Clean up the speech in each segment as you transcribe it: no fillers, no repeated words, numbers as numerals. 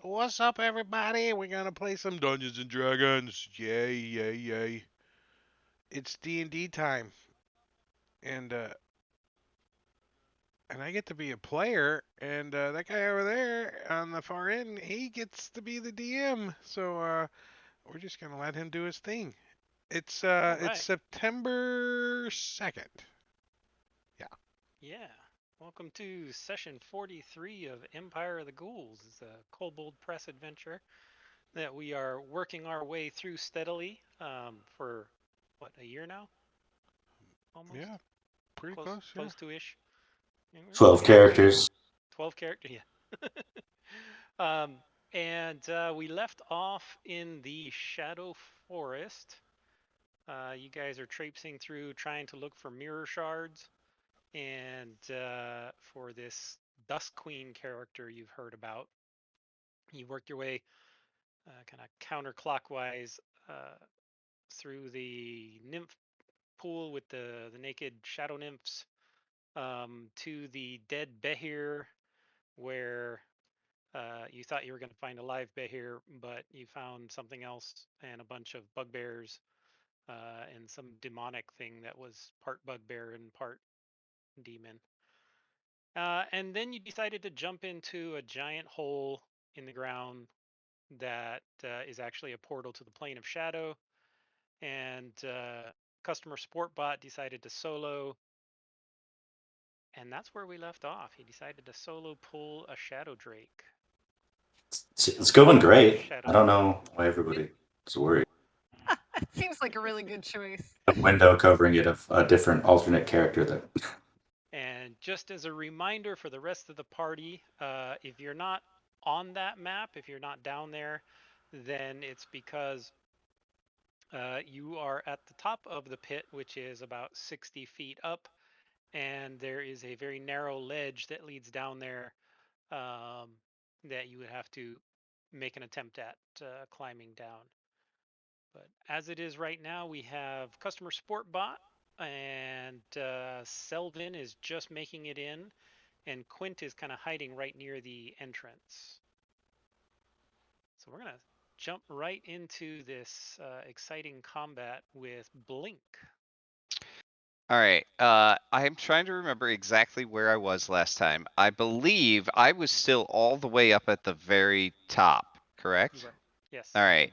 what's up, everybody? We're gonna play some Dungeons and Dragons. Yay, yay, yay! It's D&D time, and uh, and I get to be a player, and that guy over there on the far end, he gets to be the DM. So we're just gonna let him do his thing. All It's right. September 2nd. Yeah. Yeah. Welcome to session 43 of Empire of the Ghouls. It's a Kobold Press adventure that we are working our way through steadily for, what, a year now? Almost? Yeah, pretty Close, close. Yeah. close to ish. Yeah, we're getting 12 there. characters. 12 character, yeah. um, and we left off in the Shadow Forest. You guys are traipsing through trying to look for mirror shards. And for this Dusk Queen character you've heard about, you work your way kind of counterclockwise uh, through the nymph pool with the naked shadow nymphs to the dead Behir, where you thought you were going to find a live Behir, but you found something else and a bunch of bugbears and some demonic thing that was part bugbear and part demon. And then you decided to jump into a giant hole in the ground that is actually a portal to the plane of shadow. And customer support bot decided to solo, and that's where we left off. He decided to solo pull a shadow drake and It's help going fight great. shadow I don't demons. know why everybody is worried. It seems like a really good choice. A window covering it of a different alternate character that. And just as a reminder for the rest of the party, if you're not on that map, if you're not down there, then it's because you are at the top of the pit, which is about 60 feet up, and there is a very narrow ledge that leads down there um, that you would have to make an attempt at climbing down. But as it is right now, we have customer support bot, and Selvin is just making it in, and Quint is kind of hiding right near the entrance. So we're going to jump right into this exciting combat with Blink. All right. I'm trying to remember exactly where I was last time. I believe I was still all the way up at the very top, correct? You were. Yes. All right.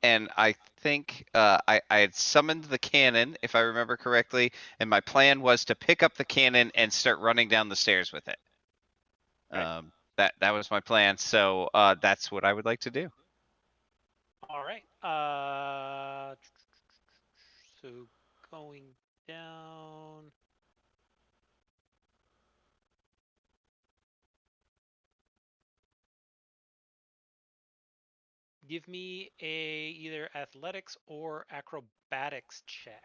And I think I had summoned the cannon, if I remember correctly, and my plan was to pick up the cannon and start running down the stairs with it. Okay. That was my plan. So that's what I would like to do. All right. So going down. Give me a either athletics or acrobatics check.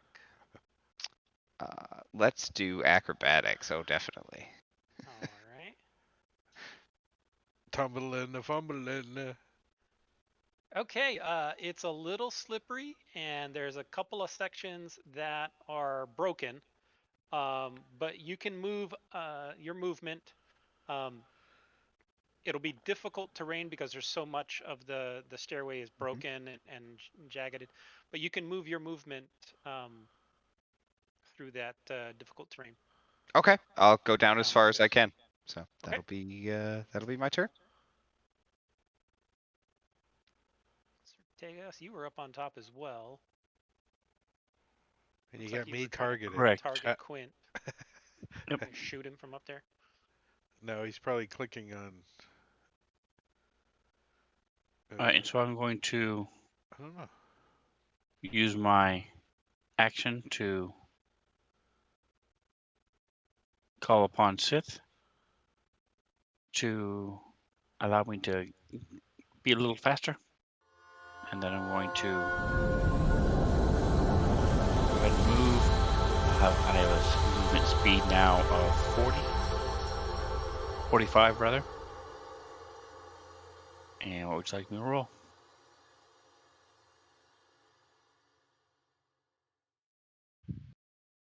Let's do acrobatics. Oh, definitely. All right. Tumbling, fumbling. Okay, it's a little slippery, and there's a couple of sections that are broken, but you can move your movement. Um, it'll be difficult terrain because there's so much of the stairway is Mhm. broken and jagged, but you can move your movement through that difficult terrain. Okay, I'll go down as Down the far as I stairs. can. So Okay. that'll be my turn. Tegas, you were up on top as well. And you Looks like got you me were trying to targeted. Correct. target Quint. Yep. Can you shoot him from up there? No, he's probably clicking on. All right, so I'm going to I don't know. use my action to call upon Sith to allow me to be a little faster. And then I'm going to go ahead and move. I have a movement speed now of 40. 45 rather. And what would you like me to roll?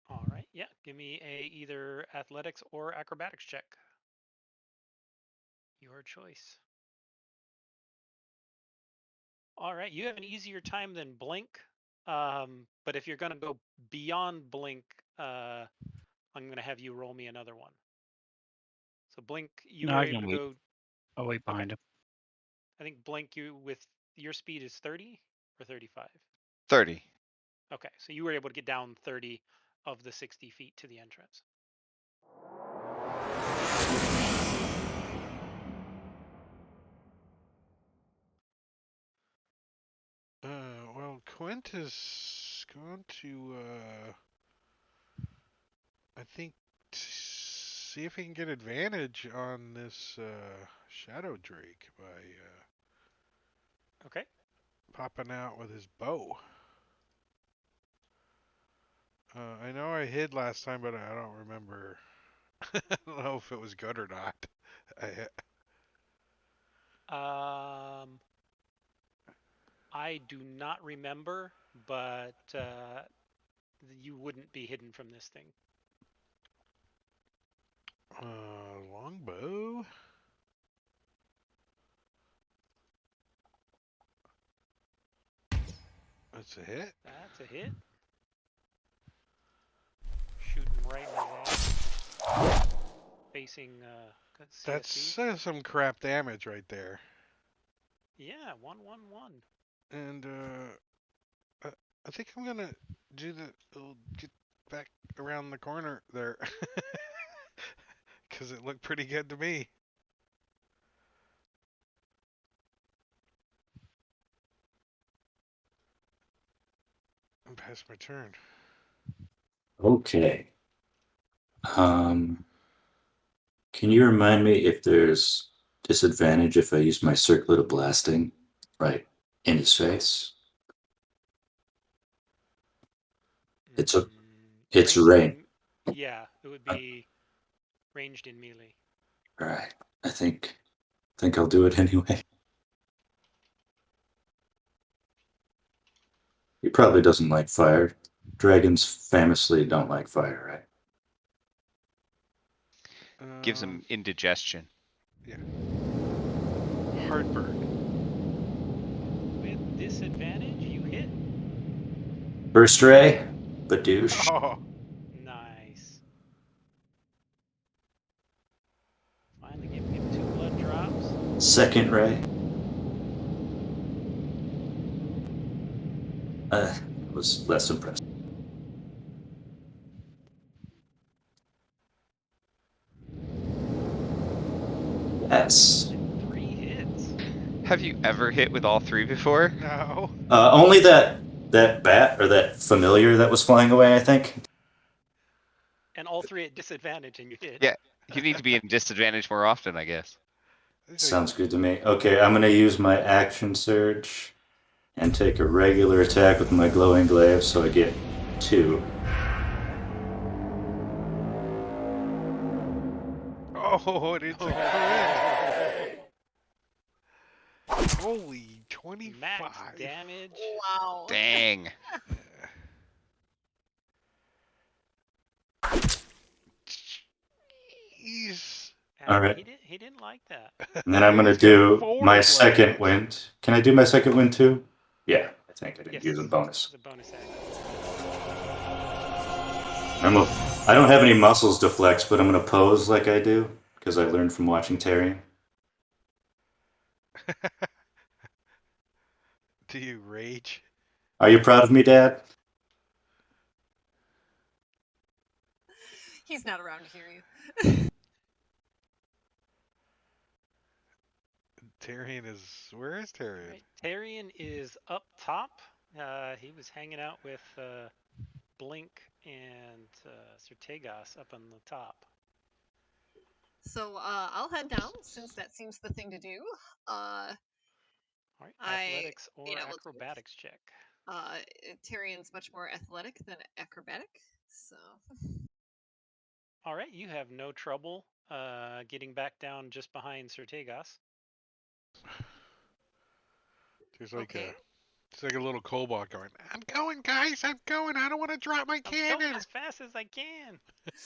All right. Yeah. Give me a either athletics or acrobatics check. Your choice. All right, you have an easier time than Blink. But if you're gonna go beyond Blink, I'm gonna have you roll me another one. So Blink, you No, were I able can to wait. go. I'll wait Okay, behind him. I think Blink, you with your speed is 30 or 35. 30. Okay, so you were able to get down 30 of the 60 feet to the entrance. Well, Quint is going to, I think, see if he can get advantage on this Shadow Drake by Okay. popping out with his bow. I know I hid last time, but I don't remember. I don't know if it was good or not. I do not remember, but you wouldn't be hidden from this thing. Longbow. That's a hit. That's a hit. Shooting right in his ass. Facing CSB. That's some crap damage right there. Yeah, 111. And I think I'm gonna do get back around the corner there, because it looked pretty good to me. I'm past my turn. Okay. Can you remind me if there's disadvantage if I use my circlet of blasting right in his face? It's a it's Ranged rain. yeah, it would be ranged in melee. All right. I think I'll do it anyway. He probably doesn't like fire. Dragons famously don't like fire, right? Gives him indigestion. Heartburn. With disadvantage, you hit. Burst ray, badoosh. Oh, Nice. Finally giving him 2 blood drops. Second ray. Was less impressive. Yes. 3 hits. Have you ever hit with all 3 before? no. Only that bat or that familiar that was flying away, I think. And all 3 at disadvantage, and you hit. Yeah, you need to be in disadvantage more often, I guess. Sounds good to me. Okay, I'm gonna use my action surge and take a regular attack with my glowing glaive, so I get 2. Oh, it is a crit. Holy 25. Max damage. Wow. Dang. Jeez. All right. He didn't like that. And then I'm gonna He's got do 4 my blades. second wind. Can I do my second wind too? Yeah, I think I didn't Yes. use a bonus. It's a bonus action. I don't have any muscles to flex, but I'm gonna pose like I do because I learned from watching Tyrion. Do you rage? Are you proud of me, Dad? He's not around to hear you. Tyrion is. Where is Tyrion? Right. Tyrion is up top. He was hanging out with Blink and Sertegos up on the top. So I'll head down since that seems the thing to do. All right. I- Athletics or you know, let's- acrobatics check. Tyrion's much more athletic than acrobatic, so All right. You have no trouble getting back down just behind Sertegos. There's like okay. it's like a little cobalt going. I'm going, guys. I'm going. I don't want to drop my I'm going cannon. as fast as I can.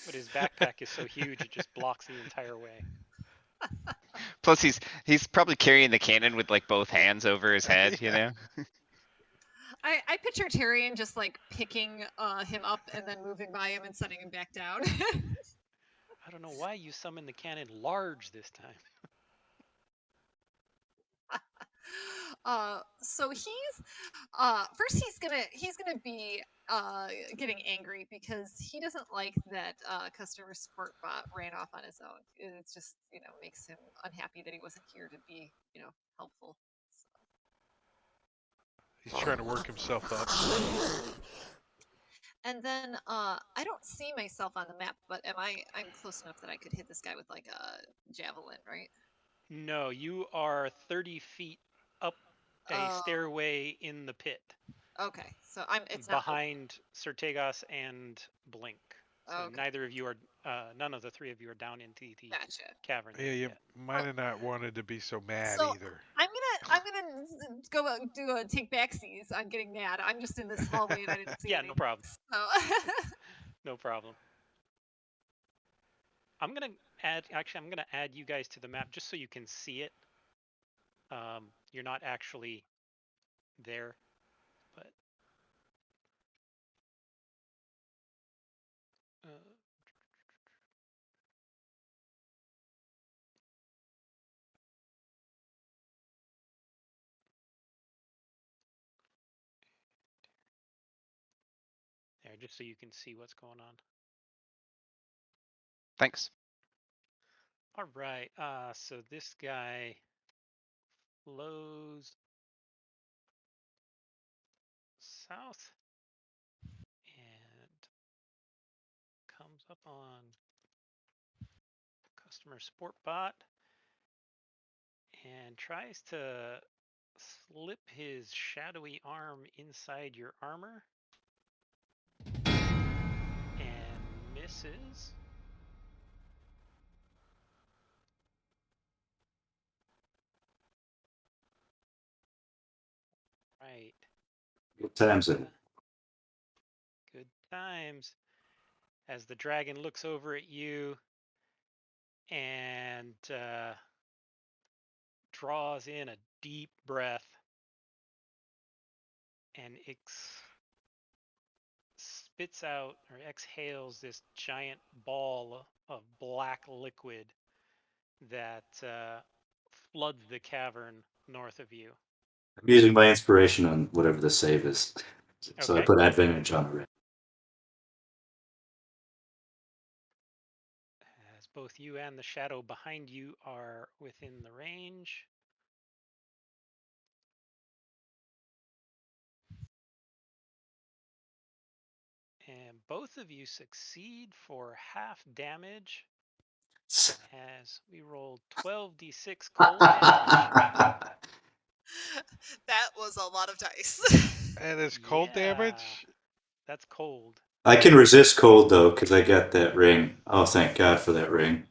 But his backpack is so huge it just blocks the entire way. Plus, he's probably carrying the cannon with like both hands over his head. You Yeah. know. I picture Tyrion just like picking him up and then moving by him and setting him back down. I don't know why you summoned the cannon large this time. So he's first he's gonna be getting angry because he doesn't like that customer support bot ran off on his own. It's just makes him unhappy that he wasn't here to be helpful. He's trying to work himself up. And then I don't see myself on the map, but I'm close enough that I could hit this guy with like a javelin, right? No, you are 30 feet up a Oh, stairway in the pit okay. So it's not behind Sertegos and Blink. So okay. neither of you are, none of the three of you are down into the Gotcha. cavern Yeah, you yet. might have not wanted to be so mad So either. I'm gonna go do a take backsies. I'm getting mad. I'm just in this hallway and I didn't see Yeah, anything. no problem. So No problem. I'm gonna add you guys to the map just so you can see it. You're not actually there, but there, just so you can see what's going on. Thanks. All right. So this guy flows south and comes up on customer support bot and tries to slip his shadowy arm inside your armor and misses. Right. Good times. It. Good times. As the dragon looks over at you and draws in a deep breath and spits out or exhales this giant ball of black liquid that floods the cavern north of you. I'm using my inspiration on whatever the save is, so I Okay. put advantage on it. As both you and the shadow behind you are within the range. And both of you succeed for half damage as we roll 12d6 cold damage. that was a lot of dice. And it's cold Yeah, damage. that's cold. I can resist cold though because I got that ring. Oh, thank God for that ring.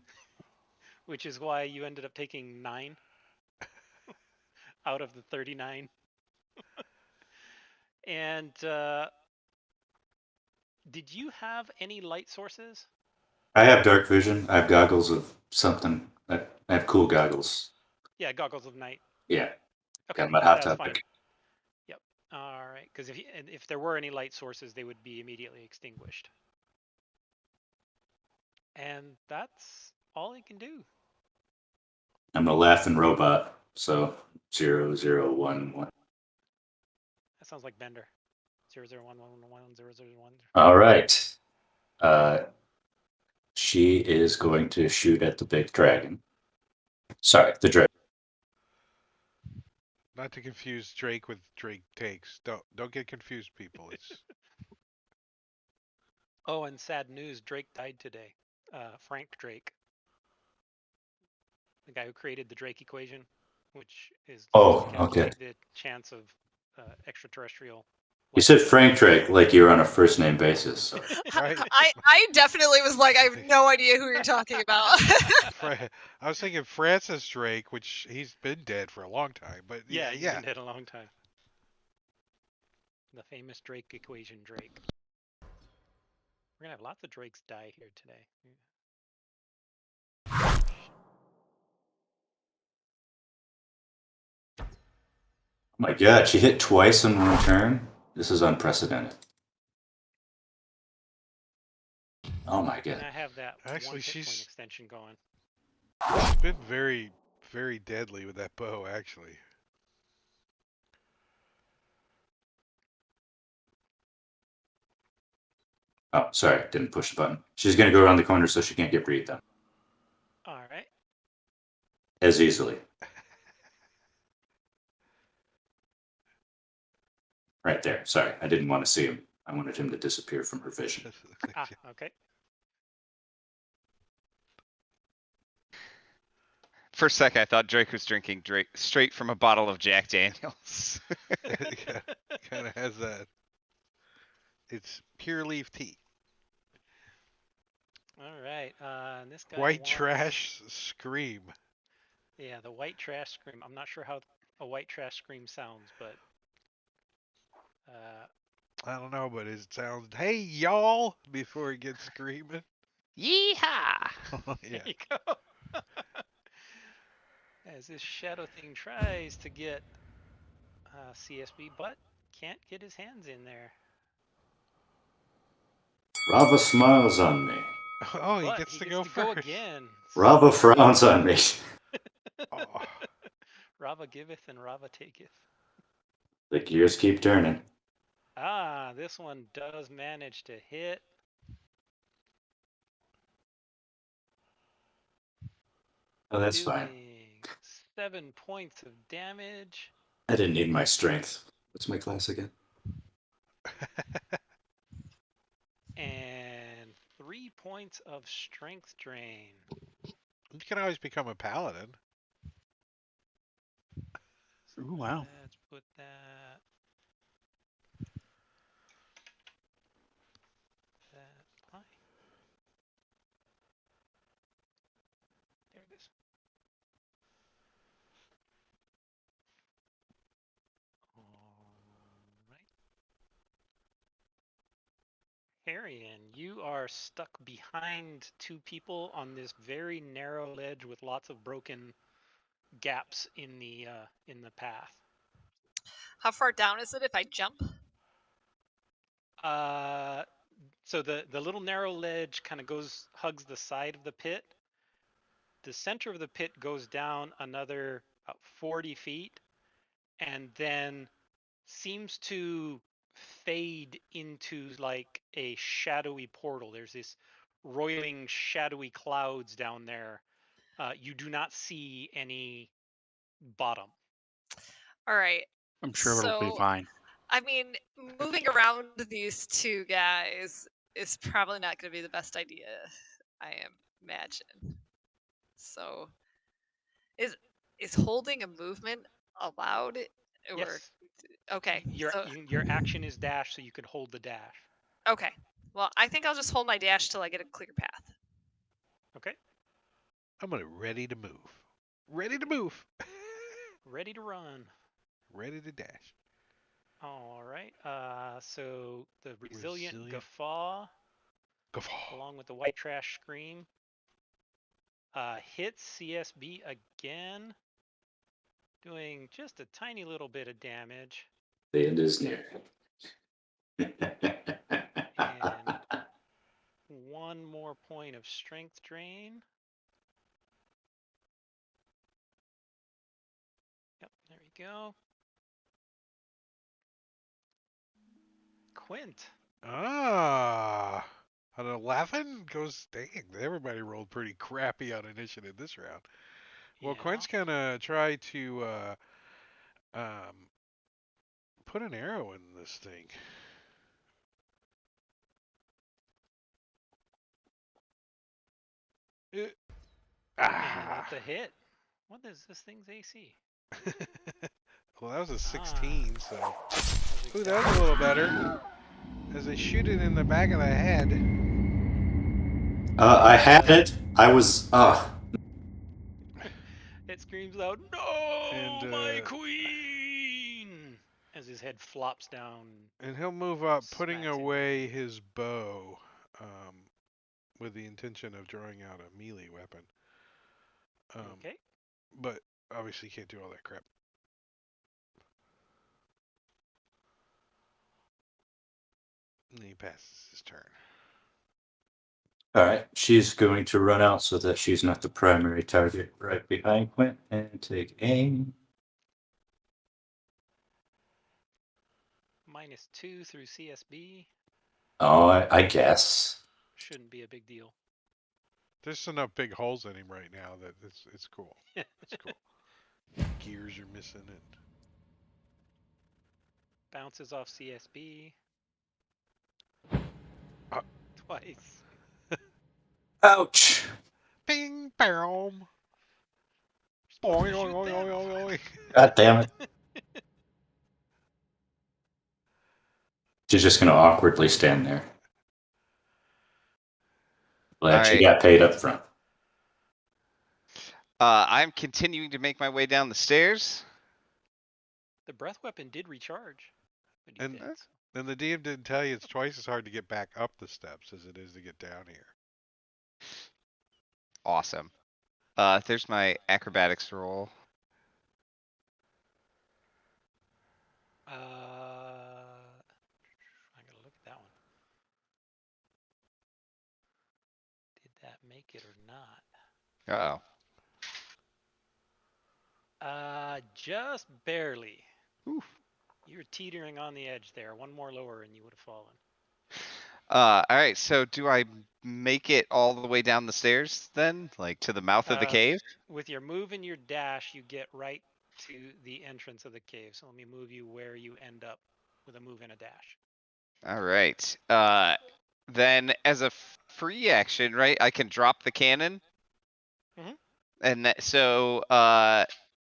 Which is why you ended up taking 9 out of the 39. And did you have any light sources? I have dark vision. I have goggles of something. I have cool goggles. Yeah, goggles of night. Yeah, Okay, got my hot that's fine. topic. Yep. All right, because if there were any light sources, they would be immediately extinguished. And that's all he can do. I'm a laughing robot. So 0011. That sounds like Bender. 001111001. All right. She is going to shoot at the big dragon. Sorry, the dragon. Not to confuse Drake with Drake takes. Don't get confused, people. It's Oh, and sad news, Drake died today. Frank Drake, the guy who created the Drake equation, which is used to Oh, okay. calculate the chance of extraterrestrial. You said Frank Drake like you're on a first name basis. So. right. I definitely was like, I have no idea who you're talking about. I was thinking Francis Drake, which he's been dead for a long time. But Yeah, he's yeah. been dead a long time. The famous Drake equation, Drake. We're gonna have lots of Drakes die here today. my god, she hit twice in one turn? This is unprecedented. Oh my And god. I have that Actually, one hit point she's extension going. been very, very deadly with that bow, actually. Oh, sorry, didn't push the button. She's gonna go around the corner so she can't get breathed on All right. as easily. Right there. Sorry, I didn't want to see him. I wanted him to disappear from her vision. Ah, okay. For a sec, I thought Drake was drinking Drake straight from a bottle of Jack Daniels. Yeah, kind of has that. It's pure leaf tea. All right. And this guy White wants... trash scream. Yeah, the white trash scream. I'm not sure how a white trash scream sounds, but I don't know, but it sounds, hey, y'all, before it gets screaming. Yeehaw! there Yeah. you go. As this shadow thing tries to get CSB, but can't get his hands in there. Rava smiles on me. Oh, he But gets he to gets go to go first. again. Rava frowns on me. Oh. Rava giveth and Rava taketh. The gears keep turning. Ah, this one does manage to hit. Oh, that's doing fine. 7 points of damage. I didn't need my strength. What's my class again? And 3 points of strength drain. You can always become a paladin. So Ooh, wow. let's put that apply. There it is. All right. Arian, you are stuck behind two people on this very narrow ledge with lots of broken gaps in the path. How far down is it if I jump? So the little narrow ledge kind of hugs the side of the pit. The center of the pit goes down another about 40 feet and then seems to fade into like a shadowy portal. There's this roiling shadowy clouds down there. You do not see any bottom. All right. I'm sure it'll be So, fine. I mean, moving around these two guys is probably not going to be the best idea, I imagine. So, is holding a movement allowed? Or Yes. okay, so Your action is dash, so you could hold the dash. okay. Well, I think I'll just hold my dash till I get a clear path. Okay. I'm ready to move. Ready to move. Ready to run. Ready to dash. All right. So the resilient guffaw, Guffaw. along with the white trash scream, hits CSB again, doing just a tiny little bit of damage. The end is near. And 1 more point of strength drain. Yep, there we go. Quint. Ah. An 11 goes, dang, everybody rolled pretty crappy on initiative this round. Well, Yeah. Quint's going to try to put an arrow in this thing. And Ah. that's a hit. What is this thing's AC? Well, that was a 16, so. Ooh, Exactly. that was a little better. As I shoot it in the back of the head. I had it. I was. It screams out, "No, And, my queen!" as his head flops down. And he'll move up, putting Smacks into away his bow, with the intention of drawing out a melee weapon. Okay. But obviously can't do all that crap. And he passes his turn. All right, she's going to run out so that she's not the primary target right behind Quint and take aim. -2 through CSB. Oh, I guess. Shouldn't be a big deal. There's enough big holes in him right now that it's cool. It's cool. Gears are missing it. Bounces off CSB. Uh. Twice. Ouch! Bing, boom. Boing, Shoot oing, oing, them. oing, oing, oing. God damn it. She's just going to awkwardly stand there. Glad she Alright. got paid up front. I'm continuing to make my way down the stairs. The breath weapon did recharge. But you And- didn't, so. And the DM didn't tell you it's twice as hard to get back up the steps as it is to get down here. Awesome. There's my acrobatics roll. I gotta look at that one. Did that make it or not? Uh-oh. Just barely. Oof. You're teetering on the edge there. One more lower and you would have fallen. Alright, so do I make it all the way down the stairs then? Like to the mouth of the cave? With your move and your dash, you get right to the entrance of the cave. So let me move you where you end up with a move and a dash. Alright. Then as a free action, right, I can drop the cannon. Mhm. And so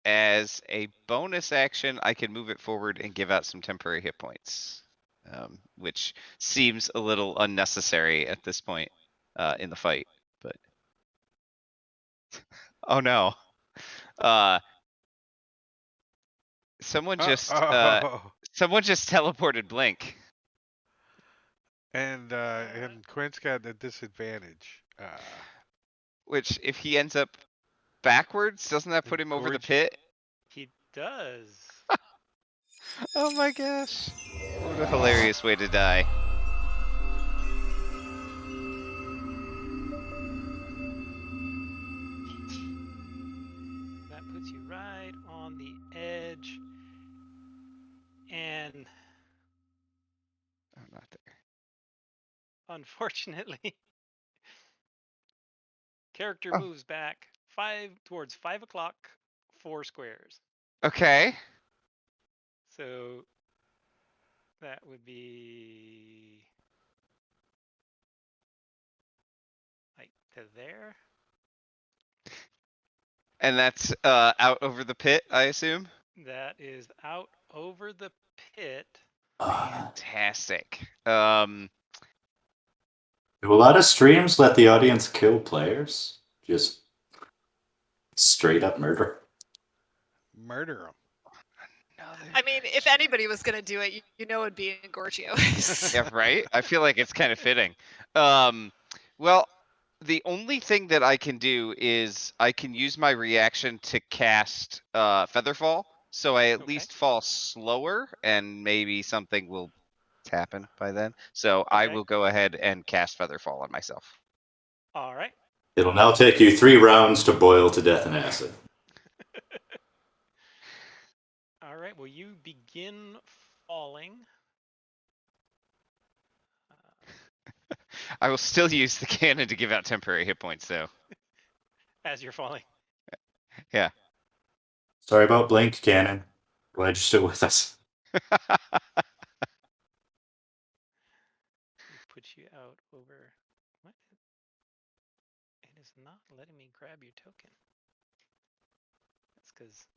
as a bonus action, I can move it forward and give out some temporary hit points. Which seems a little unnecessary at this point in the fight, but oh no. Someone just teleported Blink. And Quint's got a disadvantage. Which if he ends up backwards, doesn't that put him over the Gorge- pit? He does. Oh my gosh. What a hilarious way to die. That puts you right on the edge. And I'm not there. unfortunately, character Oh. moves back towards 5 o'clock, 4 squares. Okay. So that would be like to there. And that's out over the pit, I assume? That is out over the pit. Fantastic. Do a lot of streams let the audience kill players? Just straight up murder? Murder him. I mean, if anybody was going to do it, you know it'd be Gorgio. Yeah, right? I feel like it's kind of fitting. Well, the only thing that I can do is I can use my reaction to cast Featherfall, so I at Okay. least fall slower, and maybe something will happen by then. So I Okay. will go ahead and cast Featherfall on myself. All right. It'll now take you 3 rounds to boil to death in acid. All right. Well, you begin falling. I will still use the cannon to give out temporary hit points, though. As you're falling. Yeah. Sorry about Blink, Cannon. Glad you're still with us. Put you out over. What? It is not letting me grab your token. That's because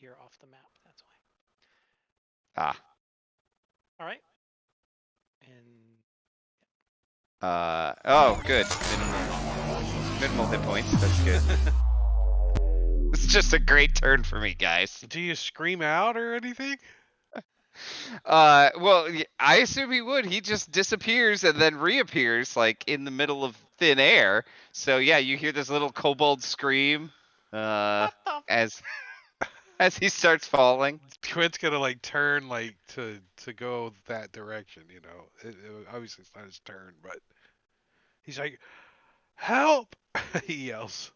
you're off the map. That's why. Ah. All right. And Oh, good. Minimal hit points. That's good. It's just a great turn for me, guys. Do you scream out or anything? Well, I assume he would. He just disappears and then reappears, like, in the middle of thin air. So, yeah, you hear this little kobold scream, as... As he starts falling. Quint's gonna like turn like to go that direction. Obviously it's not his turn, but he's like, "Help!" he yells.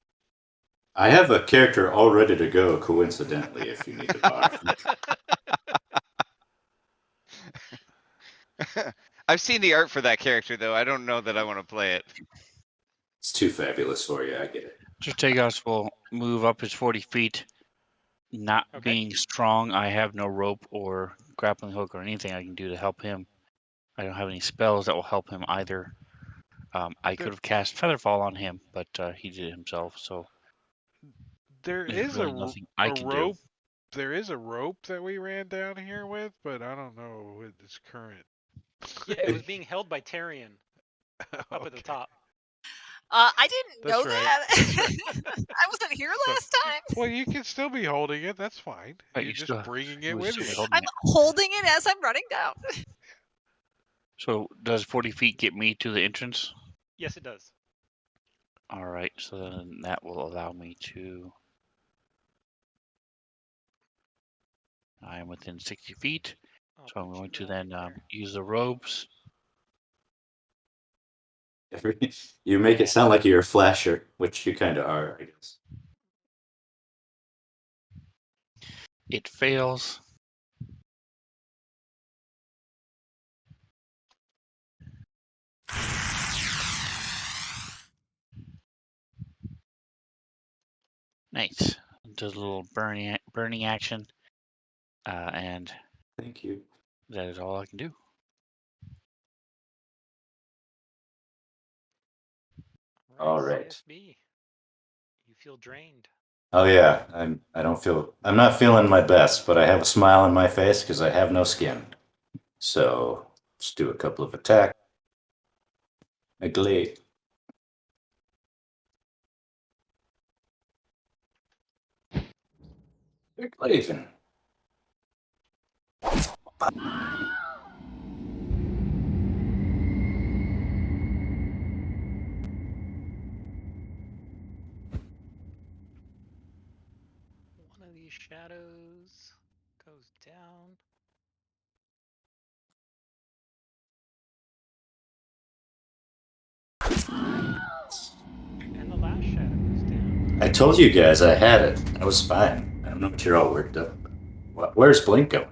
I have a character all ready to go, coincidentally, if you need to borrow. I've seen the art for that character though. I don't know that I want to play it. It's too fabulous for you, I get it. Strategos will move up his 40 feet. Not Okay. being strong, I have no rope or grappling hook or anything I can do to help him. I don't have any spells that will help him either. I could have cast Featherfall on him, but he did it himself, so There there's is really nothing I a can do. rope. There is a rope that we ran down here with, but I don't know what its current. Yeah, it was being held by Tarion up at the Okay. top. I didn't know That's right. that. That's right. I wasn't here So, last time. well, you can still be holding it. That's fine. But You're you just still bringing you it would with still be you. holding I'm it. holding it as I'm running down. So does 40 feet get me to the entrance? Yes, it does. All right, so then that will allow me to. I am within 60 feet, I'll so I'm put going you to right then there. use the ropes. You make it sound like you're a flasher, which you kind of are, I guess. It fails. Nice. Does a little burning action, and Thank you. that is all I can do. All Right, right. CSB. You feel drained. Oh yeah, I'm not feeling my best, but I have a smile on my face because I have no skin. So let's do a couple of attacks. A glade. They're glazing. One of these shadows goes down. And the last shadow goes down. I told you guys I had it. I was fine. I don't know what you're all worked up. Where's Blink going?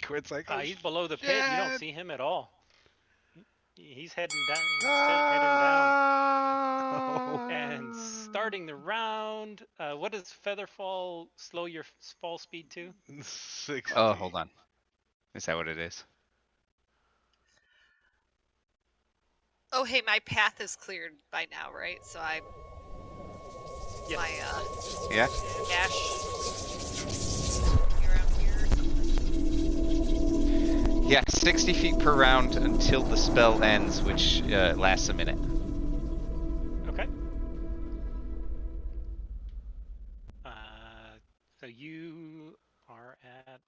Quint's like, "Oh He's below the pit. You don't shit!" see him at all. He's heading down. He's heading down. And starting the round, what does Featherfall slow your fall speed to? 60. Oh, hold on. Is that what it is? Oh, hey, my path is cleared by now, right? So Yes. my Yeah. dash around here. Yeah, 60 feet per round until the spell ends, which lasts a minute. Okay. So you are at,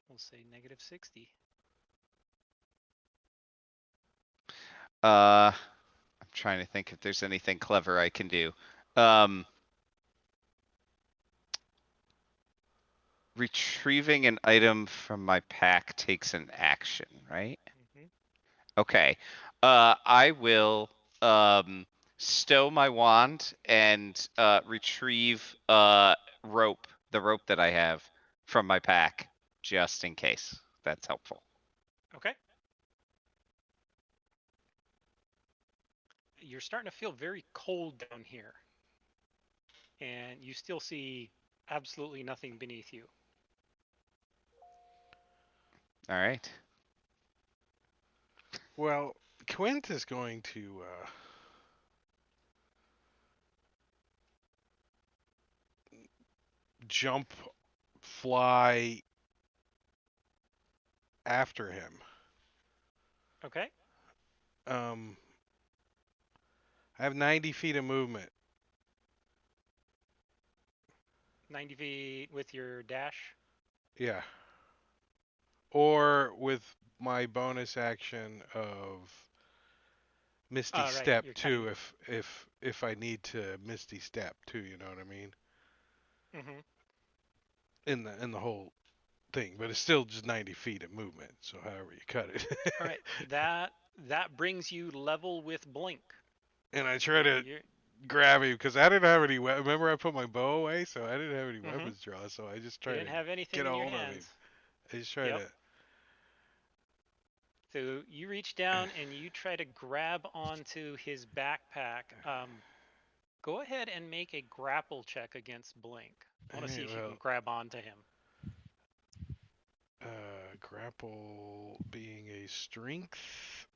we'll say, -60. I'm trying to think if there's anything clever I can do. Retrieving an item from my pack takes an action, right? Mm-hmm. Okay. I will stow my wand and retrieve the rope that I have from my pack, just in case. That's helpful. Okay. You're starting to feel very cold down here. And you still see absolutely nothing beneath you. All right. Well, Quint is going to jump, fly after him. Okay. I have 90 feet of movement. 90 feet with your dash. Yeah. Or with my bonus action of Misty Right. Step You're too, if I need to Misty Step too, you know what I mean? Mm-hmm. in the whole thing, but it's still just 90 feet of movement. So however you cut it, All right, that brings you level with Blink. and I try to You're, grab him because I didn't have any. Remember, I put my bow away, so I didn't have any mm-hmm. weapons drawn. So I just You try to didn't have anything get a in your hold of him. hands. I just try Yep. to. So you reach down and you try to grab onto his backpack. Go ahead and make a grapple check against Blink. I want to see Alright, if you can well, grab onto him. grapple being a strength,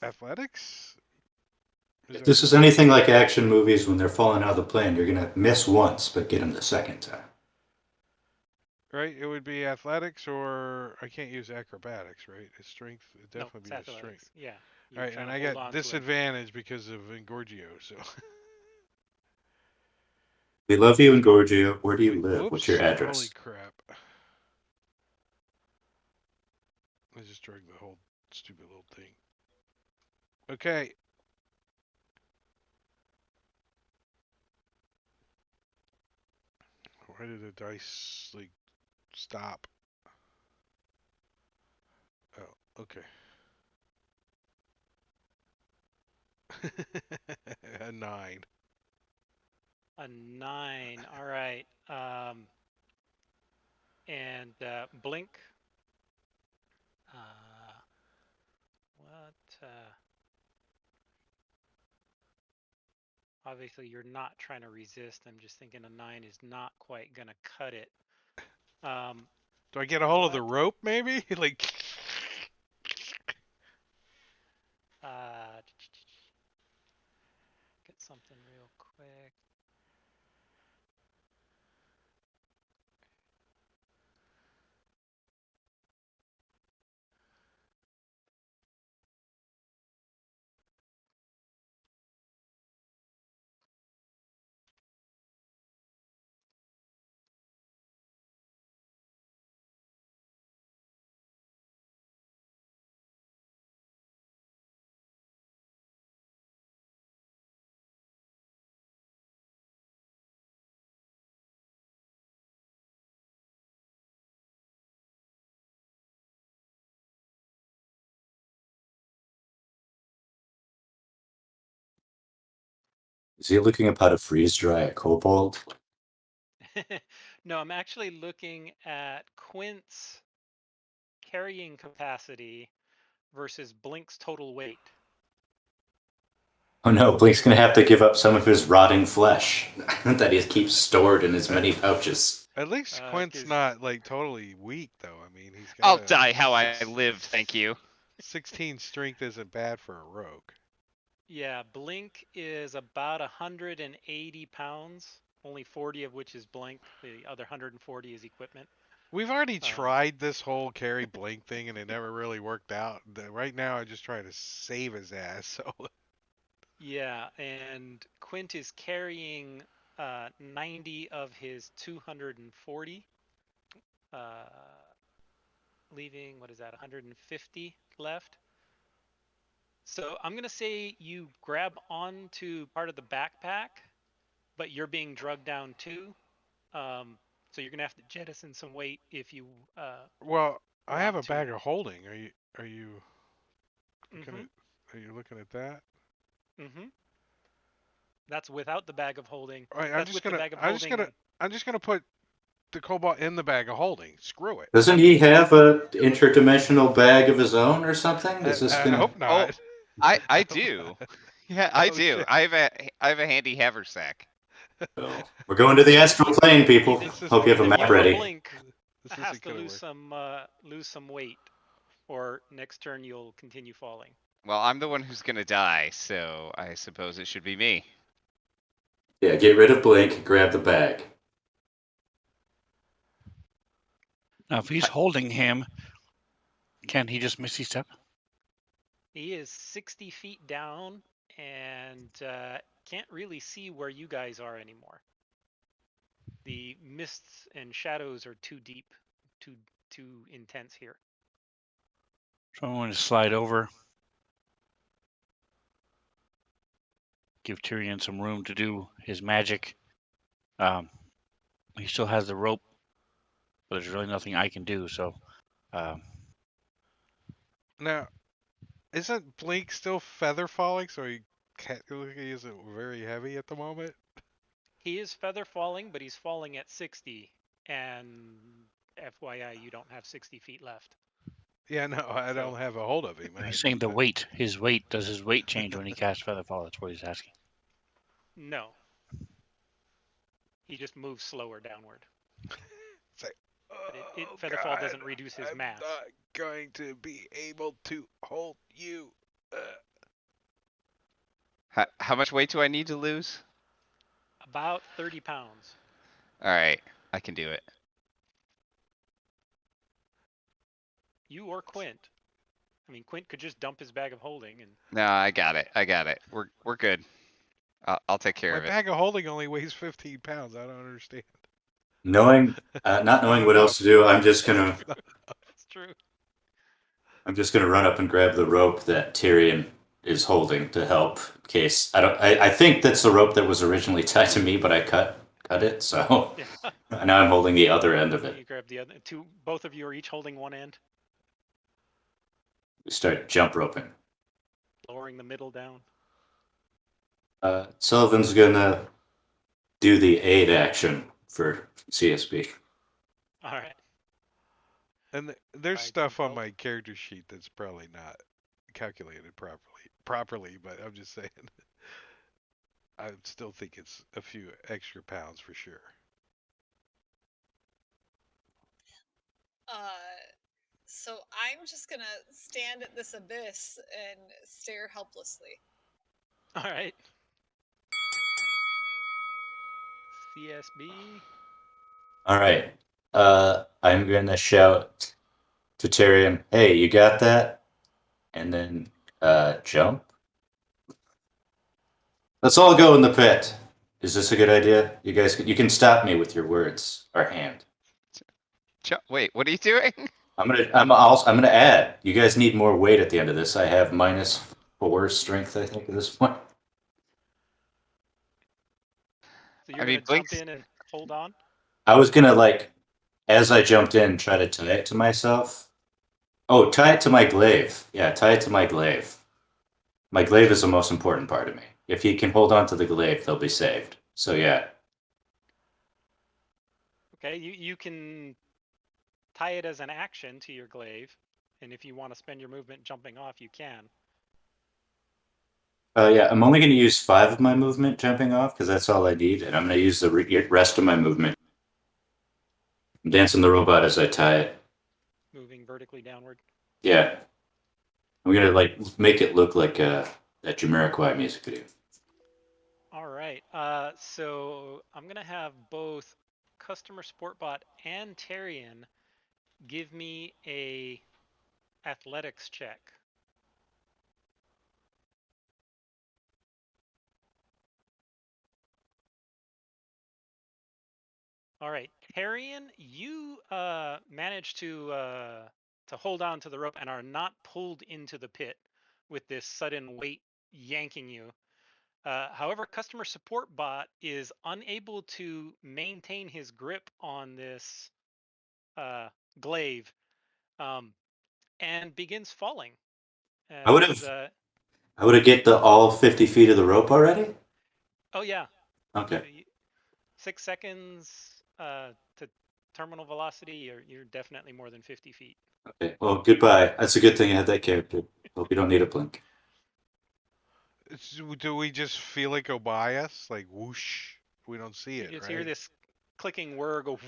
athletics. If this is anything like action movies when they're falling out of the plane, you're gonna miss once but get them the second time. Right? It would be athletics, or I can't use acrobatics, right? It's strength. It'd No, definitely it's be a strength. athletics. Yeah, All you're right, trying and to I hold got on to him. disadvantage because of Engorgio. So. We love you in Gorgio. Where do you live? What's your Whoops! Holy address? crap! I just dragged the whole stupid little thing. Okay. Why did the dice like stop? Oh, okay. A 9. A 9. All right. And Blink. What? Obviously, you're not trying to resist. I'm just thinking a 9 is not quite gonna cut it. Do I get a hold of the What? rope, maybe? Like. Get something real quick. Is he looking up how to freeze dry a kobold? No, I'm actually looking at Quint's carrying capacity versus Blink's total weight. Oh no, Blink's gonna have to give up some of his rotting flesh that he keeps stored in his many pouches. At least Quint's 'Cause not like totally weak, though. I mean, he's got I'll a die how I six, live, thank you. 16 strength isn't bad for a rogue. yeah, Blink is about 180 pounds, only 40 of which is Blink. The other 140 is equipment. We've already Um, tried this whole carry Blink thing, and it never really worked out. Right now, I just try to save his ass. So yeah, and Quint is carrying 90 of his 240, uh, leaving, what is that, 150 left. So I'm going to say you grab onto part of the backpack, but you're being drugged down too. So you're going to have to jettison some weight if you well, I have want a to. bag of holding. Are you looking Mm-hmm. at? Are you looking at that? Mm-hmm. That's without the bag of holding. All right, That's with the bag of holding. I'm just gonna put the cobalt in the bag of holding. Screw it. Doesn't he have a interdimensional bag of his own or something? I, Is this I gonna? hope Oh, not. I I hope do. not. Yeah, I Oh do. shit. I have a handy haversack. Oh, we're going to the astral plane, people. Even This isn't Hope you have a gonna even map work. your ready. blink This has isn't to gonna work. lose some weight, or next turn you'll continue falling. Well, I'm the one who's gonna die, so I suppose it should be me. Yeah, get rid of Blink, grab the bag. Now, if he's holding him, can't he just misty step? He is 60 feet down and can't really see where you guys are anymore. The mists and shadows are too deep, too intense here. So I'm going to slide over, give Tyrion some room to do his magic. He still has the rope, but there's really nothing I can do. So, Now, isn't Blink still feather falling? So he technically isn't very heavy at the moment. He is feather falling, but he's falling at 60. And FYI, you don't have 60 feet left. Yeah, no, I don't have a hold of him. he's saying the weight. His weight. Does his weight change when he casts Featherfall? That's what he's asking. No. He just moves slower downward. It's like, But oh, Featherfall God, doesn't reduce his I'm mass. not going to be able to hold you. How much weight do I need to lose? About 30 pounds. All right, I can do it. You or Quint. I mean, Quint could just dump his bag of holding and. No, I got it. I got it. We're good. I'll take care My of it. bag of holding only weighs 15 pounds. I don't understand. Not knowing what else to do, I'm just gonna That's true. run up and grab the rope that Tyrion is holding to help. In case I think that's the rope that was originally tied to me, but I cut it. So Yeah. now I'm holding the other end of it. You grab the other two. Both of you are each holding one end, We start jump roping. lowering the middle down. Sullivan's gonna do the aid action for CSB. All right. And there's I stuff can on help. my character sheet that's probably not calculated properly, but I'm just saying. I still think it's a few extra pounds for sure. So I'm just gonna stand at this abyss and stare helplessly. All right. CSB. All right. I'm gonna shout to Tyrion, "Hey, you got that?" And then jump. Let's all go in the pit. Is this a good idea? You guys, you can stop me with your words or hand. Wait, what are you doing? I'm gonna add. You guys need more weight at the end of this. I have -4 strength, I think, at this point. So you're I mean, gonna Blink's- jump in and hold on. I was gonna as I jumped in, try to tie it to myself. Oh, tie it to my glaive. Yeah, tie it to my glaive. My glaive is the most important part of me. If he can hold on to the glaive, they'll be saved. So yeah. Okay. You can tie it as an action to your glaive, and if you want to spend your movement jumping off, you can. Yeah, I'm only going to use 5 of my movement jumping off because that's all I need, and I'm going to use the rest of my movement. I'm dancing the robot as I tie it. Moving vertically downward. Yeah. I'm going to make it look like that Jamiroquai music video. All right. So I'm gonna have both Customer Sportbot and Tyrion give me a athletics check. All right, Tyrion, you managed to hold on to the rope and are not pulled into the pit with this sudden weight yanking you. However, Customer Support Bot is unable to maintain his grip on this glaive and begins falling. I would have get all 50 feet of the rope already? Oh, yeah. Okay. 6 seconds to terminal velocity, you're definitely more than 50 feet. Okay. Well, goodbye. That's a good thing I had that character. Hope you don't need a blink. Do we just feel it go by us? Like whoosh? We don't see You it, just right? hear this clicking whir go.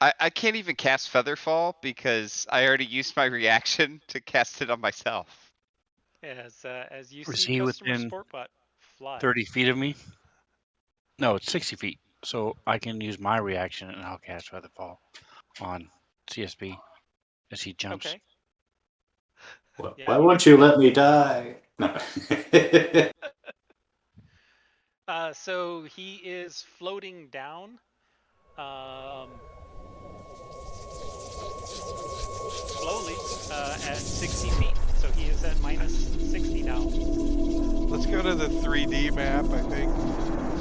I can't even cast Featherfall because I already used my reaction to cast it on myself. As you Is see he Customer within Support Bot fly. 30 feet of me? No, it's 60 feet. So I can use my reaction and I'll cast Featherfall on CSB as he jumps. Okay. Yeah, Why you won't do you that. let me die? No. So he is floating down. Slowly at 60 feet. So he is at -60 now. Let's go to the 3D map, I think,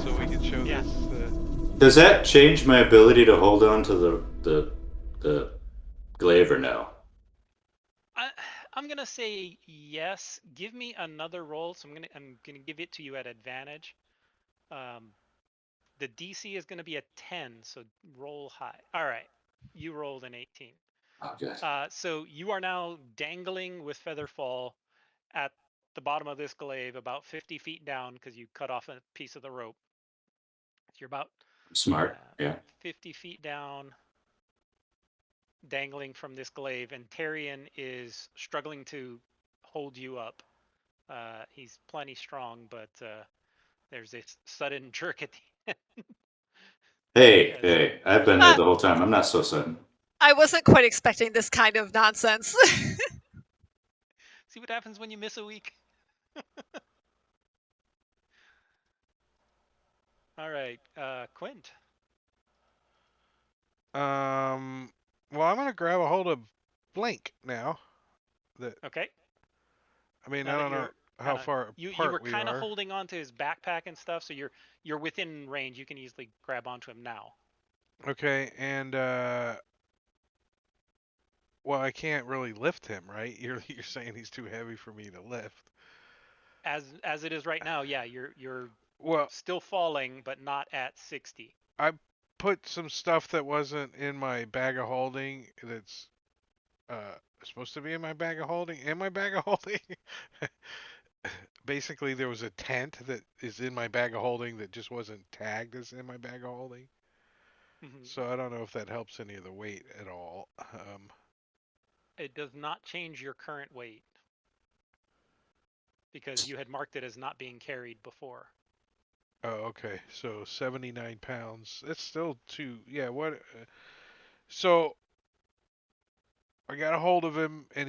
so we can show Yeah. this. Does that change my ability to hold on to the glaive or no? I'm gonna say yes. Give me another roll. So I'm gonna give it to you at advantage. The DC is gonna be a 10, so roll high. All right, you rolled an 18. Oh, good. So you are now dangling with Featherfall at the bottom of this glaive, about 50 feet down, because you cut off a piece of the rope. You're about Smart. Yeah. 50 feet down, dangling from this glaive, and Tyrion is struggling to hold you up. He's plenty strong, but there's this sudden jerk at the end. Hey, As, hey, I've been there the whole time. I'm not so sudden. I wasn't quite expecting this kind of nonsense. see what happens when you miss a week. All right, Quint. Well, I'm gonna grab a hold of Blink now. That Okay. I mean, Now I that don't know you're how kind of far you were apart we kind of are. holding on to his backpack and stuff, so you're within range. You can easily grab onto him now. Okay, and well, I can't really lift him, right? You're saying he's too heavy for me to lift. As it is right now, yeah, you're Well, still falling, but not at 60. I put some stuff that wasn't in my bag of holding that's supposed to be in my bag of holding. In my bag of holding, basically there was a tent that is in my bag of holding that just wasn't tagged as in my bag of holding. Mm-hmm. So I don't know if that helps any of the weight at all. It does not change your current weight because you had marked it as not being carried before. Oh, okay. So 79 pounds. That's still too. Yeah. What? So I got a hold of him, and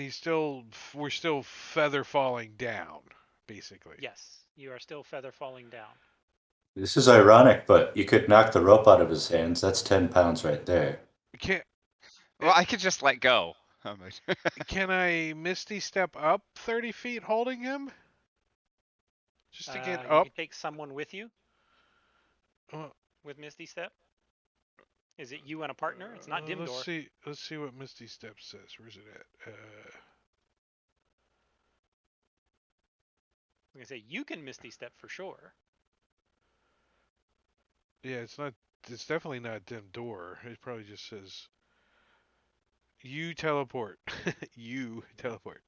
we're still feather falling down, basically. Yes, you are still feather falling down. This is ironic, but you could knock the rope out of his hands. That's 10 pounds right there. Can't. Well, I could just let go. Can I Misty step up 30 feet holding him? Just to get You up? can take someone with you Uh, with Misty Step. Is it you and a partner? It's not let's Dimdor. see. Let's see what Misty Step says. Where's it at? I'm gonna say you can Misty Step for sure. Yeah, it's not. It's definitely not dim door. It probably just says you teleport. You teleport.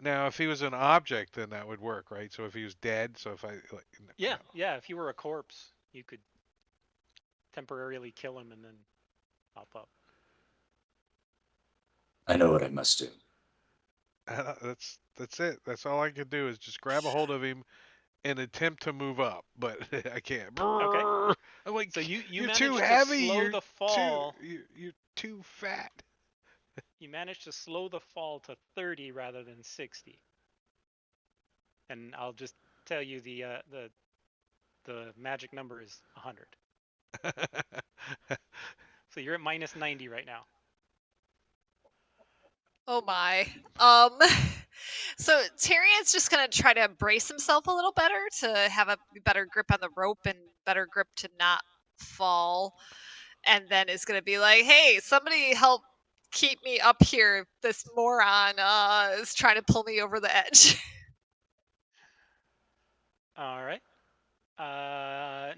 Now, if he was an object, then that would work, right? So if he was dead, so if I like, Yeah, no. yeah. If you were a corpse, you could temporarily kill him and then pop up. I know what I must do. That's it. That's all I could do is just grab a hold of him and attempt to move up, but I can't. Okay. I'm like, So you you're too managed to heavy. slow the fall. You're too fat. You managed to slow the fall to 30 rather than 60. And I'll just tell you the magic number is 100. So you're at minus 90 right now. Oh my. So Tyrion's just gonna try to brace himself a little better to have a better grip on the rope and better grip to not fall. And then is gonna be like, hey, somebody help keep me up here. This moron is trying to pull me over the edge. All right.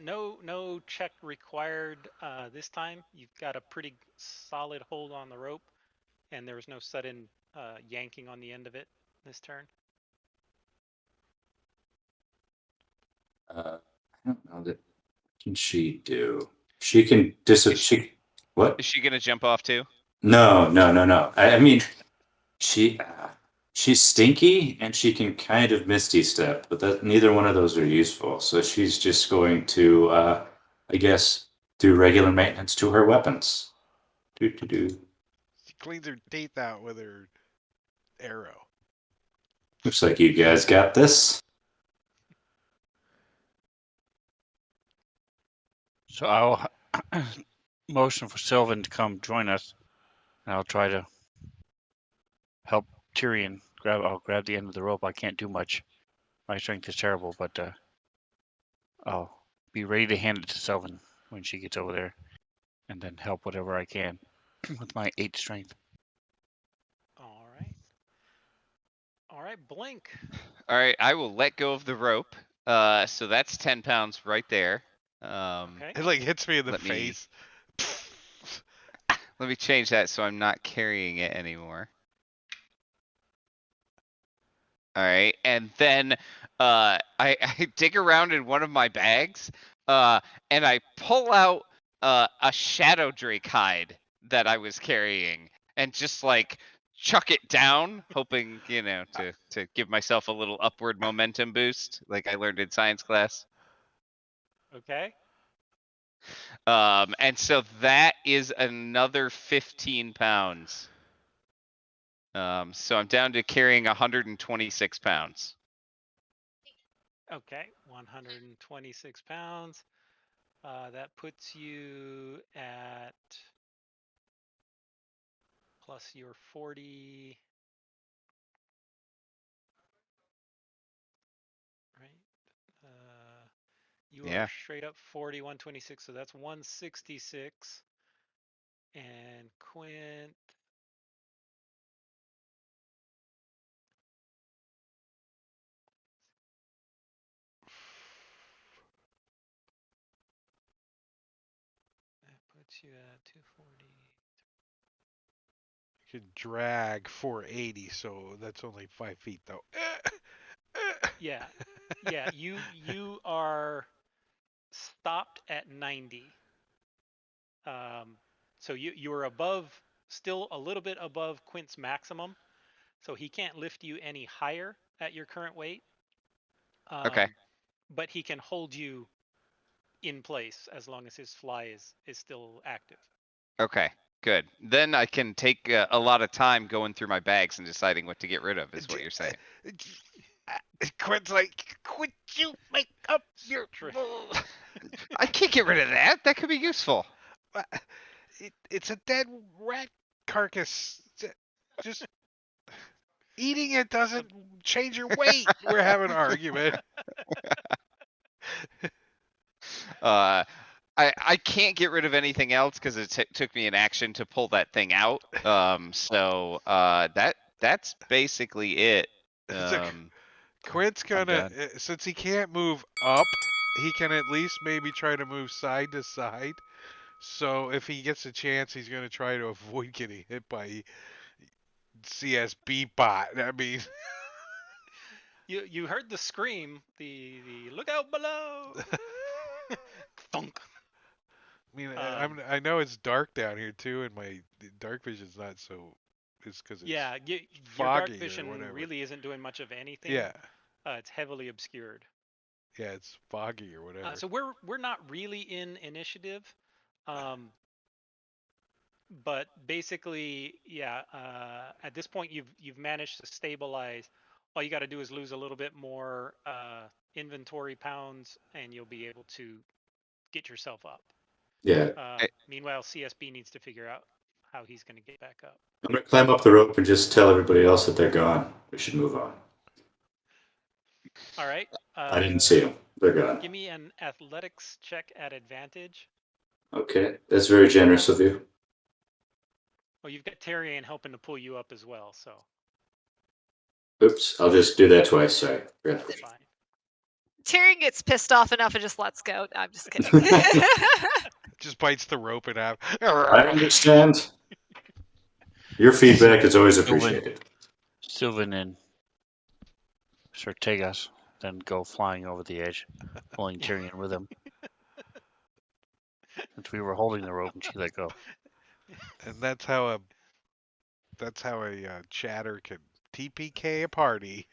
No check required this time. You've got a pretty solid hold on the rope, and there was no sudden yanking on the end of it this turn. I don't know that. What can she do? She can She what? Is she gonna jump off too? No, no, no, no. I mean, she she's stinky and she can kind of misty step, but that neither one of those are useful. So she's just going to, I guess, do regular maintenance to her weapons. Do do do. She cleans her teeth out with her arrow. Looks like you guys got this. So I'll motion for Sylvan to come join us, and I'll try to help Tyrion grab. I'll grab the end of the rope. I can't do much. My strength is terrible, but I'll be ready to hand it to Sylvan when she gets over there, and then help whatever I can with my 8 strength. All right. All right, Blink. All right, I will let go of the rope. So that's 10 pounds right there. Okay. It like hits me in the Let me- face. Let me change that so I'm not carrying it anymore. All right, and then I dig around in one of my bags, and I pull out a shadow drake hide that I was carrying, and just like chuck it down, hoping to give myself a little upward momentum boost, like I learned in science class. Okay. And so that is another 15 pounds. So I'm down to carrying 126 pounds. Okay. 126 pounds. That puts you at plus your 40. Right. You Yeah. are straight up 40, 126. So that's 166. And Quint. That puts you at 240. You can drag 480, so that's only 5 feet though. Yeah. Yeah. You are stopped at 90. So you're above, still a little bit above Quint's maximum. So he can't lift you any higher at your current weight. Okay. But he can hold you in place as long as his fly is still active. Okay. Good. Then I can take a lot of time going through my bags and deciding what to get rid of, is what you're saying. Quint's like, quit you make up your. I can't get rid of that. That could be useful. It's a dead rat carcass. Just eating it doesn't change your weight. We're having an argument. I can't get rid of anything else because it took me an action to pull that thing out. So that's basically it. Quint's gonna, since he can't move up, he can at least maybe try to move side to side. So if he gets a chance, he's gonna try to avoid getting hit by CSB bot. I mean, You heard the scream, the look out below. Thunk. I mean, I know it's dark down here too, and my dark vision's not so. It's because it's Yeah, your dark foggy or vision whatever. really isn't doing much of anything. Yeah, It's heavily obscured. yeah, it's foggy or whatever. So we're not really in initiative, but basically, yeah. At this point, you've managed to stabilize. All you got to do is lose a little bit more inventory pounds, and you'll be able to get yourself up. Yeah. Meanwhile, CSB needs to figure out how he's going to get back up. I'm going to climb up the rope and just tell everybody else that they're gone. We should move on. All right. I didn't see them. They're gone. Give me an athletics check at advantage. Okay. That's very generous of you. Well, you've got Tyrion helping to pull you up as well, so Oops. I'll just do that twice. Sorry. that's fine. Tyrion gets pissed off enough and just lets go. No, I'm just kidding. Just bites the rope in half. I understand. Your feedback is always appreciated. Sylvan and Sir Tegas then go flying over the edge, pulling Tyrion with him. Since we were holding the rope and she let go. And that's how a chatter can TPK a party.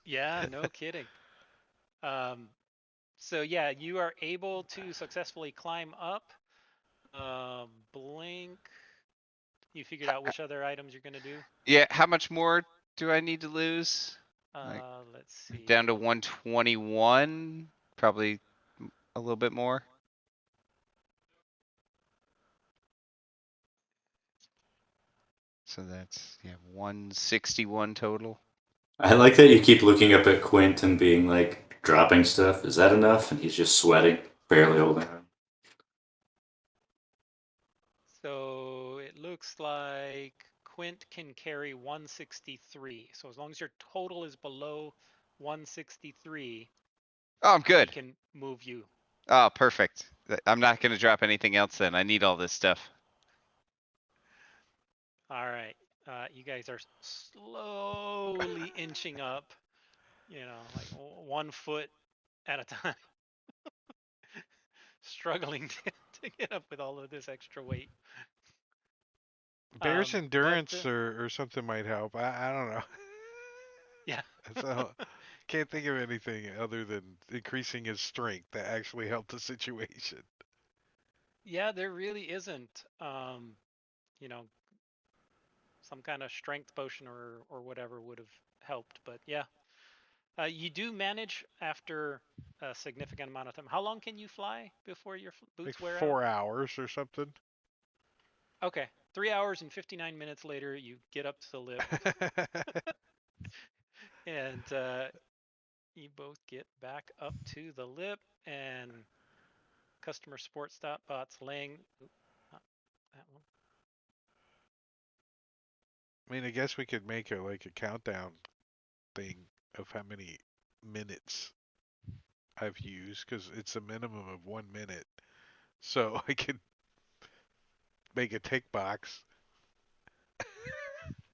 Yeah, no kidding. So yeah, you are able to successfully climb up. Blink. You figured out which other items you're gonna do. Yeah. How much more do I need to lose? Let's see. Down to 121. Probably a little bit more. So that's 161 total. I like that you keep looking up at Quint and being like, dropping stuff. Is that enough? And he's just sweating. barely holding on. So it looks like Quint can carry 163. So as long as your total is below 163, Oh, I'm he good. can move you. Oh, perfect. I'm not going to drop anything else then. I need all this stuff. All right. You guys are slowly inching up, like 1 foot at a time, struggling to get up with all of this extra weight. Bear's But endurance or something might help. I don't know. yeah, So can't think of anything other than increasing his strength that actually helped the situation. yeah, there really isn't, you know, some kind of strength potion or whatever would have helped. But yeah, you do manage after a significant amount of time. How long can you fly before your Like boots wear out? 4 hours or something. Okay, 3 hours and 59 minutes later, you get up to the lip, and you both get back up to the lip, and customer support stop bots laying. Oop, not that one. I mean, I guess we could make a countdown thing of how many minutes I've used because it's a minimum of 1 minute. So I could make a tick box.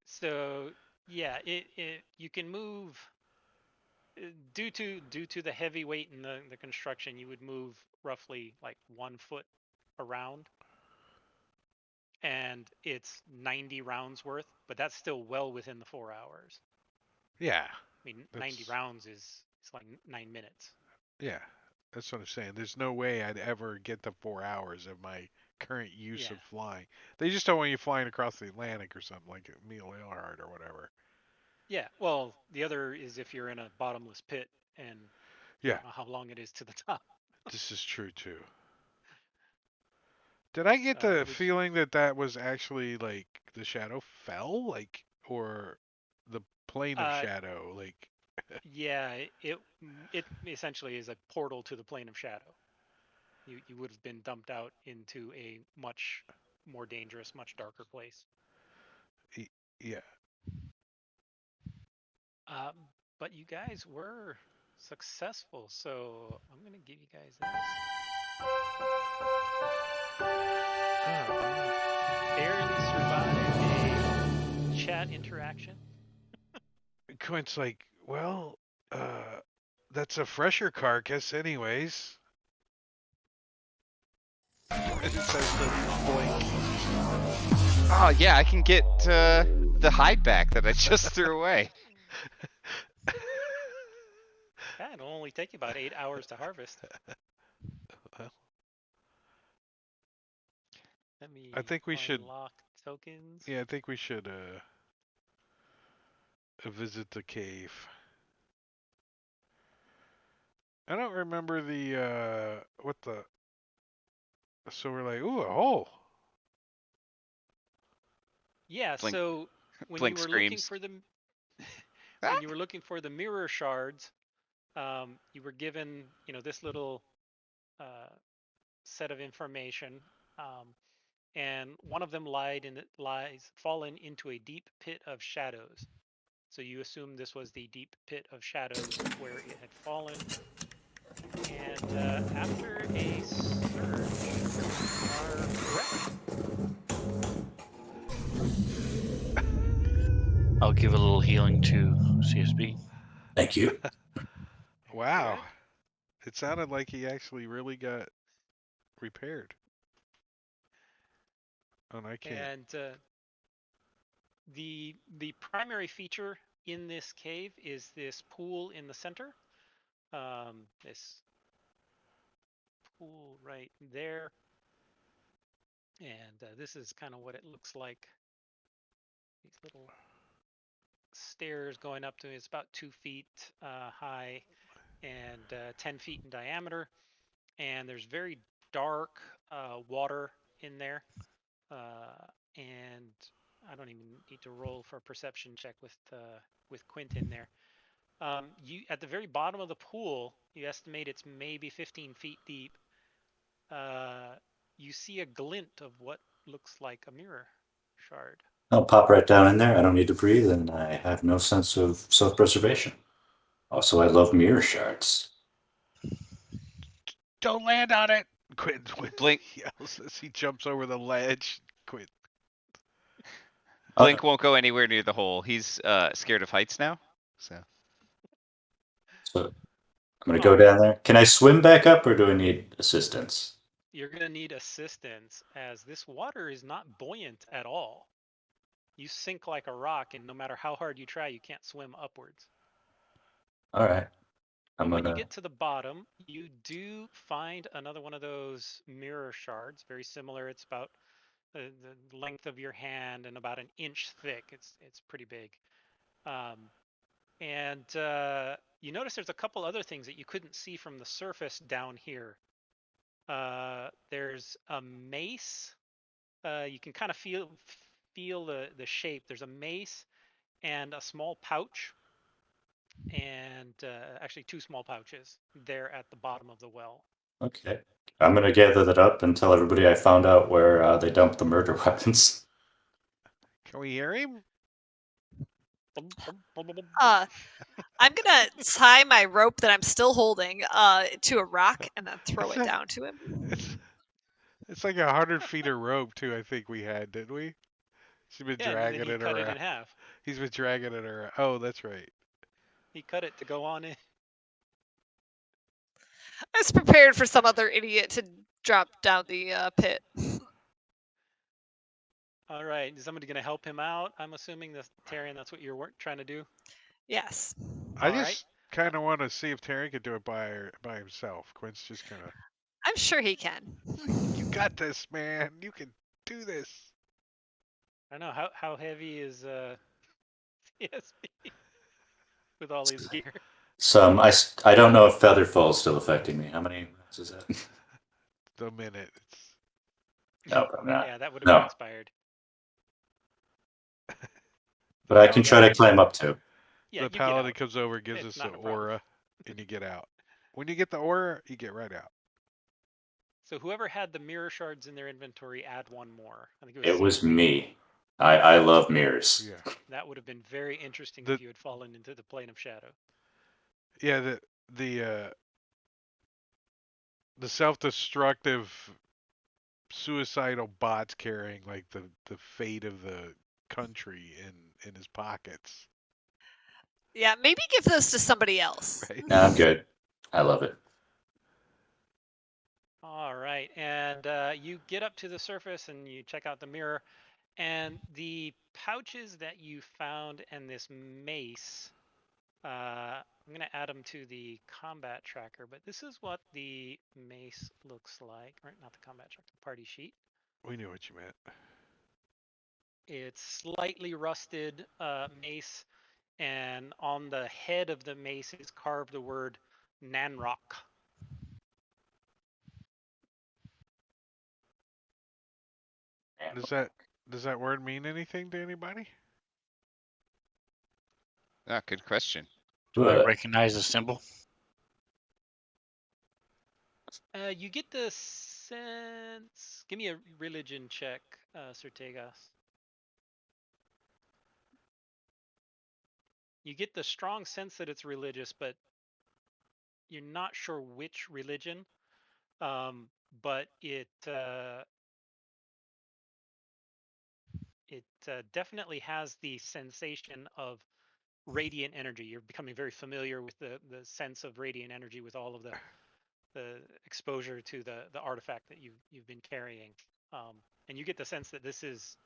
So yeah, it you can move due to the heavy weight in the construction. You would move roughly like 1 foot around, and it's 90 rounds worth, but that's still well within the 4 hours. Yeah, I mean, 90 that's rounds is it's like 9 minutes. yeah, that's what I'm saying. There's no way I'd ever get to 4 hours of my current use Yeah, of flying. They just don't want you flying across the Atlantic or something like Emil Earhart or whatever. yeah. Well, the other is if you're in a bottomless pit and you Yeah, don't know how long it is to the top. this is true too. Did I get the Which feeling that that was actually like the shadow fell, like, or the plane of uh shadow, like? yeah, it essentially is a portal to the plane of shadow. You would have been dumped out into a much more dangerous, much darker place. Yeah. Um, but you guys were successful, so I'm gonna give you guys this. Barely survived a chat interaction. Quint's like, well, that's a fresher carcass, anyways. It says to blink. Oh, yeah, I can get the hide back that I just threw away. Yeah, it'll only take you about 8 hours to harvest. Well, Let me I think we should. unlock tokens. Yeah, I think we should visit the cave. I don't remember the what the. So we're like, ooh, a hole. Yeah, Blink, so when you blink were looking screams. for the Ah! when you were looking for the mirror shards, you were given, this little uh, set of information, um, and one of them lies fallen into a deep pit of shadows. So you assume this was the deep pit of shadows where it had fallen. And after a search, you are correct. I'll give a little healing to CSB. Thank you. Wow. Good. It sounded like he actually really got repaired. And I can't. And the primary feature in this cave is this pool in the center. This pool right there. And this is kind of what it looks like. These little stairs going up to it. It's about 2 feet high and 10 feet in diameter. And there's very dark water in there. And I don't even need to roll for a perception check with Quint in there. You at the very bottom of the pool, you estimate it's maybe 15 feet deep. you see a glint of what looks like a mirror shard. I'll pop right down in there. I don't need to breathe, and I have no sense of self-preservation. Also, I love mirror shards. Don't land on it. Quinn Blink yells as he jumps over the ledge. Quinn. Blink won't go anywhere near the hole. He's scared of heights now. So So I'm gonna go down there. Can I swim back up, or do I need assistance? You're going to need assistance as this water is not buoyant at all. You sink like a rock, and no matter how hard you try, you can't swim upwards. All right. But when you get to the bottom, you do find another one of those mirror shards, very similar. It's about the length of your hand and about an inch thick. It's pretty big. And you notice there's a couple other things that you couldn't see from the surface down here. There's a mace. You can kind of feel the shape. There's a mace and a small pouch, and actually two small pouches there at the bottom of the well. Okay. I'm gonna gather that up and tell everybody I found out where they dumped the murder weapons. Can we hear him? I'm gonna tie my rope that I'm still holding to a rock and then throw it down to him. It's like 100 feet of rope too. I think we had, didn't we? She's been Yeah, and dragging then he it cut it around. in half. He's been dragging it around. Oh, that's right. He cut it to go on in. I was prepared for some other idiot to drop down the pit. All right, is somebody going to help him out? I'm assuming that Tarian, that's what you're trying to do. Yes. I All right. just kind of want to see if Terry could do it by himself. Quinn's just kind of. I'm sure he can. You got this, man. You can do this. I don't know how heavy is CSP with all his gear. Some I don't know if Featherfall is still affecting me. How many rounds is that? The minute. No, I'm not. Yeah, that would have No. been expired. But I can try to climb up too. Yeah, The you get paladin out. comes over, gives It's us the not a problem. aura, and you get out. When you get the aura, you get right out. So whoever had the mirror shards in their inventory, add one more. I think It was CSP. me. I love mirrors. Yeah. That would have been very interesting The- if you had fallen into the plane of shadow. Yeah. The self-destructive, suicidal bots carrying like the fate of the country in his pockets. Yeah, maybe give those to somebody else. Right. Nah, I'm good. I love it. All right, and you get up to the surface and you check out the mirror, and the pouches that you found and this mace. I'm gonna add them to the combat tracker, but this is what the mace looks like. Or not the combat tracker, the party sheet. We knew what you meant. It's slightly rusted mace, and on the head of the mace is carved the word Nanrock. Does that word mean anything to anybody? Ah, good question. Do I recognize the symbol? You get the sense. Give me a religion check, Sertegas. You get the strong sense that it's religious, but you're not sure which religion. But it definitely has the sensation of radiant energy. You're becoming very familiar with the sense of radiant energy with all of the exposure to the artifact that you've been carrying, and you get the sense that this is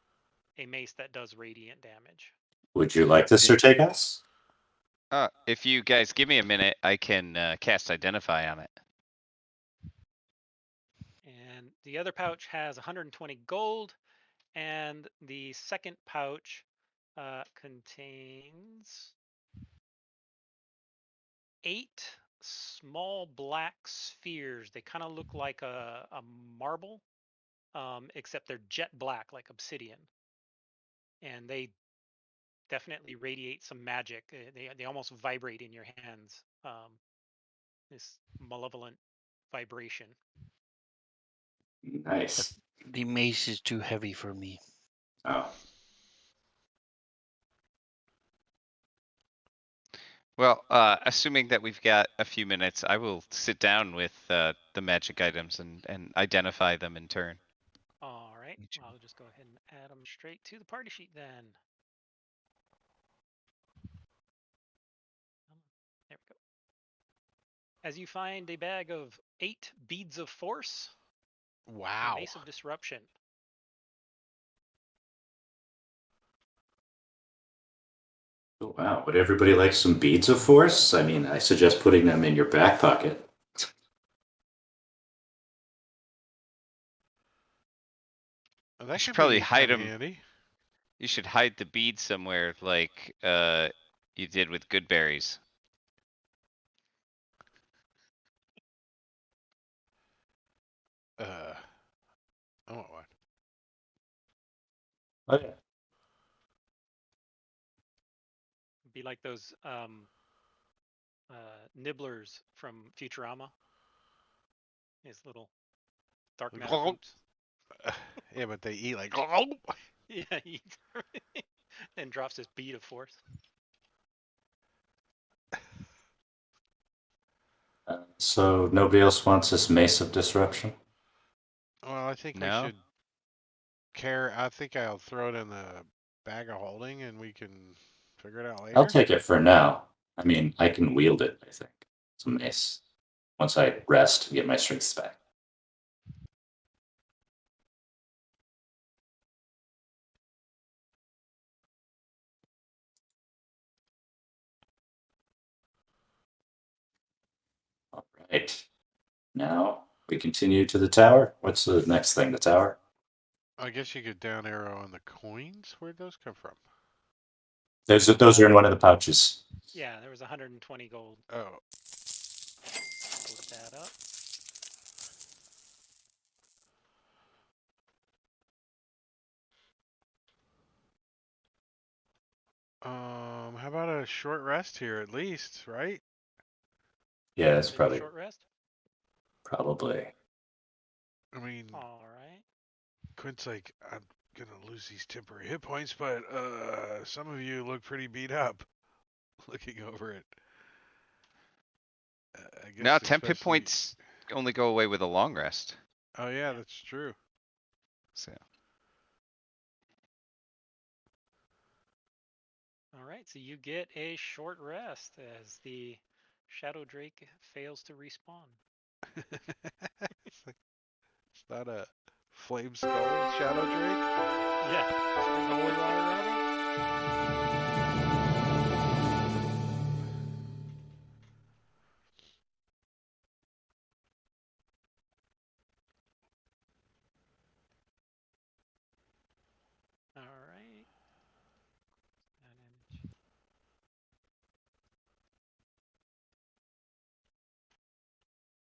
a mace that does radiant damage. Would you like this, Sertegas? If you guys give me a minute, I can cast Identify on it. And the other pouch has 120 gold, and the second pouch contains 8 small black spheres. They kind of look like a marble, except they're jet black, like obsidian. And they definitely radiate some magic. They almost vibrate in your hands. This malevolent vibration. Nice. The mace is too heavy for me. Oh, Well, assuming that we've got a few minutes, I will sit down with the magic items and identify them in turn. All right. Each- I'll just go ahead and add them straight to the party sheet then. There we go. As you find a bag of 8 beads of force, a Wow. mace of disruption. oh, wow. Would everybody like some beads of force? I mean, I suggest putting them in your back pocket. Well, You that should could probably be hide kind of them. handy. You should hide the beads somewhere, like you did with good berries. I want one. Oh, yeah. Be like those nibblers from Futurama. His little dark matter boots. Yeah, but they eat like. Yeah, he eats everything. Then drops his bead of force. So nobody else wants this mace of disruption? Well, I think we No? should I think I'll throw it in the bag of holding, and we can figure it out I'll later. take it for now. I mean, I can wield it, I think. It's a mace. Once I rest and get my strength back. All right. Now we continue to the tower. What's the next thing? The tower? I guess you could down arrow on the coins. Where'd those come from? Those are in one of the pouches. Yeah, there was 120 gold. Oh, Look that up. how about a short rest here at least, right? Yeah, that's To do a probably short rest. probably. I mean, All right. Quint's like, I'm gonna lose these temporary hit points, but some of you look pretty beat up. Looking over it, I No, guess temp hit especially. points only go away with a long rest. Oh yeah, Yeah. that's true. So All right. So you get a short rest as the Shadow Drake fails to respawn. It's not a flame skull shadow drake. Yeah. Spring the holy water around him. All right. That image.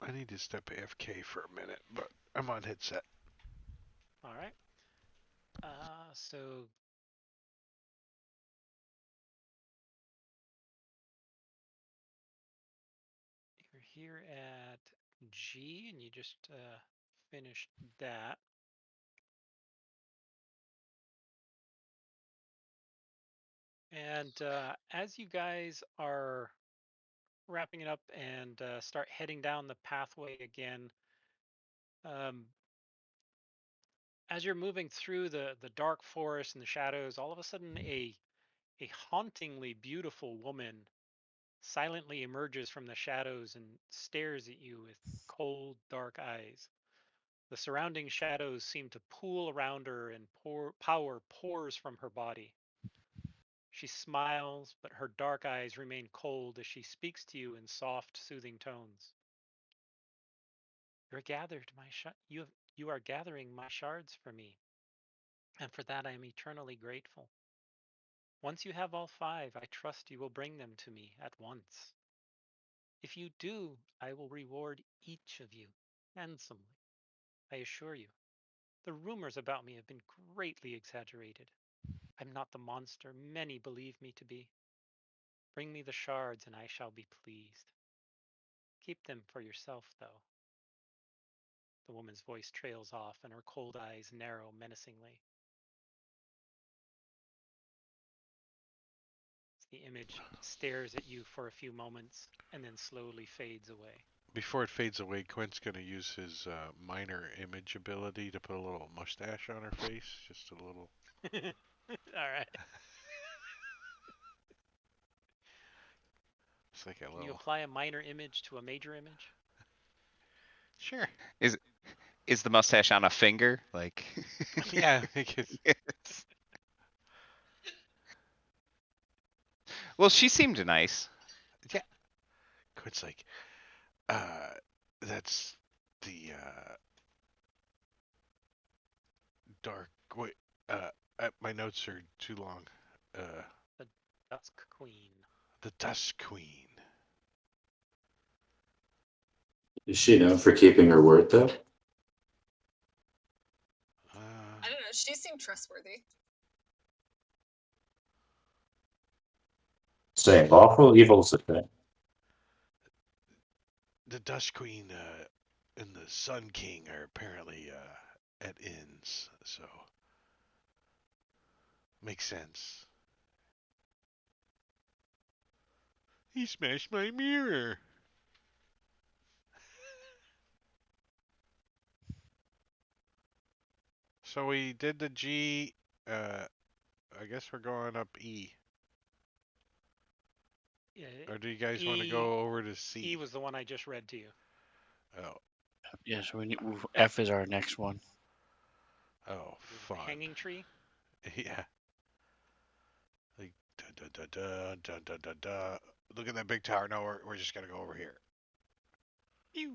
I need to step AFK for a minute, but I'm on headset. All right. So you're here at G, and you just finished that. And as you guys are wrapping it up and start heading down the pathway again, um, as you're moving through the dark forest and the shadows, all of a sudden a hauntingly beautiful woman silently emerges from the shadows and stares at you with cold, dark eyes. The surrounding shadows seem to pool around her, and power pours from her body. She smiles, but her dark eyes remain cold as she speaks to you in soft, soothing tones. You're gathered, you are gathering my shards for me, and for that I am eternally grateful. Once you have all 5, I trust you will bring them to me at once. If you do, I will reward each of you handsomely. I assure you, the rumors about me have been greatly exaggerated. I'm not the monster many believe me to be. Bring me the shards, and I shall be pleased. Keep them for yourself, though. The woman's voice trails off, and her cold eyes narrow menacingly. The image stares at you for a few moments and then slowly fades away. Before it fades away, Quint's gonna use his minor image ability to put a little mustache on her face, just a little. All right. It's like a Can you little. apply a minor image to a major image? Sure. Is the mustache on a finger? Like, Yeah. Yes. Well, she seemed nice. Yeah. Quint's like, that's the dark. Wait, my notes are too long. The Dusk Queen. The Dusk Queen. Is she known for keeping her word, though? I don't know. She seemed trustworthy. Saying lawful, evil's a thing. The Dusk Queen and the Sun King are apparently at ends, so makes sense. He smashed my mirror. So we did the G. I guess we're going up E. Yeah, Or do you guys want to go over to C? E was the one I just read to you. Oh. Yeah, so F is our next one. Oh, The fun. hanging tree? Yeah. Like, da da da da da da da. Look at that big tower. No, we're just gonna go over here. Pew!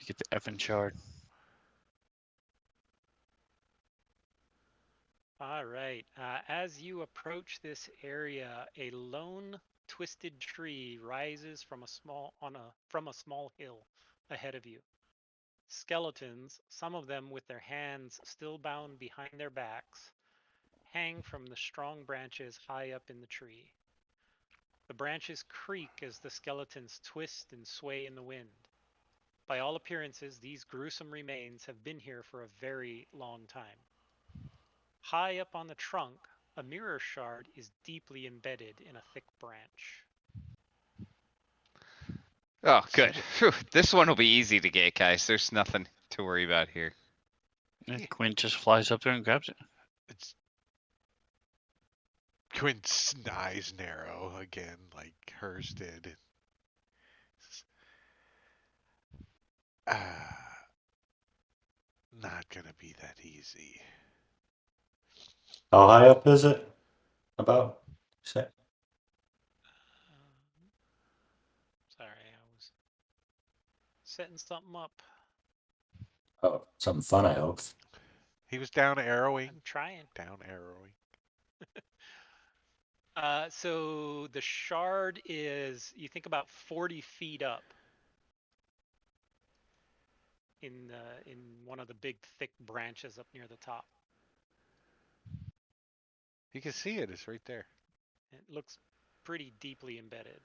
You get the effing shard. All right. As you approach this area, a lone twisted tree rises from a small hill ahead of you. Skeletons, some of them with their hands still bound behind their backs, hang from the strong branches high up in the tree. The branches creak as the skeletons twist and sway in the wind. By all appearances, these gruesome remains have been here for a very long time. High up on the trunk, a mirror shard is deeply embedded in a thick branch. Oh, good. Phew, this one will be easy to get, guys. There's nothing to worry about here. Yeah, Yeah. Quinn just flies up there and grabs it. It's Quint's eyes narrow again, like hers did. Not gonna be that easy. How high up is it? About? Say? Sorry, I was setting something up. Oh, something fun, I hope. He was down arrowing. I'm trying. Down arrowing. So the shard is, you think, about 40 feet up in one of the big thick branches up near the top. You can see it. It's right there. It looks pretty deeply embedded.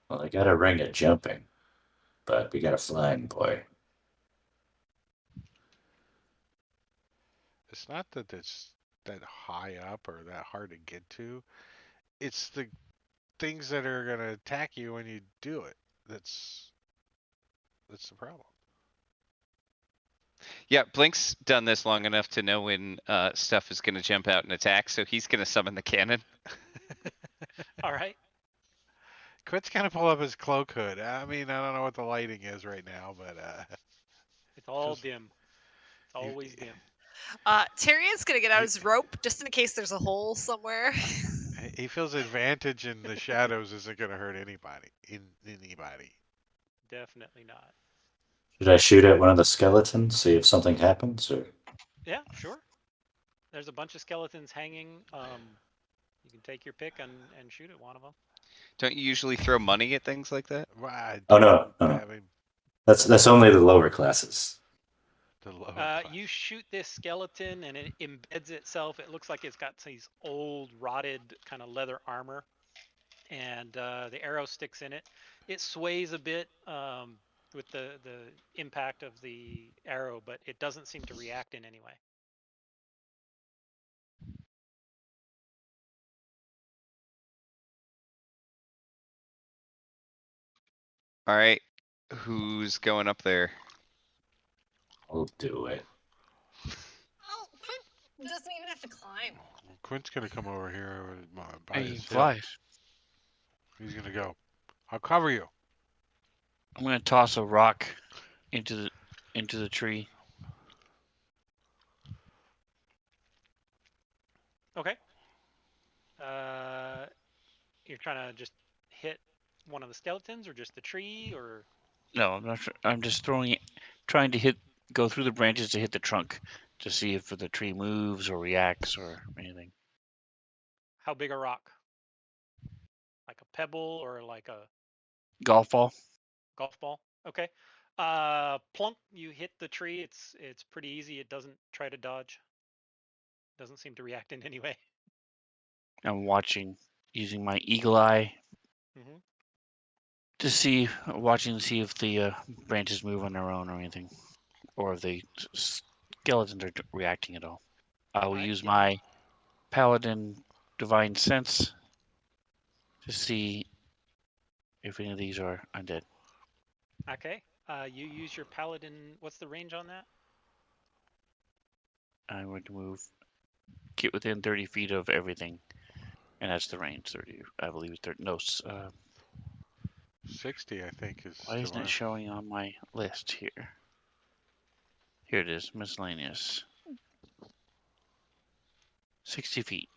Well, I got a ring at jumping, but we got a flying boy. It's not that it's that high up or that hard to get to. It's the things that are gonna attack you when you do it. That's the problem. Yeah, Blink's done this long enough to know when stuff is going to jump out and attack, so he's going to summon the cannon. All right. Quint's gonna pull up his cloak hood. I mean, I don't know what the lighting is right now, but It's all Just- dim. It's always dim. Tyrion's gonna get out his rope just in case there's a hole somewhere. he feels advantage in the shadows isn't gonna hurt anybody. Anybody. Definitely not. Should I shoot at one of the skeletons, see if something happens, or? Yeah, sure. There's a bunch of skeletons hanging. You can take your pick and shoot at one of them. Don't you usually throw money at things like that? Well, I Oh, do. no. I mean, That's only the lower classes. the lower You shoot this skeleton and it embeds itself. It looks like it's got these old, rotted kind of leather armor and the arrow sticks in it. It sways a bit with the impact of the arrow, but it doesn't seem to react in any way. All right. Who's going up there? I'll do it. Oh, Quint doesn't even have to climb. Quint's gonna come over here by Hey, he his hill. flies. He's gonna go. I'll cover you. I'm gonna toss a rock into the tree. Okay. You're trying to just hit one of the skeletons, or just the tree, or No, I'm not. I'm just trying to go through the branches to hit the trunk to see if the tree moves or reacts or anything. how big a rock? Like a pebble or like a Golf ball. golf ball? Okay. Plunk, you hit the tree. It's pretty easy. It doesn't try to dodge. Doesn't seem to react in any way. I'm watching using my eagle eye Hmm. watching to see if the branches move on their own or anything, or if the skeletons are reacting at all. I will All right. use Yeah. my paladin divine sense to see if any of these are undead. Okay. You use your paladin. What's the range on that? I'm going to get within 30 feet of everything, and that's the range. 30, I believe it's 30. No, 60, I think, is why isn't it divine. showing on my list here? Here it is, miscellaneous. 60 feet.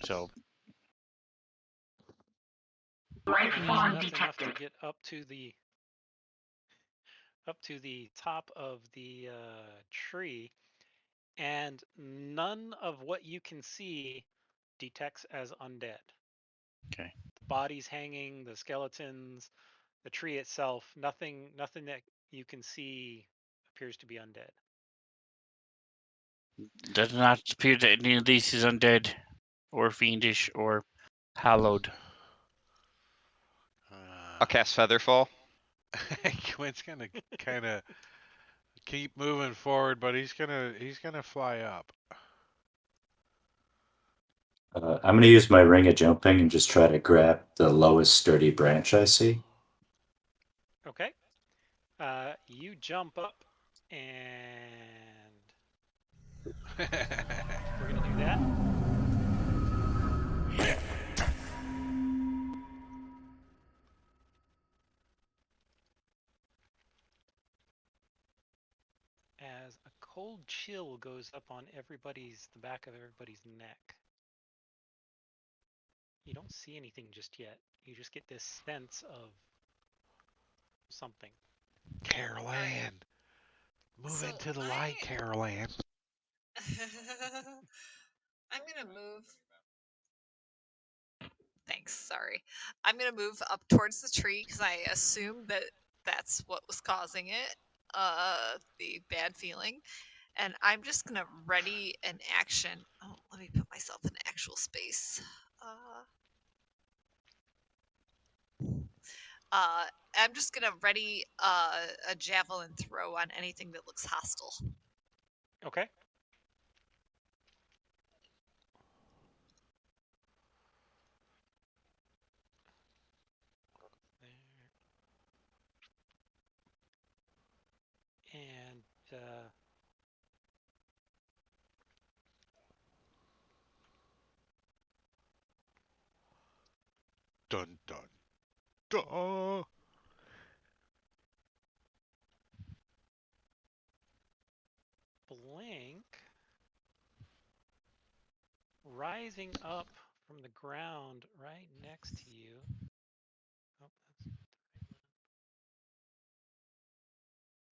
So That's enough to get up to the top of the tree, and none of what you can see detects as undead. okay. The bodies hanging, the skeletons, the tree itself, nothing that you can see appears to be undead. Does not appear that any of these is undead, or fiendish, or hallowed. I'll cast Featherfall. Quint's gonna kind of keep moving forward, but he's gonna fly up. I'm gonna use my ring of jumping and just try to grab the lowest sturdy branch I see. Okay. You jump up, and we're gonna do that. As a cold chill goes up on the back of everybody's neck. You don't see anything just yet. You just get this sense of something. Carol Ann, move So into the light, Carol Ann. I'm gonna move. Thanks. Sorry. I'm gonna move up towards the tree because I assume that that's what was causing it. The bad feeling. And I'm just gonna ready an action. Oh, let me put myself in actual space. Uh, I'm just gonna ready a javelin throw on anything that looks hostile. Okay. There. And Dun dun dun. Blank, rising up from the ground right next to you. Oh, that's not the right one.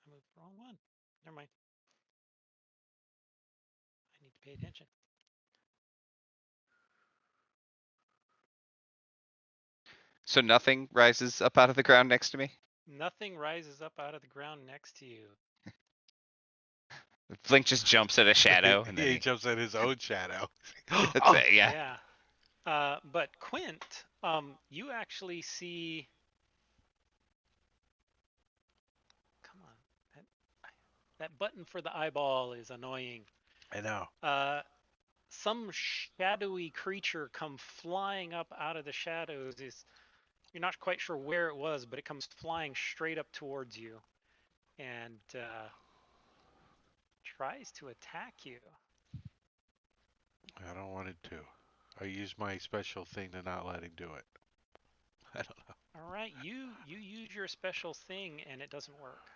I moved the wrong one. Never mind. I need to pay attention. So nothing rises up out of the ground next to me. Nothing rises up out of the ground next to you. Blink just jumps at a shadow, and then He jumps at his own shadow. that's Oh, it. Yeah. Yeah. But Quint, you actually see. Come on, that that button for the eyeball is annoying. I know. Some shadowy creature come flying up out of the shadows. You're not quite sure where it was, but it comes flying straight up towards you and tries to attack you. I don't want it to. I use my special thing to not let him do it. I don't know. All right, you use your special thing and it doesn't work.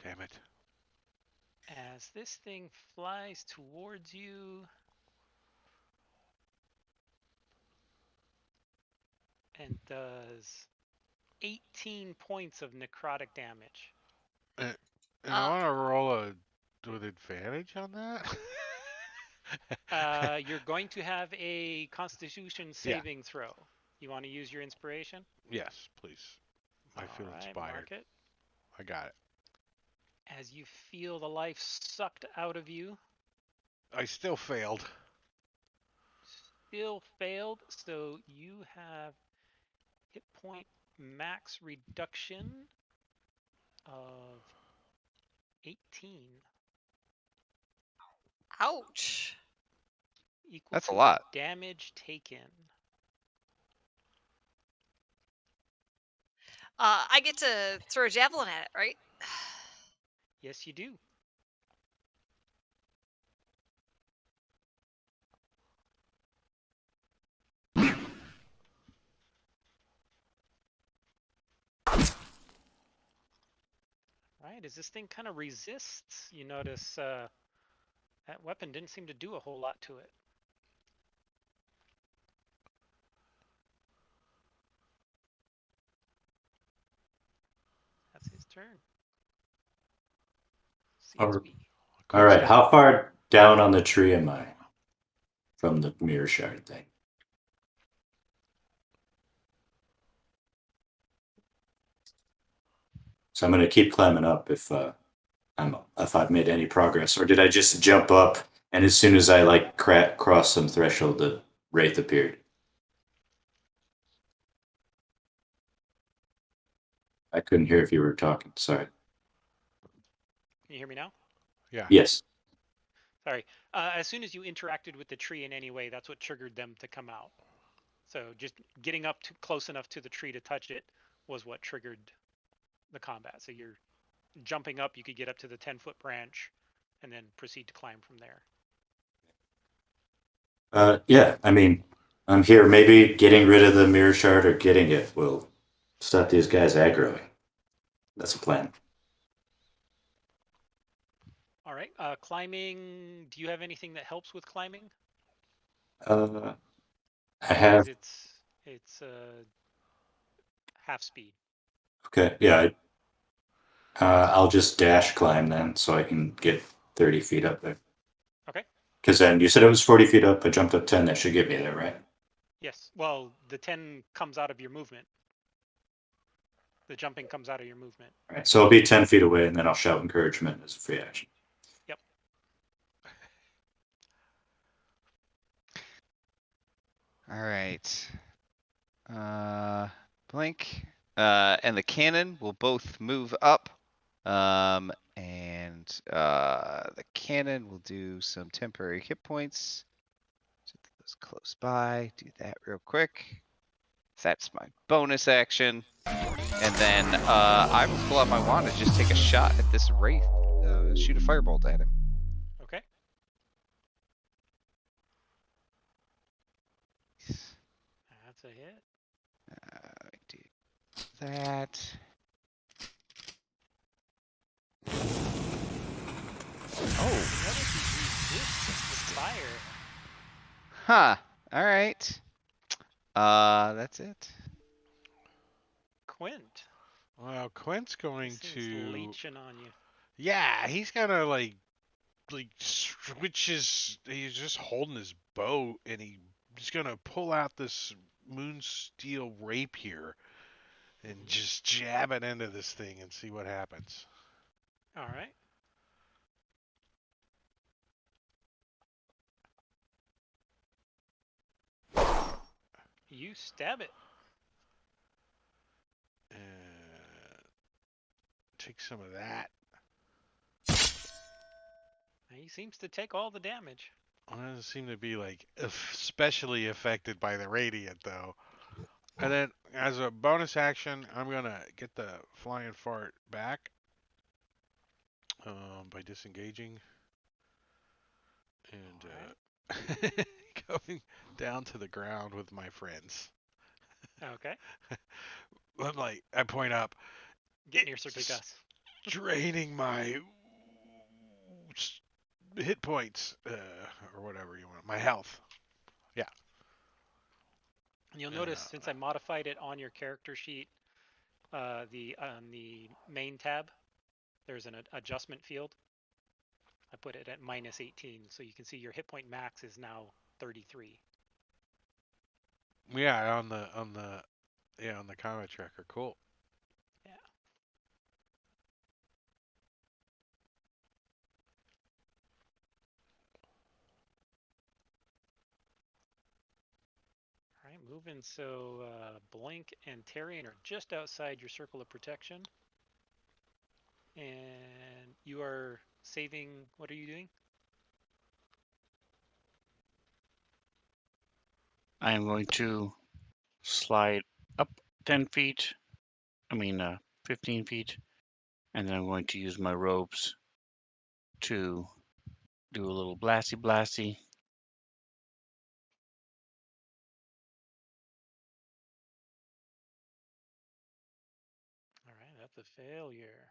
Damn it. As this thing flies towards you and does 18 points of necrotic damage. And, and I want to roll with advantage on that. You're going to have a Constitution Yeah. saving throw. You want to use your inspiration? Yes, please. I feel All right, inspired. mark it. I got it. As you feel the life sucked out of you, I still failed. still failed, so you have hit point max reduction of 18. Ouch. Equal That's a to lot. damage taken. I get to throw a javelin at it, right? Yes, you do. Right, as this thing kind of resists, you notice that weapon didn't seem to do a whole lot to it. That's his turn. CSB. All right. How far down on the tree am I from the mirror shard thing? So I'm going to keep climbing up if I've made any progress, or did I just jump up and as soon as I like cross some threshold, the wraith appeared? I couldn't hear if you were talking. Sorry. Can you hear me now? Yeah. Yes. Sorry. As soon as you interacted with the tree in any way, that's what triggered them to come out. So just getting up to close enough to the tree to touch it was what triggered the combat. So you're jumping up, you could get up to the 10-foot branch and then proceed to climb from there. Yeah, I mean, I'm here. Maybe getting rid of the mirror shard or getting it will stop these guys aggroing. That's a plan. All right. Climbing. Do you have anything that helps with climbing? I Otherwise, have. it's half speed. Okay, yeah. I'll just dash climb then, so I can get 30 feet up there. Okay. Because then you said it was 40 feet up. I jumped up 10. That should get me there, right? Yes. Well, the 10 comes out of your movement. The jumping comes out of your movement. All right. So I'll be 10 feet away, and then I'll shout encouragement as a free action. Yep. All right. Blink. And the cannon will both move up. And the cannon will do some temporary hit points. So those close by. Do that real quick. That's my bonus action. And then I will pull out my wand and just take a shot at this wraith. Shoot a firebolt at him. Okay. That's a hit. Do that. Oh. Resists fire. Huh. All right. That's it. Quint. Well, Quint's going This thing's to. leeching on you. Yeah, he's gonna like switch his. He's just holding his bow, and he's gonna pull out this moonsteel rapier and just jab it into this thing and see what happens. All right. You stab it. Take some of that. He seems to take all the damage. It doesn't seem to be like especially affected by the radiant though. And then as a bonus action, I'm gonna get the flying fart back by disengaging and going down to the ground with my friends. Okay. I'm like, I point up, Get near Serpigas. draining my hit points, or whatever you want, my health. Yeah. You'll notice since I modified it on your character sheet, the on the main tab, there's an adjustment field. I put it at -18, so you can see your hit point max is now 33. Yeah, on the combat tracker. Cool. Yeah. All right, moving. So Blink and Tarian are just outside your circle of protection, and you are saving. What are you doing? I am going to slide up 10 feet. 15 feet. And then I'm going to use my ropes to do a little blasty blasty. All right, that's a failure.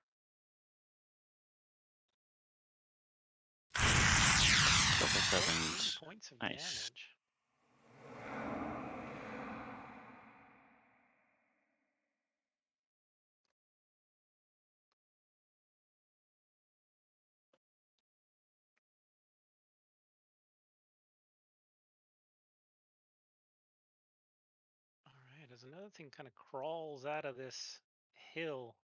Double sevens. 14 points of Nice. damage. All right, as another thing kind of crawls out of this hill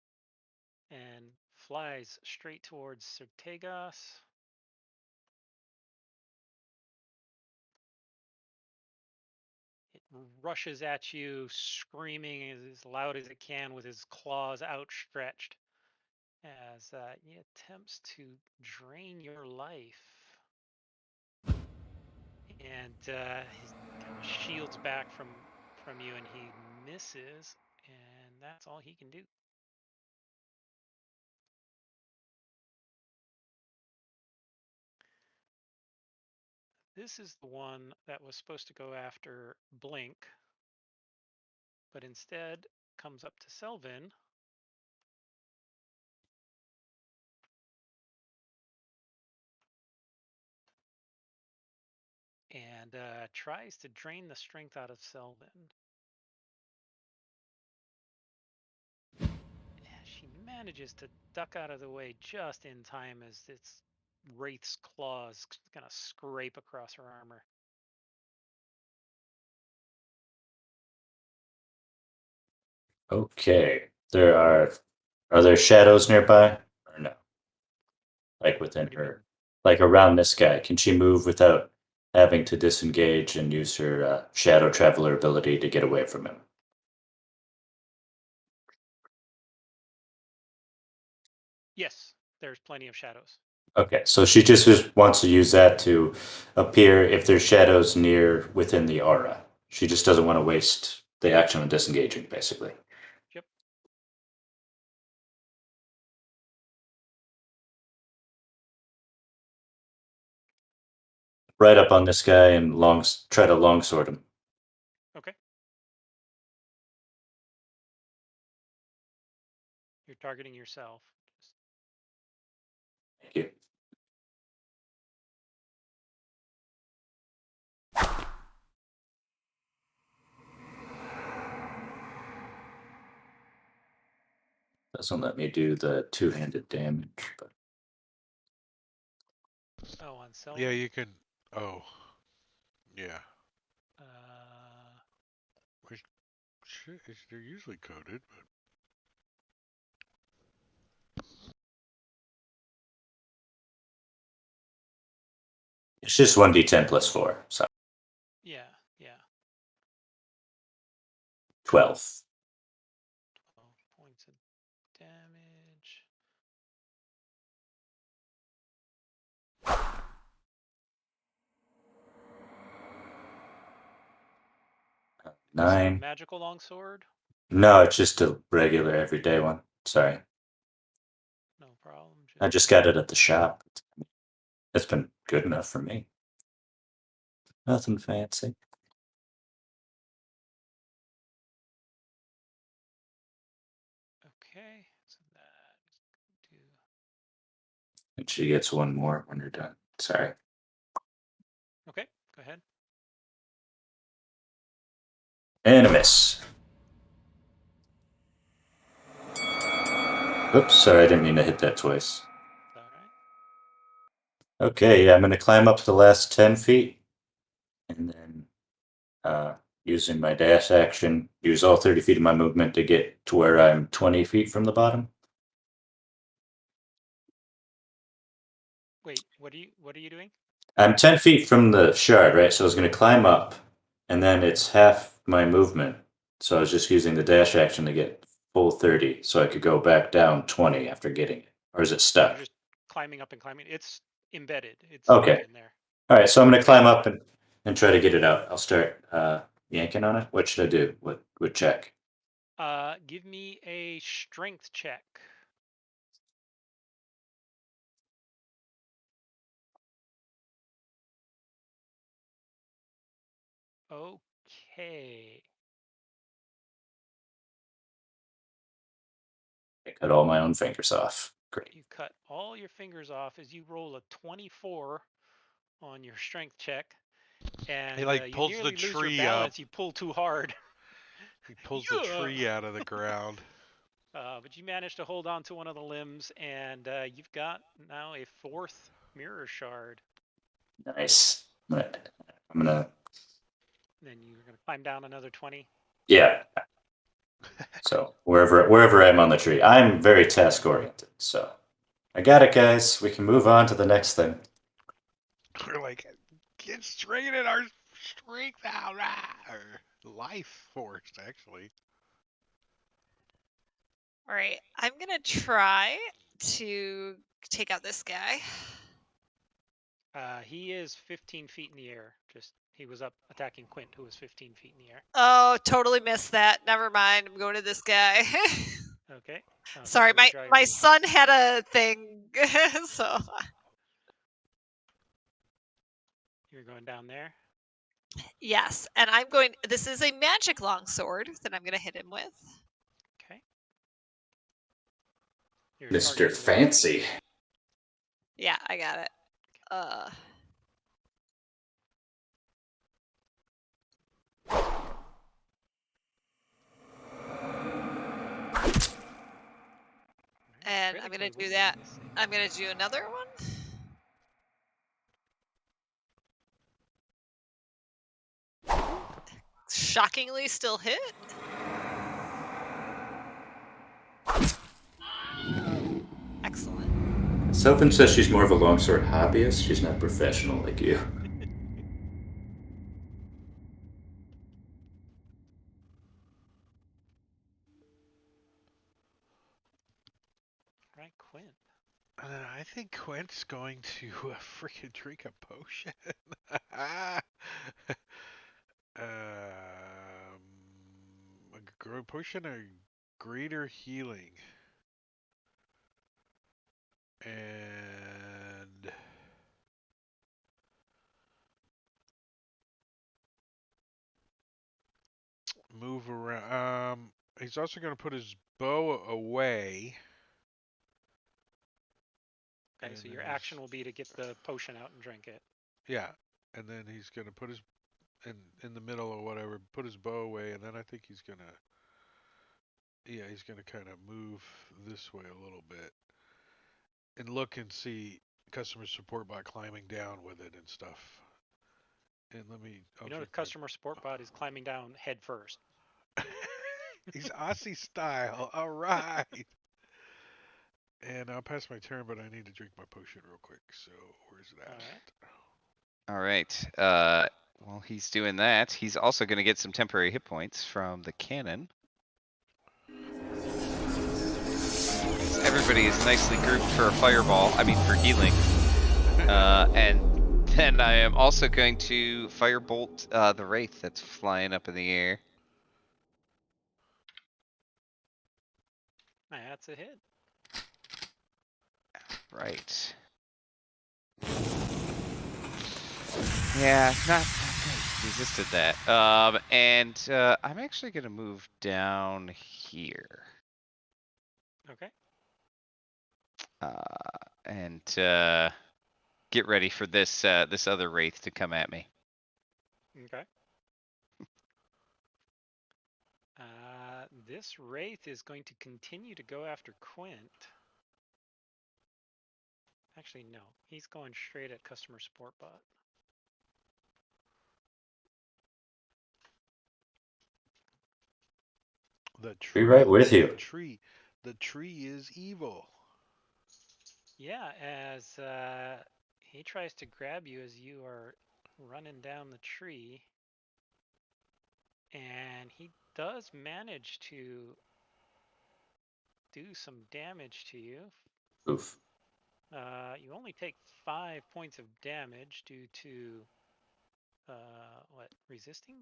and flies straight towards Sertegas. It rushes at you, screaming as loud as it can with his claws outstretched as he attempts to drain your life. And he kind of shields back from you, and he misses, and that's all he can do. This is the one that was supposed to go after Blink, but instead comes up to Selvin. And tries to drain the strength out of Selvin. She manages to duck out of the way just in time as its wraith's claws kind of scrape across her armor. Okay. Are there shadows nearby or no? Like within What do you mean? her, like around this guy. Can she move without having to disengage and use her shadow traveler ability to get away from him? Yes, there's plenty of shadows. Okay, so she just wants to use that to appear if there's shadows near within the aura. She just doesn't want to waste the action on disengaging, basically. Yep. Right up on this guy and try to longsword him. Okay. You're targeting yourself. Thank you. Doesn't let me do the two-handed damage, but Oh, on Selvin? Yeah, you can. Oh. Yeah. Which, shit, they're usually coded, but. it's just 1d10 plus 4. So Yeah, yeah. 12. 12 points of damage. Is this a 9. magical longsword? No, it's just a regular everyday one. Sorry. No problem. I just got it at the shop. It's been good enough for me. Nothing fancy. Okay, so that do. And she gets one more when you're done. Sorry. Okay, go ahead. Animus. Oops, sorry, I didn't mean to hit that twice. All right. Okay, yeah, I'm going to climb up to the last 10 feet. And then using my dash action, use all 30 feet of my movement to get to where I'm 20 feet from the bottom. Wait, what are you doing? I'm 10 feet from the shard, right? So I was going to climb up, and then it's half my movement. So I was just using the dash action to get full 30, so I could go back down 20 after getting it. Or is it You're stuck? just climbing up and climbing. It's embedded. It's Okay. stuck in there. All right, so I'm going to climb up and try to get it out. I'll start yanking on it. What should I do? What check? Give me a strength check. Okay. I cut all my own fingers off. Great. You cut all your fingers off as you roll a 24 on your strength check, and He like you pulls the nearly lose your tree up. balance. You pull too hard. He pulls the tree out of the ground. But you managed to hold on to one of the limbs, and you've got now a 4th mirror shard. Nice. I'm gonna. Then you're gonna climb down another 20. Yeah. So wherever I'm on the tree, I'm very task oriented. So I got it, guys. We can move on to the next thing. We're like, get straighten our strength out, or life force, actually. All right, I'm gonna try to take out this guy. He is 15 feet in the air. He was up attacking Quint, who was 15 feet in the air. Oh, totally missed that. Never mind. I'm going to this guy. Okay. Sorry, my son had a thing, so You're going down there. yes. And I'm going. This is a magic longsword that I'm going to hit him with. Okay. You're Mr. targeting Fancy. Yeah, I got it. And I'm going to do that. I'm going to do another one. Shockingly still hit. Excellent. Sylvan says she's more of a longsword hobbyist. She's not professional like you. Right, Quint. I think Quint's going to freaking drink a potion. A potion of greater healing. And move around. He's also going to put his bow away. Okay, so your action will be to get the potion out and drink it. Yeah, and then he's going to put his in the middle or whatever, put his bow away, and then I think he's going to he's going to kind of move this way a little bit and look and see customer support by climbing down with it and stuff. And let me. The customer support bot is climbing down head first. He's Aussie style. All right. And I'll pass my turn, but I need to drink my potion real quick. So where's that? All right. while he's doing that, he's also going to get some temporary hit points from the cannon. Everybody is nicely grouped for a fireball. I mean, for healing. And then I am also going to firebolt the wraith that's flying up in the air. That's a hit. Right. Yeah, not great. Resisted that. And I'm actually gonna move down here. Okay. And get ready for this this other wraith to come at me. Okay. This wraith is going to continue to go after Quint. Actually, no. He's going straight at customer support bot. The Be tree. right with you. The tree is evil. Yeah, as he tries to grab you as you are running down the tree. And he does manage to do some damage to you. Oof. You only take 5 points of damage due to what, resisting?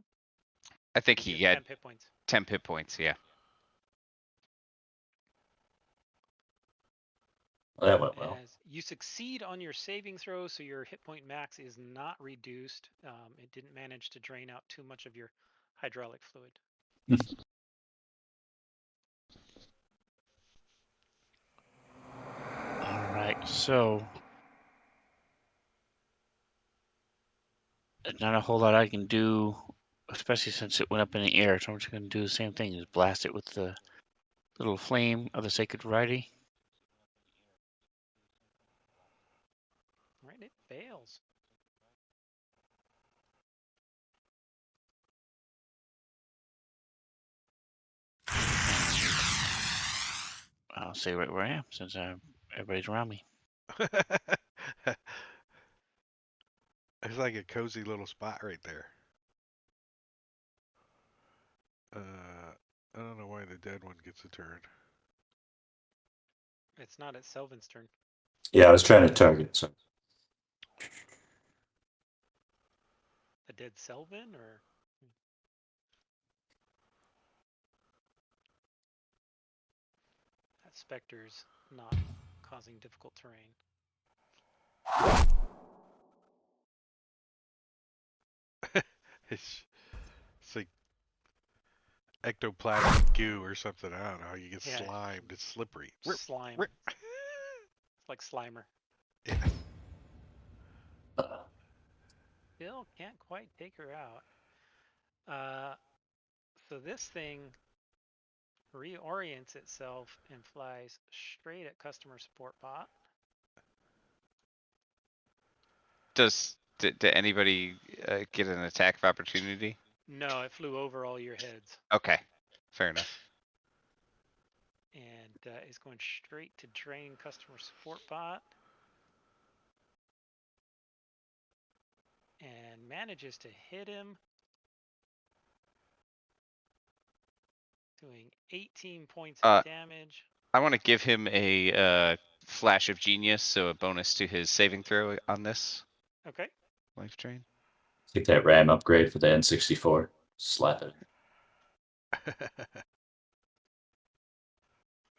I think You he have had 10 hit points. 10 hit points, yeah. Well, that went well. As you succeed on your saving throw, so your hit point max is not reduced. It didn't manage to drain out too much of your hydraulic fluid. All right, so not a whole lot I can do, especially since it went up in the air. So I'm just going to do the same thing: is blast it with the little flame of the sacred variety. All right, it fails. I'll stay right where I am since everybody's around me. It's like a cozy little spot right there. I don't know why the dead one gets a turn. It's not at Selvin's turn. Yeah, I was trying to target. So The dead Selvin, or that specter's not causing difficult terrain. It's like ectoplasmic goo or something. I don't know. You get Yeah. slimed. It's slippery. Slime. Rip. It's like Slimer. Yeah. Bill can't quite take her out. So this thing reorients itself and flies straight at customer support bot. Did anybody get an attack of opportunity? No, it flew over all your heads Okay, fair enough. and is going straight to drain customer support bot. And manages to hit him, doing 18 points of damage. I want to give him a flash of genius, so a bonus to his saving throw on this Okay. life drain. take that RAM upgrade for the N64. Slap it.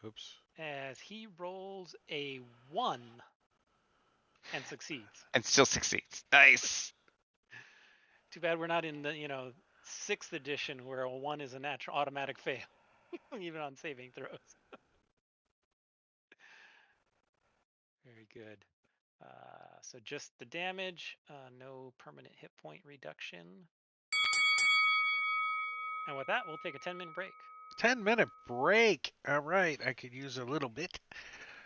Oops. As he rolls a 1 and succeeds. And still succeeds. Nice. Too bad we're not in the 6th edition where a 1 is a natural automatic fail, even on saving throws. Very good. So just the damage, no permanent hit point reduction. And with that, we'll take a 10-minute break. 10-minute break. All right. I could use a little bit.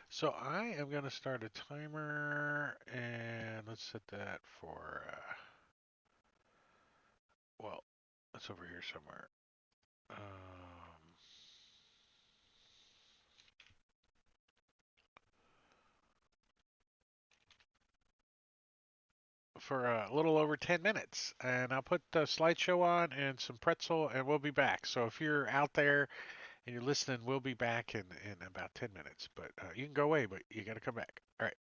So I am going to start a timer, and let's set that for, well, that's over here somewhere. for a little over 10 minutes, and I'll put the slideshow on and some pretzel, and we'll be back. So if you're out there and you're listening, we'll be back in about 10 minutes. But you can go away, but you got to come back. All right,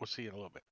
we'll see you in a little bit.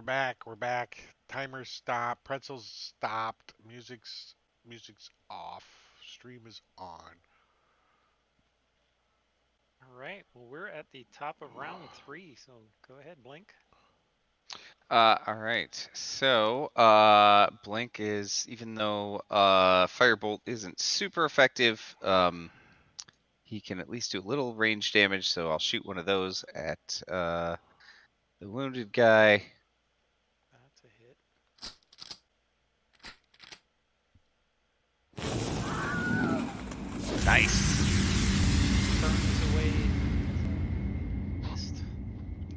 we're back. We're back. Timer's stopped. Pretzels stopped. Music's off. Stream is on. All right. Well, we're at the top of round 3, so go ahead, Blink. All right. So, Blink is, even though Firebolt isn't super effective, he can at least do a little range damage. So I'll shoot one of those at the wounded guy. That's a hit. Nice. Burns away. Missed.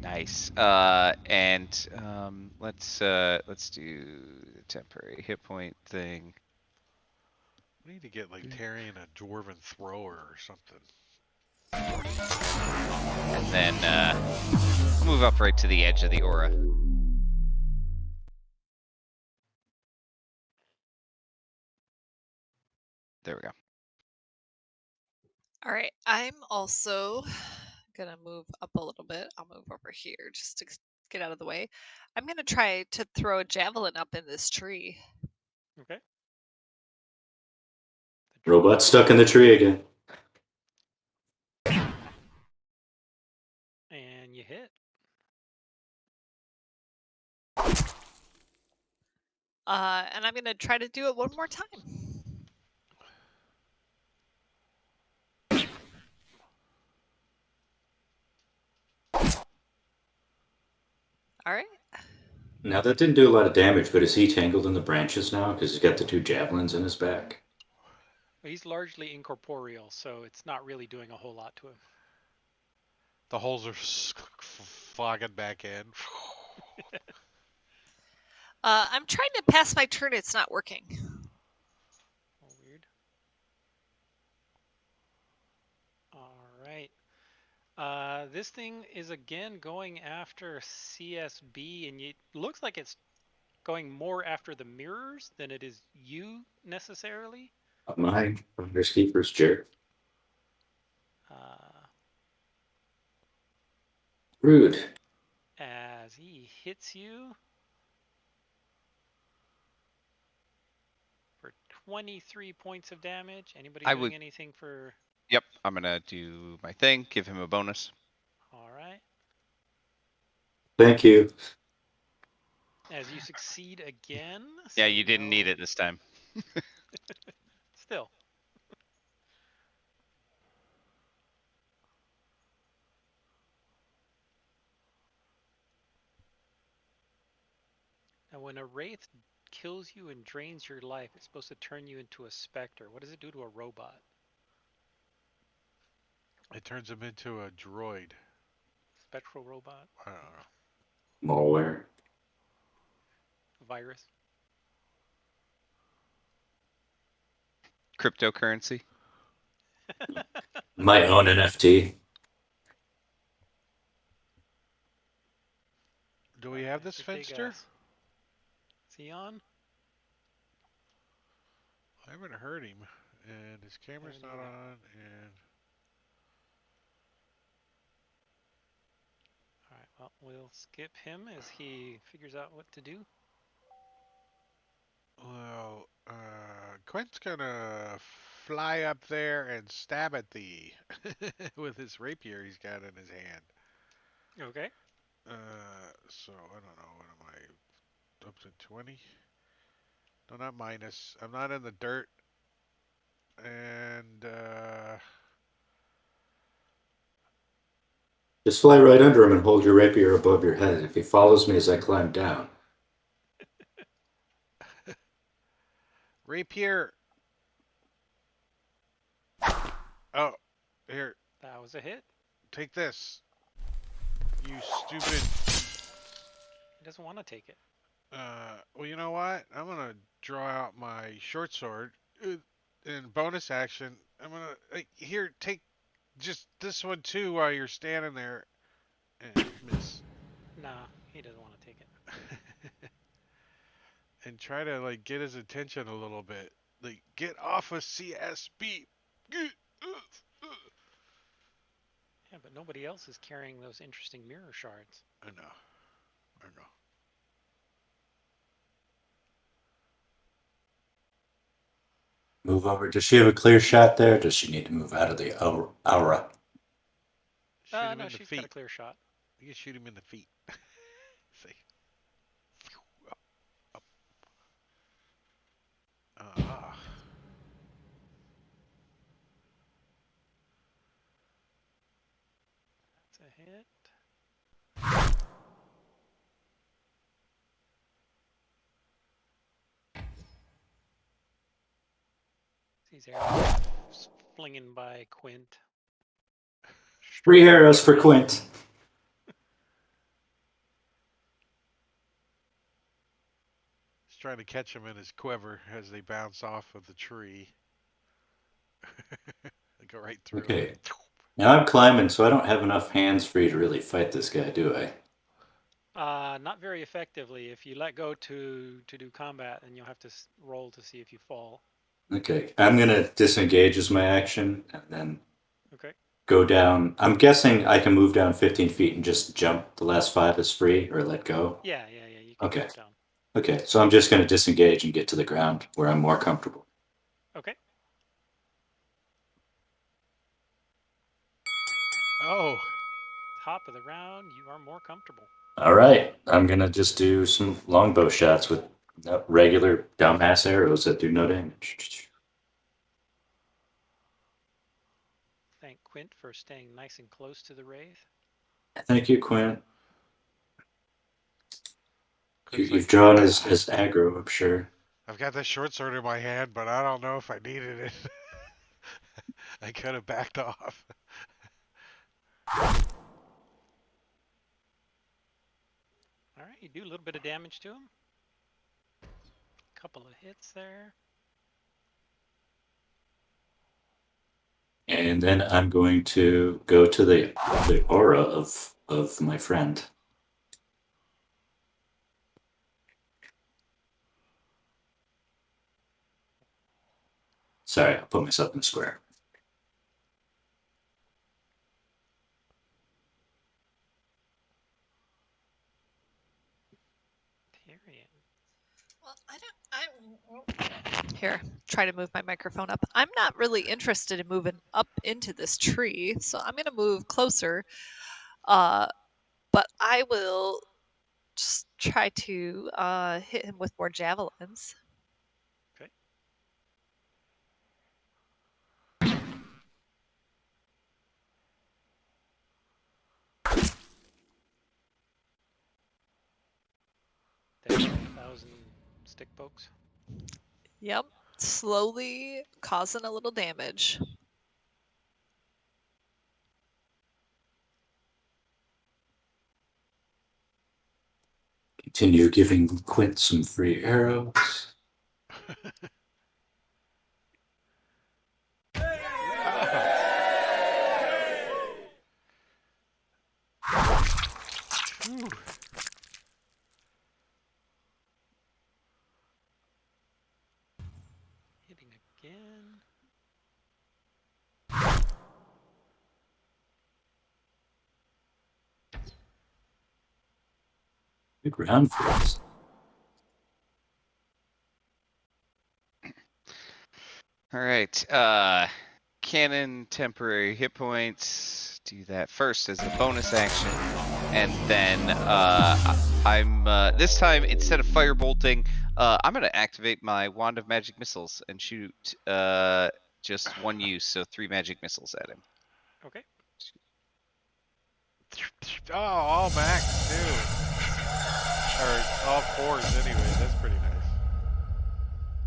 Nice. And let's do the temporary hit point thing. We need to get like Terry and a dwarven thrower or something. And then I'll move up right to the edge of the aura. There we go. All right, I'm also gonna move up a little bit. I'll move over here just to get out of the way. I'm gonna try to throw a javelin up in this tree. Okay. Robot stuck in the tree again. And you hit. And I'm gonna try to do it one more time. All right. Now that didn't do a lot of damage, but is he tangled in the branches now? Because he's got the 2 javelins in his back. Well, he's largely incorporeal, so it's not really doing a whole lot to him. The holes are fogging back in. I'm trying to pass my turn. It's not working. Oh, weird. All right. This thing is again going after CSB, and it looks like it's going more after the mirrors than it is you necessarily. My Underkeeper's jerk. Rude. As he hits you for 23 points of damage. Anybody I doing would. anything for? Yep. I'm gonna do my thing. Give him a bonus. All right. Thank you. As you succeed again. Yeah, so you didn't need no- it this time. Still. Now, when a wraith kills you and drains your life, it's supposed to turn you into a specter. What does it do to a robot? It turns him into a droid. Spectral robot? I don't know. Malware. Virus? Cryptocurrency. My own NFT. Do we have this Take Finster? us. Is he on? I haven't heard him, and his camera's Haven't not either. on, and All right, well, we'll skip him as he figures out what to do. well, Quint's gonna fly up there and stab at thee with his rapier he's got in his hand. Okay. So I don't know. What am I up to 20? No, not minus. I'm not in the dirt, and Just fly right under him and hold your rapier above your head. If he follows me as I climb down. rapier. Oh, here, That was a hit. take this. You stupid. He doesn't want to take it. Well, you know what? I'm gonna draw out my short sword. In bonus action, I'm gonna here take just this one too while you're standing there and miss. Nah, he doesn't want to take it. And try to like get his attention a little bit. Like get off of CSB. Yeah, but nobody else is carrying those interesting mirror shards. I know. Move over. Does she have a clear shot there? Or does she need to move out of the aura? Shoot him No, in the she's got a feet. clear shot. You can shoot him in the feet. See. Up, up. Ah. That's a hit. These arrows flinging by Quint. 3 arrows for Quint. He's trying to catch him in his quiver as they bounce off of the tree. They go right through. Okay. Now I'm climbing, so I don't have enough hands free to really fight this guy, do I? Not very effectively. If you let go to do combat, then you'll have to roll to see if you fall. Okay. I'm going to disengage as my action and then Okay. go down. I'm guessing I can move down 15 feet and just jump. The last 5 is free or let go. Yeah. You can Okay. jump down. Okay. So I'm just going to disengage and get to the ground where I'm more comfortable. Okay. Oh. Top of the round, you are more comfortable. All right. I'm going to just do some longbow shots with regular dumbass arrows that do no damage. Thank Quint for staying nice and close to the wraith. Thank you, Quinn. Quint's You've like, drawn as aggro, I'm sure. I've got this short sword in my hand, but I don't know if I needed it. I could have backed off. All right, you do a little bit of damage to him. Couple of hits there. And then I'm going to go to the aura of my friend. Sorry, I'll put myself in the square. Tyrion. Well, here, try to move my microphone up. I'm not really interested in moving up into this tree, so I'm going to move closer. But I will just try to hit him with more javelins. Okay. There's 1,000 stick pokes. Yep, slowly causing a little damage. Continue giving Quint some free arrows. Whew. Hitting again. Good round for us. All right. Cannon temporary hit points. Do that first as a bonus action, and then I'm this time instead of fire bolting, I'm gonna activate my wand of magic missiles and shoot just one use, so 3 magic missiles at him. Okay. Oh, all max too. Or all 4s anyway. That's pretty nice.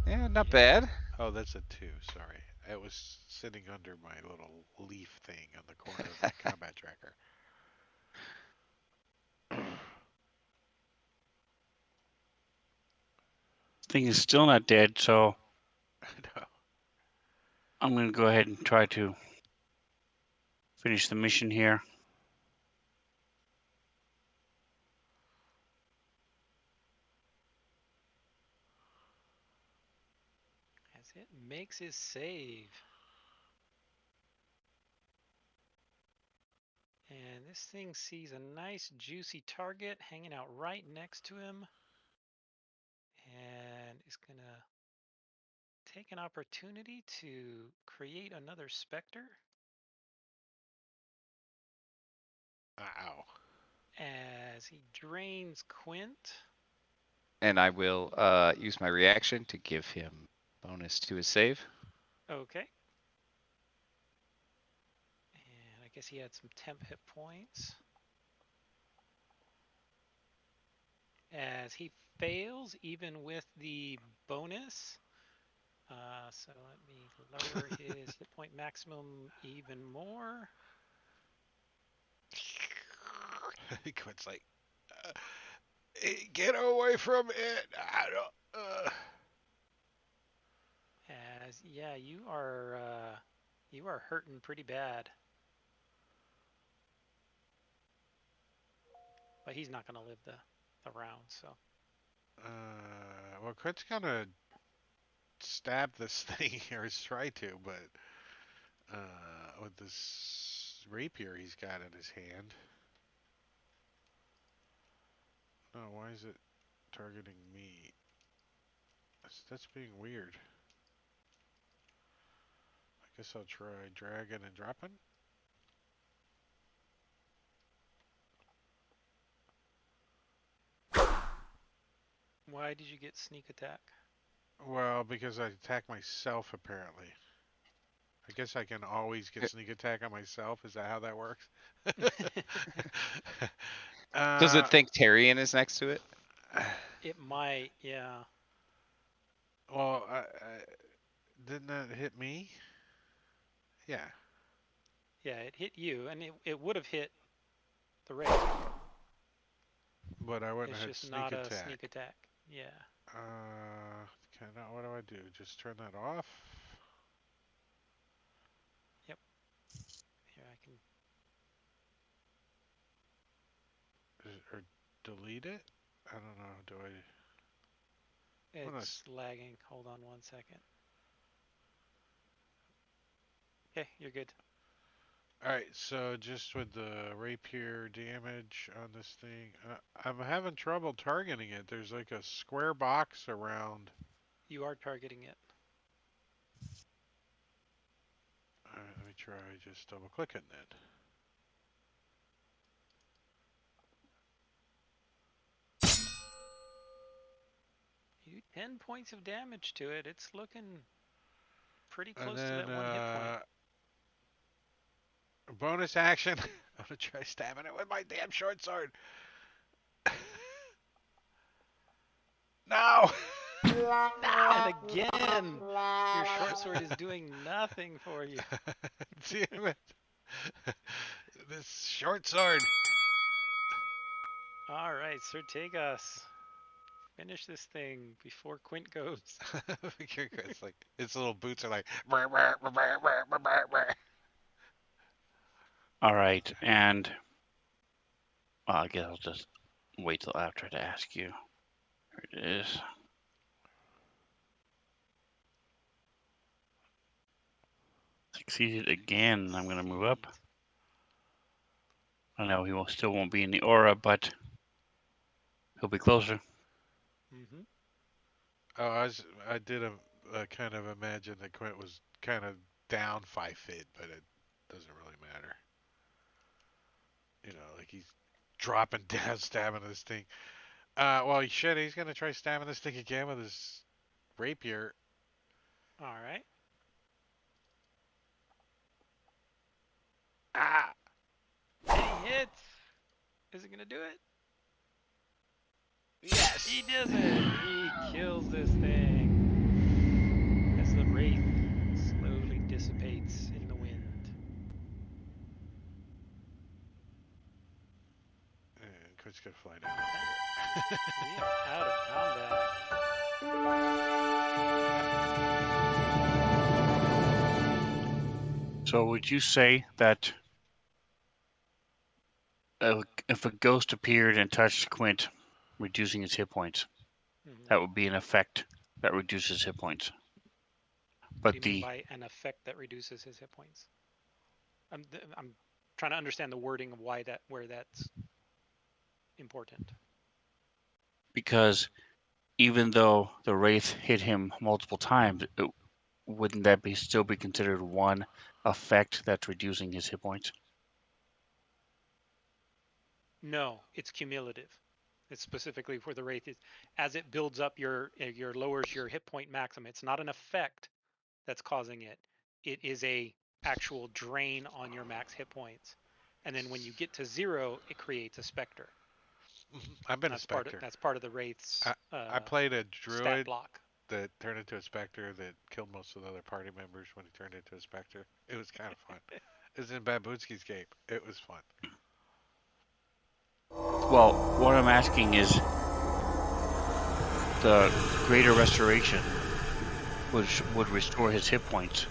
Yeah, not bad. Oh, that's a 2. Sorry. It was sitting under my little leaf thing on the corner of the combat tracker. Thing is still not dead, so No. I'm going to go ahead and try to finish the mission here. As it makes his save. And this thing sees a nice juicy target hanging out right next to him. And is gonna take an opportunity to create another specter Ow. as he drains Quint. And I will use my reaction to give him bonus to his save. Okay. And I guess he had some temp hit points. As he fails, even with the bonus. So let me lower his hit point maximum even more. Quint's like, get away from it. I don't. As yeah, you are hurting pretty bad. But he's not gonna live the round, so. Well, Quint's gonna stab this thing, or try to, but with this rapier he's got in his hand. No, why is it targeting me? That's being weird. I guess I'll try dragging and dropping. Why did you get sneak attack? Well, because I attack myself apparently. I guess I can always get sneak attack on myself. Is that how that works? Does it think Tyrion is next to it? It might, yeah. Well, didn't that hit me? Yeah. Yeah, it hit you, and it would have hit the Wraith. But I wouldn't It's have had just sneak not attack. a sneak attack. Yeah. What do I do? Just turn that off? Yep. Here, I can. Or delete it? I don't know. Do I? It's lagging. Hold on 1 second. Okay, you're good. Alright, so just with the rapier damage on this thing, I'm having trouble targeting it. There's like a square box around. You are targeting it. Alright, let me try just double clicking then. You do 10 points of damage to it. It's looking pretty And close to then, that 1 hit point. bonus action. I'm gonna try stabbing it with my damn short sword. No! And again, your short sword is doing nothing for you. Damn it. This short sword. All right, Sir Tagas. Finish this thing before Quint goes. It's like its little boots are like. Brr, brr, brr, brr, brr, brr, brr. All right, and I guess I'll just wait till after to ask you. Here it is. Succeeded again. I'm going to move up. I know he still won't be in the aura, but he'll be closer. Mm-hmm. Oh, I did kind of imagine that Quint was kind of down 5 feet, but it doesn't really matter. You know, like he's dropping down, stabbing this thing. Well, he's gonna try stabbing this thing again with his rapier. All right. Ah! And he hits. Is it going to do it? Yes! He does it. He kills this thing as the wraith slowly dissipates in the wind. And Quint's gonna fly down We are out of combat. So would you say that if a ghost appeared and touched Quint, reducing his hit points, that would be an effect that reduces hit points? What do you mean by an effect that reduces his hit points? I'm trying to understand the wording of where that's important. Because even though the wraith hit him multiple times, wouldn't that be still be considered one effect that's reducing his hit points? No, it's cumulative. It's specifically for the wraith. As it builds up your lowers your hit point maximum. It's not an effect that's causing it. It is a actual drain on your max hit points. And then when you get to 0, it creates a specter. I've been a specter. That's part of the wraith's I played a stat druid block. that turned into a specter that killed most of the other party members when he turned into a specter. It was kind of fun. It was in Babunsky's game. It was fun. Well, what I'm asking is the greater restoration would restore his hit points.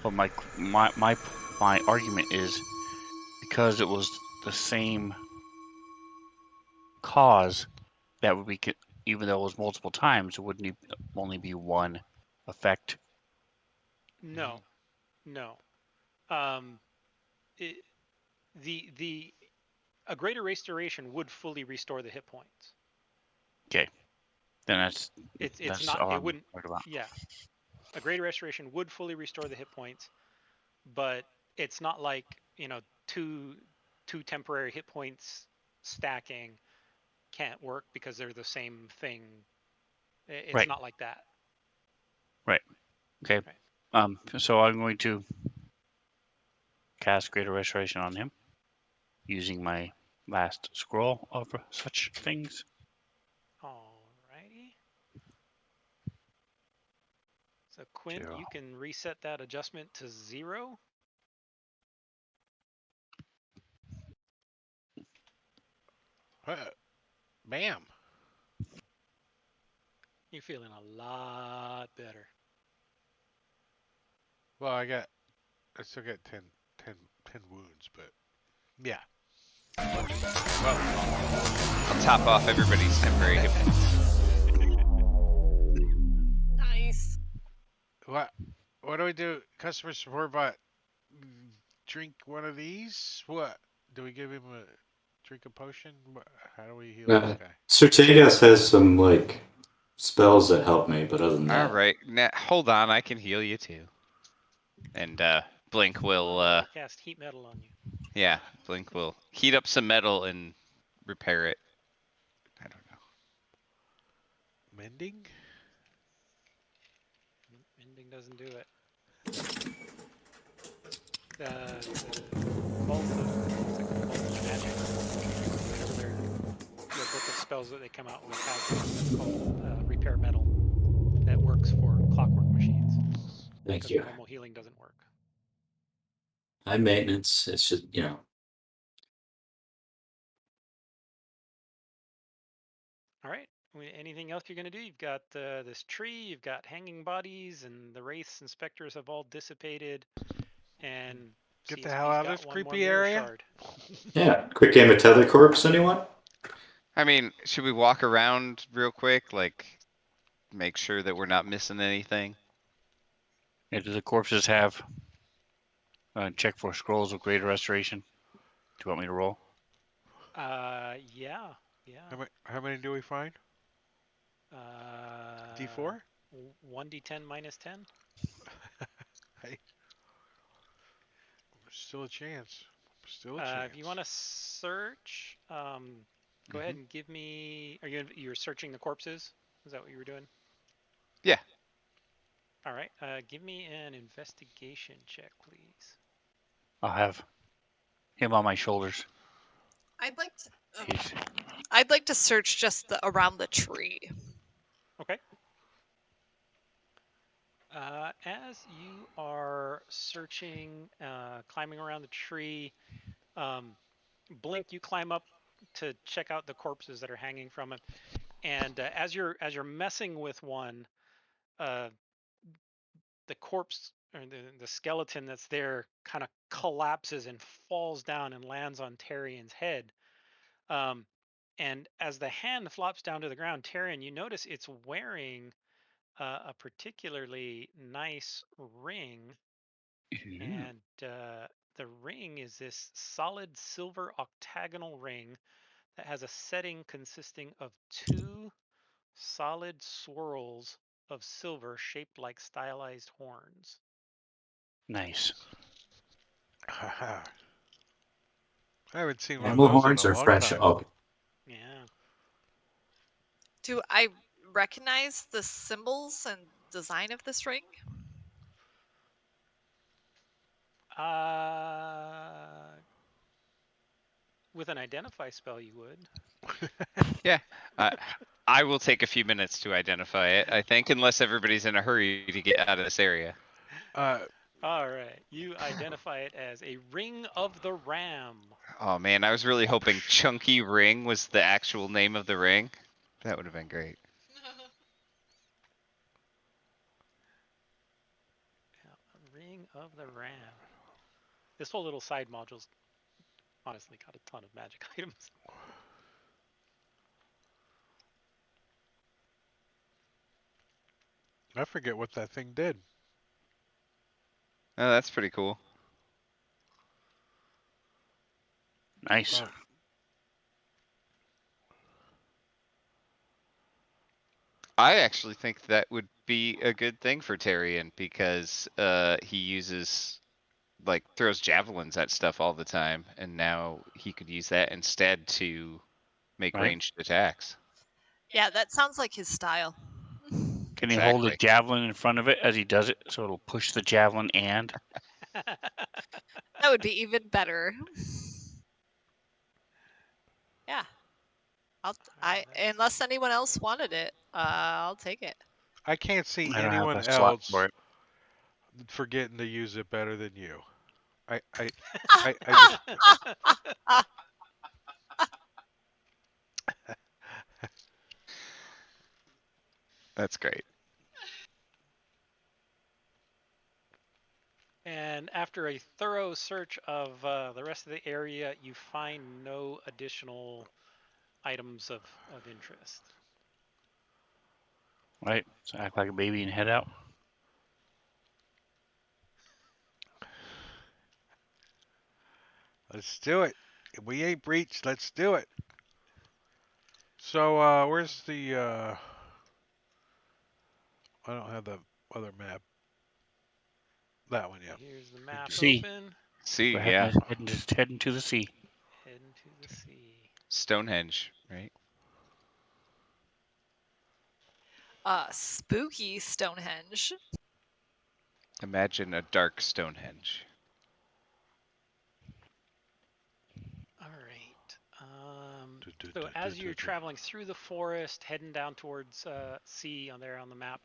But my argument is because it was the same cause, that would be, even though it was multiple times, it wouldn't only be one effect. No, no. Um, it, a greater restoration would fully restore the hit points. Okay, then that's not. all It I'm wouldn't. worried about. Yeah, a greater restoration would fully restore the hit points, but it's not like two temporary hit points stacking can't work because they're the same thing. It's Right. not like that. Right. Okay. Right. So I'm going to cast greater restoration on him using my last scroll of such things. Alrighty. So Quinn, 0. you can reset that adjustment to 0. Bam. You're feeling a lot better. Well, I still got 10 wounds, but yeah. I'll top off everybody's temporary hit points. Nice. What do we do? Customer support bot, drink one of these? What? Do we give him drink a potion? How do we heal this guy? Certegas has some like spells that help me, but other than All that, right, now hold on. I can heal you too. And Blink will I'll cast heat metal on you. yeah, Blink will heat up some metal and repair it. I don't know. Mending? Mending doesn't do it. The bolt of magic, whatever their book of spells that they come out with has one that's called repair metal that works for clockwork machines. thank Because you. normal healing doesn't work. High maintenance. It's just All right. Anything else you're going to do? You've got this tree, you've got hanging bodies, and the wraiths and specters have all dissipated. And Get the hell out of this creepy area. Shard. Yeah. Quick game of Tether Corpse, anyone? I mean, should we walk around real quick, like make sure that we're not missing anything? Yeah, do the corpses have check for scrolls of greater restoration? Do you want me to roll? Yeah. How many do we find? D4? 1d10 minus 10. Hey. Still a chance. Still a chance. If you want to search, go ahead and give me. You're searching the corpses? Is that what you were doing? Yeah. All right. Give me an investigation check, please. I'll have him on my shoulders. I'd like to search just around the tree. Okay. As you are searching, climbing around the tree, Blink, you climb up to check out the corpses that are hanging from it. And as you're messing with one, the corpse or the skeleton that's there kind of collapses and falls down and lands on Tarian's head. And as the hand flops down to the ground, Tarian, you notice it's wearing a particularly nice ring. And the ring is this solid silver octagonal ring that has a setting consisting of 2 solid swirls of silver shaped like stylized horns. Nice. I haven't seen one of Animal those in horns a are long fresh. time. Oh, Yeah. Do I recognize the symbols and design of this ring? With an identify spell, you would. Yeah. I will take a few minutes to identify it, I think, unless everybody's in a hurry to get out of this area. All right. You identify it as a ring of the ram. Oh man, I was really hoping Chunky Ring was the actual name of the ring. That would have been great. Yeah, ring of the ram. This whole little side module's honestly got a ton of magic items. I forget what that thing did. Oh, that's pretty cool. Nice. I actually think that would be a good thing for Tyrion because he uses like throws javelins at stuff all the time, and now he could use that instead to make Right. ranged attacks. Yeah, that sounds like his style. Can he hold a Exactly. javelin in front of it as he does it, so it'll push the javelin and? That would be even better. Yeah. Unless anyone else wanted it, I'll take it. I can't see I don't have anyone a slot else for it. forgetting to use it better than you. I just That's great. And after a thorough search of the rest of the area, you find no additional items of interest. Right. So act like a baby and head out. let's do it. If we ain't breached, let's do it. So where's the I don't have the other map. That one, yeah. Here's the map See. open. See, We're yeah, heading to the sea. Heading to the sea. Stonehenge, right? Spooky Stonehenge. Imagine a dark Stonehenge. All right. So as you're traveling through the forest, heading down towards sea on there on the map,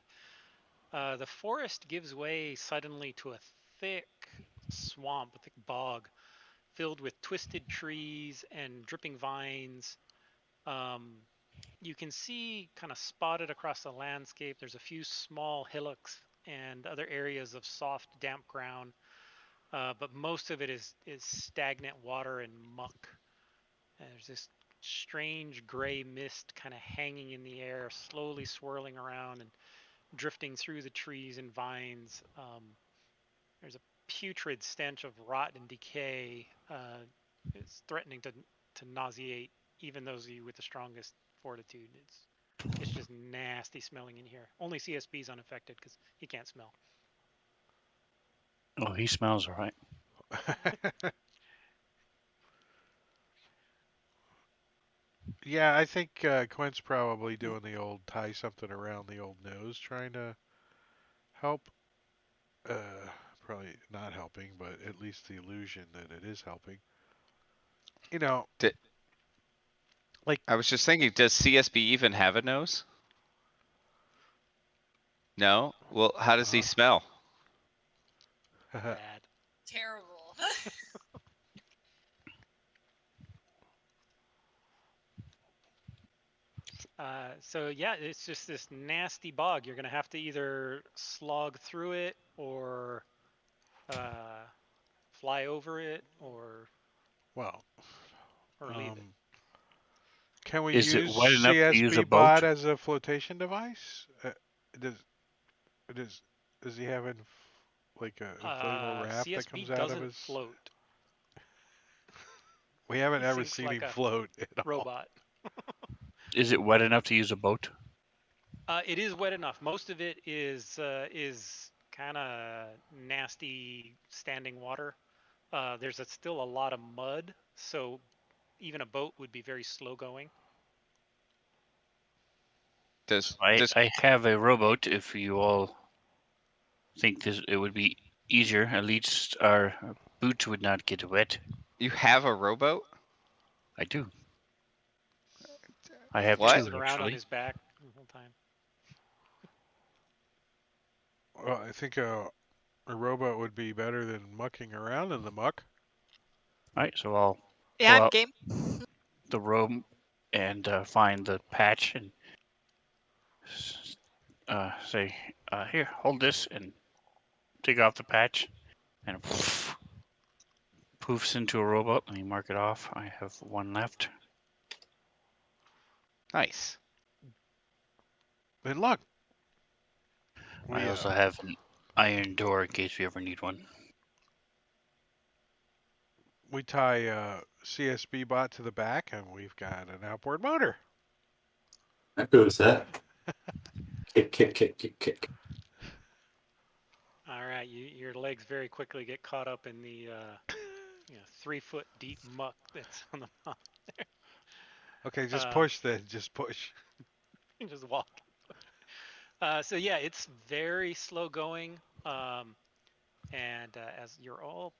the forest gives way suddenly to a thick swamp, a thick bog, filled with twisted trees and dripping vines. You can see kind of spotted across the landscape, there's a few small hillocks and other areas of soft, damp ground, but most of it is stagnant water and muck. And there's this strange gray mist kind of hanging in the air, slowly swirling around and drifting through the trees and vines. There's a putrid stench of rot and decay. It's threatening to nauseate even those of you with the strongest fortitude. It's just nasty smelling in here. Only CSB's unaffected because he can't smell. Oh, he smells all right. Yeah, I think Quinn's probably doing the old tie something around the old nose, trying to help. Probably not helping, but at least the illusion that it is helping. You know, I was just thinking, does CSB even have a nose? No? Well, how does he smell? Bad. Terrible. So yeah, it's just this nasty bog. You're gonna have to either slog through it or fly over it or well, leave it. can we Is it use wet enough to use a CSB boat? bot as a flotation device? Does does does he have like a inflatable raft that CSB comes out of doesn't his? float. We haven't He ever sinks seen like him a float at all. robot. Is it wet enough to use a boat? It is wet enough. Most of it is kind of nasty standing water. There's still a lot of mud, so even a boat would be very slow going. Does I have a rowboat. If you all think it would be easier, at least our boots would not get wet. you have a rowboat? I do. I have What? Carries two it around on actually. his back the whole time. Well, I think a rowboat would be better than mucking around in the muck. All right, so I'll Yeah, pull I'm out game. the rope and find the patch and say, "Here, hold this," and take off the patch, and poofs into a rowboat. Let me mark it off. I have one left. Nice. And look, I we also have an iron door in case we ever need one. we tie CSB bot to the back, and we've got an outboard motor. How good was that? Kick, kick, kick, kick, kick. All right, your legs very quickly get caught up in the 3-foot deep muck that's on the bottom. Okay, just Um, push then. Just push. You just walk. So yeah, it's very slow going. And as you're all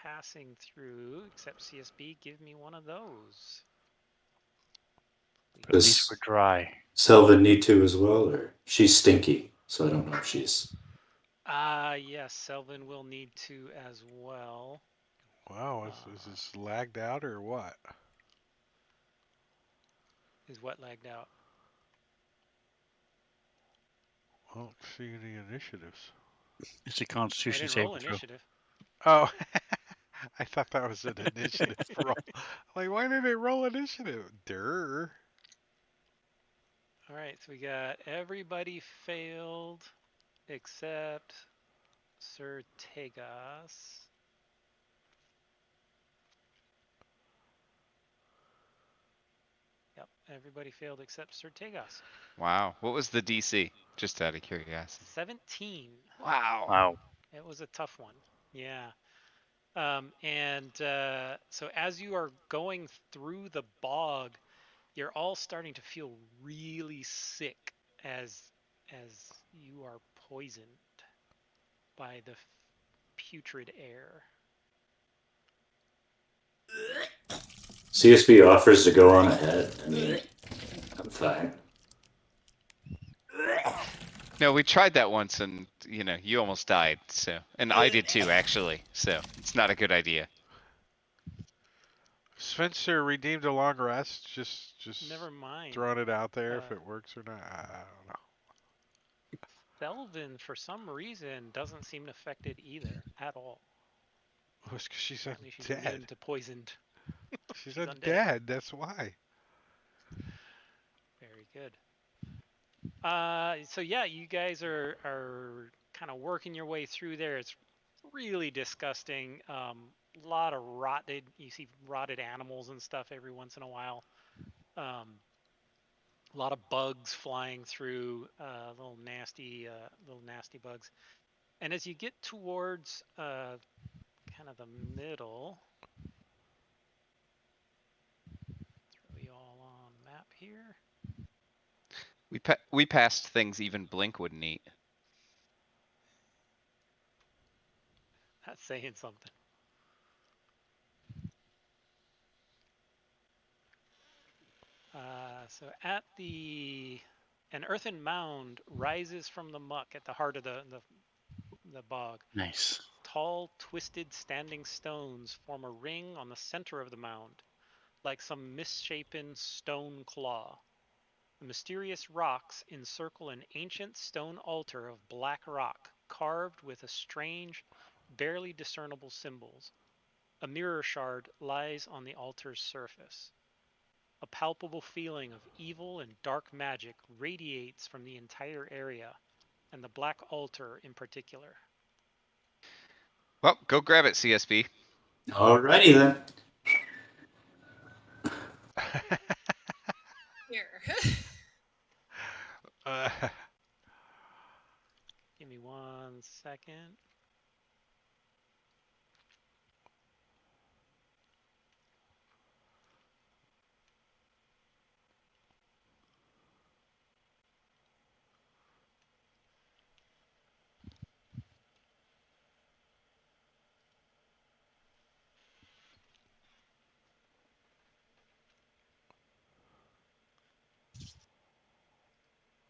passing through, except CSB, give me one of those. But at Does least we're dry. Selvin need to as well, or she's stinky, so I don't know if she's. Yes, Selvin will need to as well. Wow, is this lagged out or what? Is what lagged out? I don't see any initiatives. It's a I Constitution didn't roll saving throw. initiative. Oh, I thought that was an initiative roll. Like, why did it roll initiative? Durr. All right, so we got everybody failed except Sir Tegas. Yep, everybody failed except Sir Tegas. Wow. What was the DC? Just out of curiosity. 17. Wow. Wow. It was a tough one. Yeah. So as you are going through the bog, you're all starting to feel really sick as you are poisoned by the putrid air. CSB offers to go on ahead. I mean, I'm fine. No, we tried that once and, you almost died, so. And I did too, actually, so it's not a good idea. Spencer redeemed a long rest. Just Never mind. throwing it out there if it works or not. I don't know. Selvin, for some reason, doesn't seem affected either at all. Well, it's 'cause she's Apparently, she's undead. immune to poisoned. She's She's undead. That's why. Very good. So yeah, you guys are kind of working your way through there. It's really disgusting. A lot of rotted. You see rotted animals and stuff every once in a while. A lot of bugs flying through. Little nasty bugs. And as you get towards kind of the middle, throw you all on map here. We passed things even Blink wouldn't eat. That's saying something. So at an earthen mound rises from the muck at the heart of the bog. Nice. Tall, twisted, standing stones form a ring on the center of the mound, like some misshapen stone claw. The mysterious rocks encircle an ancient stone altar of black rock, carved with a strange, barely discernible symbols. A mirror shard lies on the altar's surface. A palpable feeling of evil and dark magic radiates from the entire area, and the black altar in particular. Well, go grab it, CSB. Alrighty then. Here. Uh, Give me 1 second.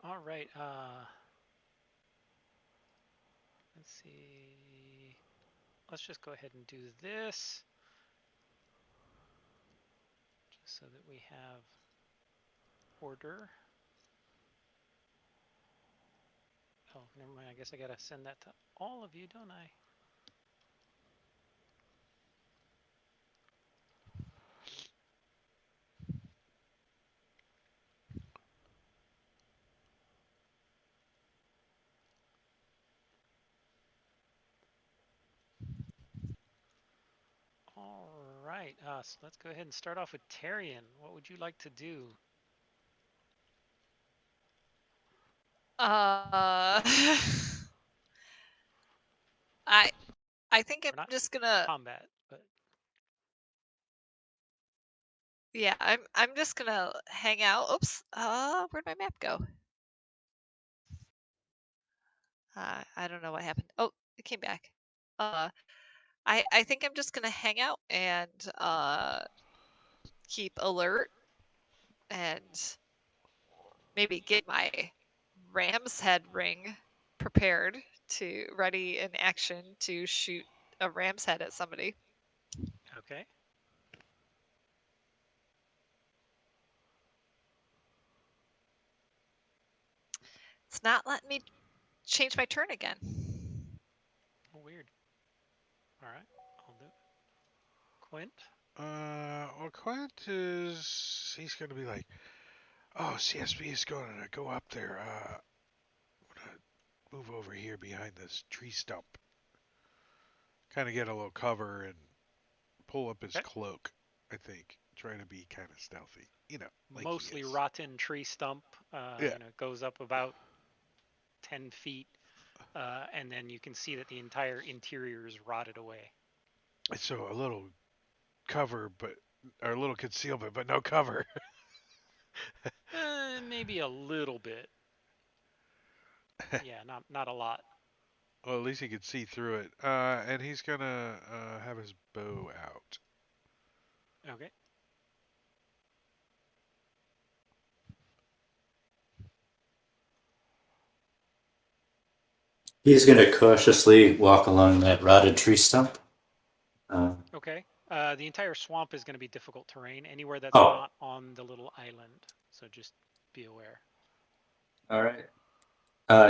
All right. Let's see. Let's just go ahead and do this, just so that we have order. Oh, never mind. I guess I gotta send that to all of you, don't I? All right. So let's go ahead and start off with Tarian. What would you like to do? Uh, I I think I'm We're not just gonna combat, but yeah, I'm just gonna hang out. Oops. Where'd my map go? I don't know what happened. Oh, it came back. Uh, I think I'm just gonna hang out and keep alert and maybe get my ram's head ring prepared to ready in action to shoot a ram's head at somebody. okay. It's not letting me change my turn again. Oh, weird. All right. I'll do it. Quint. well, Quint he's gonna be like, oh, CSB is gonna go up there. I'm gonna move over here behind this tree stump, kind of get a little cover and pull up his Okay. cloak. I think, trying to be kind of stealthy, like he Mostly is. rotten tree stump. Yeah. It goes up about 10 feet, and then you can see that the entire interior is rotted away. So a little cover, or a little concealment, but no cover. Maybe a little bit. Yeah, not a lot. Well, at least he could see through it. And he's gonna have his bow out. Okay. He's going to cautiously walk along that rotted tree stump. Okay. The entire swamp is going to be difficult terrain anywhere that's Oh, not on the little island. So just be aware. all right.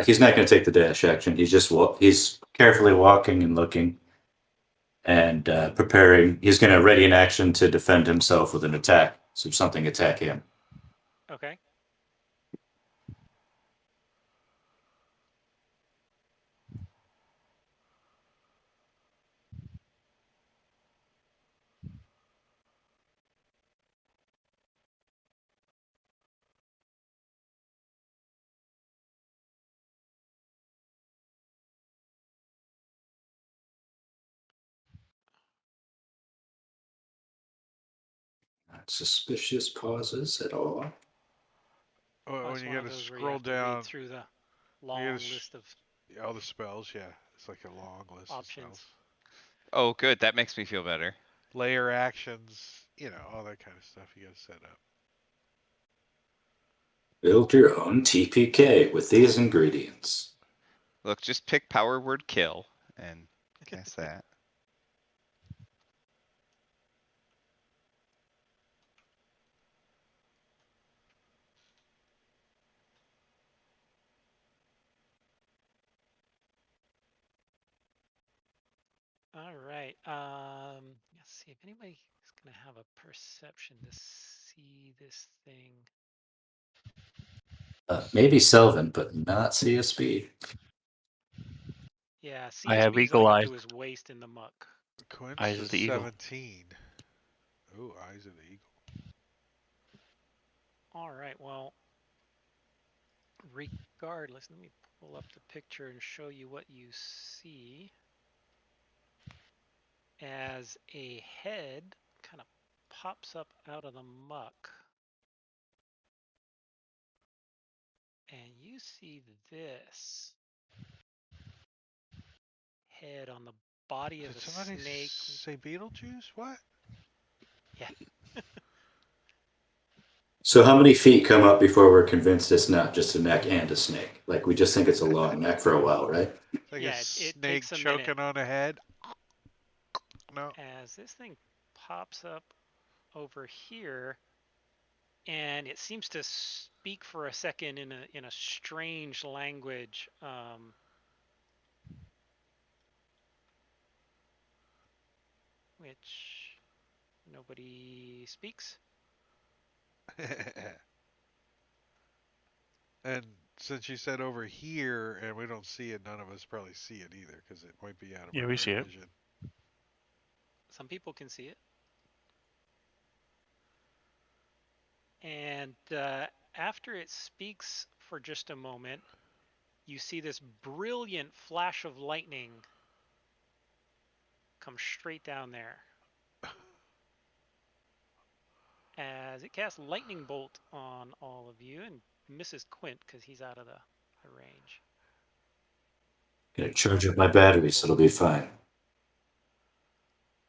He's not going to take the dash action. He's carefully walking and looking and preparing. He's going to ready an action to defend himself with an attack. So something attack him. Okay. Not suspicious pauses at all. Well, When it's you one of gotta those where you scroll have to read down, through the you long gotta list of all the spells. Yeah, it's like a long list of options. spells. Oh, good. That makes me feel better. Layer actions, all that kind of stuff you gotta set up. Build your own TPK with these ingredients. Look, just pick power word kill and cast that. All right. Let's see if anybody is gonna have a perception to see this thing. Maybe Selvin, but not CSB. Yeah, I have CSB's eagle like up eyes. to his waist in the muck. Quint's Eyes a of the eagle. 17. Oh, Eyes of the Eagle. All right. Well, regardless, let me pull up the picture and show you what you see. As a head kind of pops up out of the muck. And you see this head on the body of Did a somebody snake. say Beetlejuice? What? Yeah. So how many feet come up before we're convinced it's not just a neck and a snake? Like we just think it's a long neck for a while, right? It's like a Yeah, it snake takes a minute. choking on a head. No. As this thing pops up over here, and it seems to speak for a second in a strange language. Which nobody speaks. And since you said over here and we don't see it, none of us probably see it either because it might be out of Yeah, our we see dark it. vision. Some people can see it. And after it speaks for just a moment, you see this brilliant flash of lightning come straight down there. As it casts lightning bolt on all of you and misses Quint because he's out of the range. Gonna charge up my batteries, so it'll be fine.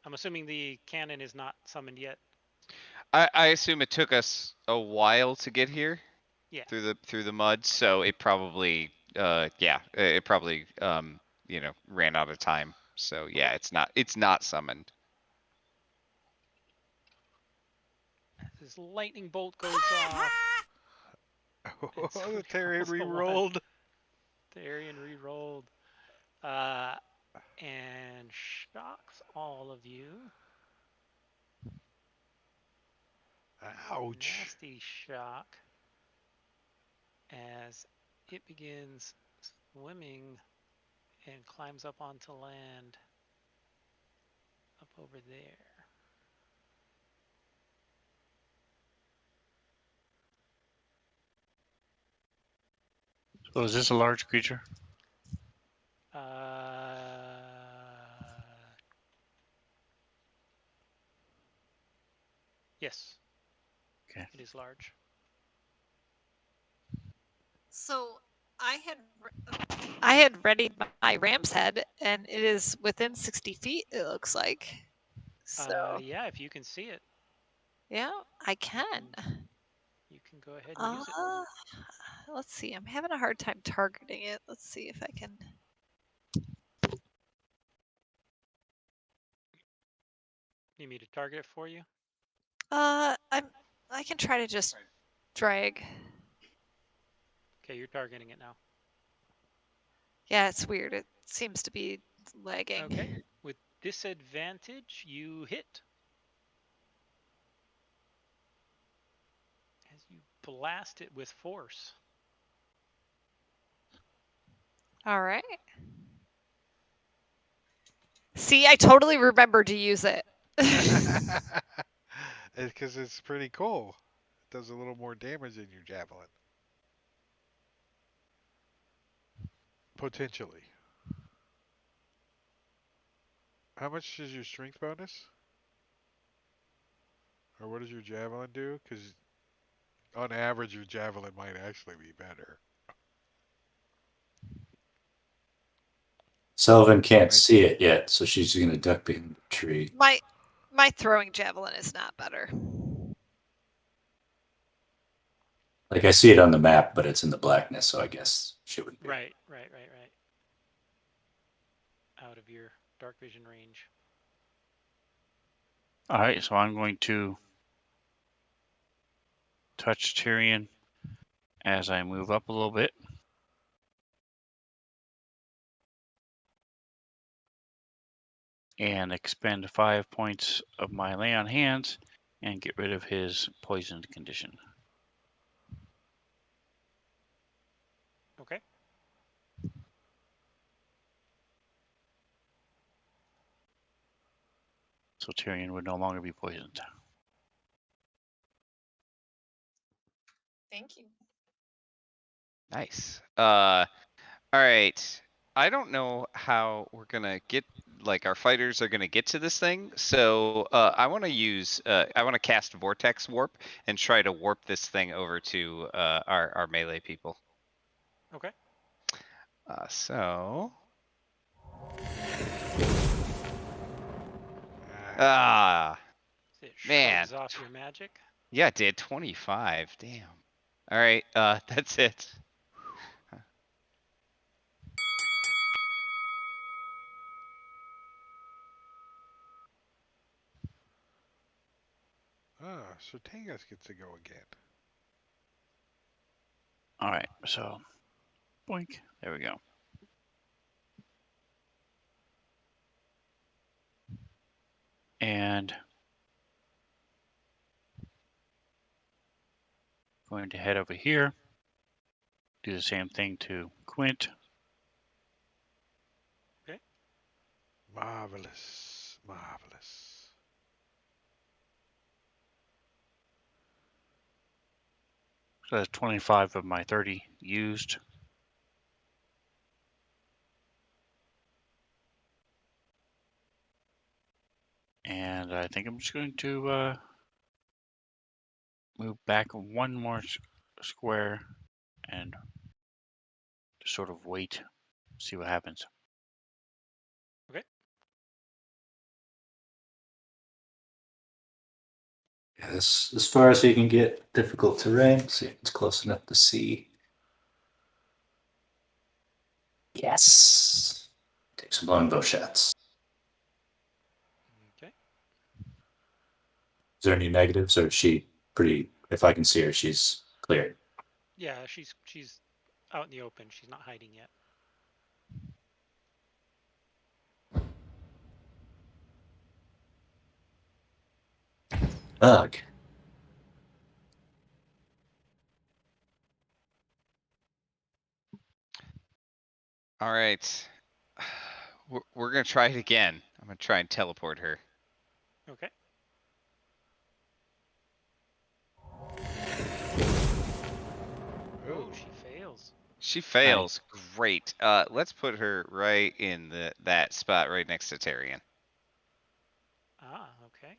I'm assuming the cannon is not summoned yet. I assume it took us a while to get here. Yeah. Through the mud, so it probably it probably ran out of time. So yeah, it's not summoned. This lightning bolt goes off. Oh, So the Terry also re-rolled. Therian re-rolled. And shocks all of you. Ouch. Nasty shock. As it begins swimming and climbs up onto land up over there. So is this a large creature? Yes. Okay. It is large. So I had readied my ram's head, and it is within 60 feet. It looks like. So Yeah, if you can see it, yeah, I can. you can go ahead and use it. Let's see. I'm having a hard time targeting it. Let's see if I can. Need me to target it for you? I can try to just drag. Okay, you're targeting it now. Yeah, it's weird. It seems to be lagging. Okay. With disadvantage, you hit. As you blast it with force. All right. See, I totally remembered to use it. It's because it's pretty cool. It does a little more damage than your javelin. Potentially. How much is your strength bonus? Or what does your javelin do? Because on average, your javelin might actually be better. Sullivan can't see it yet, so she's gonna duck behind the tree. My throwing javelin is not better. Like I see it on the map, but it's in the blackness, so I guess she would be. Right. Out of your dark vision range. All right, so I'm going to touch Tyrion as I move up a little bit. And expend 5 points of my lay on hands and get rid of his poisoned condition. Okay. So Tyrion would no longer be poisoned. Thank you. Nice. All right. I don't know how we're gonna get, like, our fighters are gonna get to this thing. So I want to use, I want to cast Vortex Warp and try to warp this thing over to our melee people. Okay. So. Ah, Ah, It man. shrugs off your magic. Yeah, it did 25. Damn. All right. That's it. so Tangus gets to go again. All right, so boink. There we go. And going to head over here. Do the same thing to Quint. Marvelous. Marvelous. So that's 25 of my 30 used. And I think I'm just going to move back one more square and just sort of wait, see what happens. Okay. Yes, as far as you can get difficult terrain. See if it's close enough to see. Yes. Take some longbow shots. Okay. Is there any negatives, or is she pretty? If I can see her, she's clear. Yeah, she's out in the open. She's not hiding yet. Ugh. All right. We're gonna try it again. I'm gonna try and teleport her. Okay. Oh, she fails. She fails. Great. Let's put her right in that spot right next to Tyrion. Ah, okay.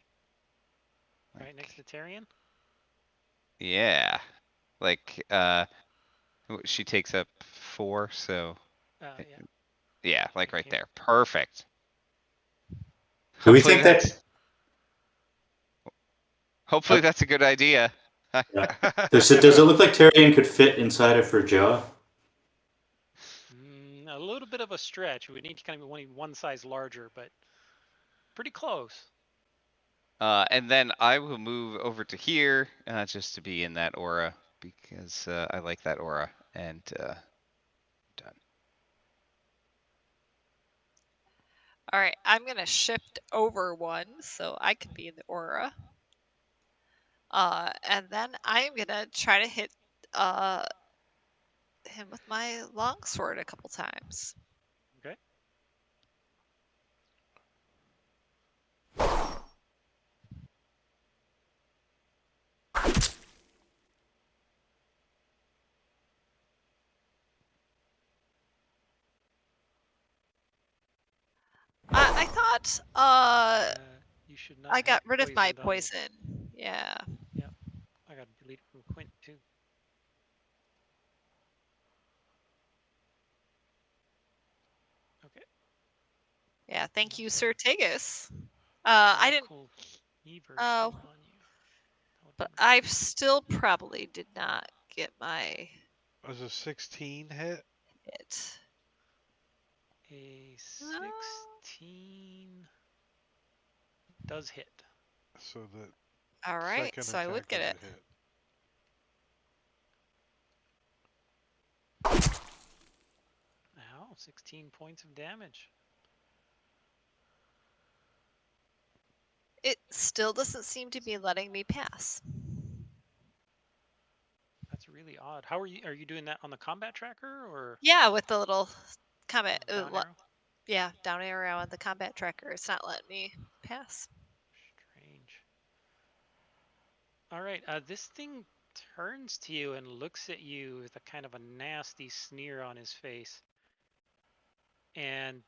Right next to Tyrion? Yeah. Like she takes up 4, so Yeah. yeah, like Right right here. there. Perfect. Do we Hopefully think that? that's a good idea. Yeah. Does it look like Tyrion could fit inside of her jaw? A little bit of a stretch. We would need to kind of be one size larger, but pretty close. And then I will move over to here just to be in that aura because I like that aura. And done. All right, I'm gonna shift over one so I can be in the aura. And then I'm gonna try to hit him with my longsword a couple times. Okay. I thought You should not I have got rid of my poisoned on you. poison. Yeah. Yep. I got to delete it from Quint too. Okay. Yeah, thank you, Sir Okay. Tegus. I didn't, Cool. Evers Oh. still on you. but I still probably did not get my Was a 16 hit? hit. A 16 does hit. So the All right, second so I would attack get is it. a hit. Ow, 16 points of damage. It still doesn't seem to be letting me pass. That's really odd. How are you doing that on the combat tracker or Yeah, with the little combat, down arrow? yeah, down arrow on the combat tracker. It's not letting me pass. Strange. All right, this thing turns to you and looks at you with a kind of a nasty sneer on his face. And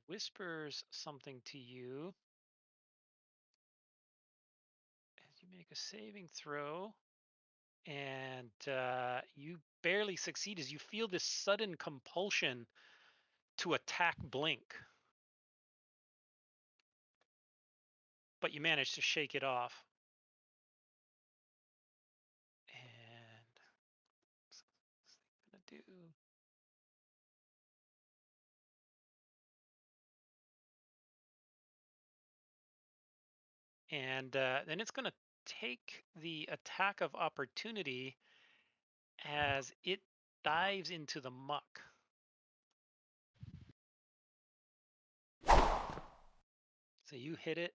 whispers something to you as you make a saving throw. And you barely succeed as you feel this sudden compulsion to attack Blink. But you manage to shake it off. And what's this thing gonna do? And then it's going to take the attack of opportunity as it dives into the muck. So you hit it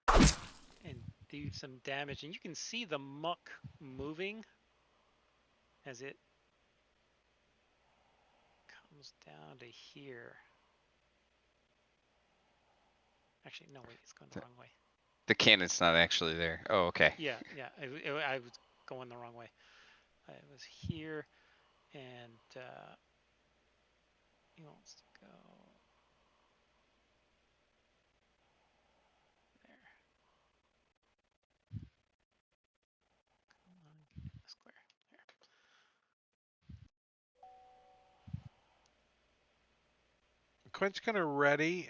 and do some damage, and you can see the muck moving as it comes down to here. Actually, no, wait, it's going the wrong way. The cannon's not actually there. Oh, okay. Yeah, I was going the wrong way. I was here, and he wants to go there. Come on, get in the square. There. Quint's gonna ready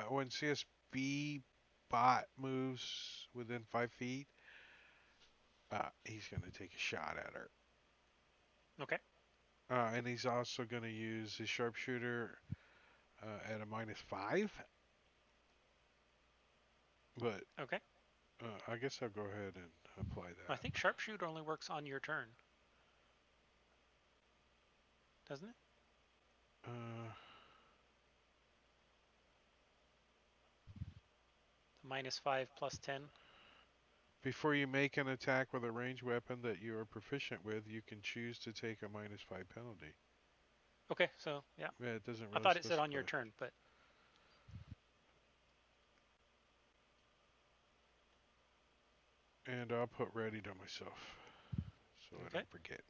when CSB bot moves within 5 feet. He's gonna take a shot at her. Okay. And he's also gonna use his sharpshooter at a -5. But Okay. I guess I'll go ahead and apply that. I think sharpshooter only works on your turn. Doesn't it? -5 plus 10. Before you make an attack with a ranged weapon that you are proficient with, you can choose to take a -5 penalty. Okay, so yeah. Yeah, it doesn't really I thought it said on your specify. turn, but And I'll put ready to myself so I okay. don't forget.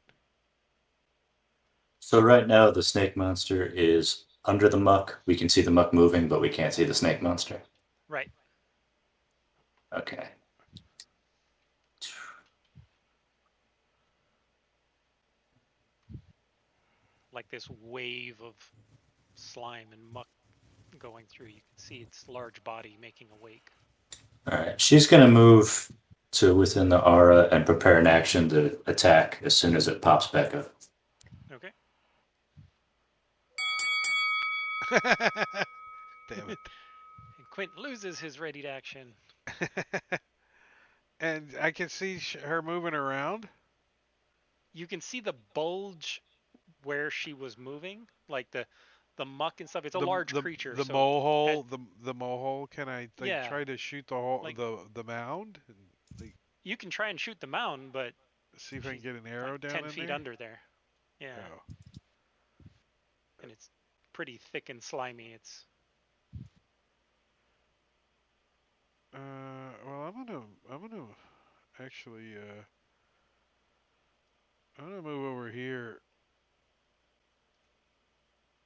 So right now the snake monster is under the muck. We can see the muck moving, but we can't see the snake monster. Right. Okay. Like this wave of slime and muck going through. You can see its large body making a wake. All right. She's going to move to within the aura and prepare an action to attack as soon as it pops back up. Okay. Damn it. And Quint loses his ready to action. And I can see her moving around. You can see the bulge where she was moving, like the muck and stuff. It's a large creature, the so mole hole, the mole hole. Can I yeah, try to shoot the hole, like the mound? And, you can try and shoot the mound, but see if I can she's get an like arrow down 10 in feet there. under there. Yeah. Oh. And it's pretty thick and slimy. It's Well, I'm gonna actually, I'm gonna move over here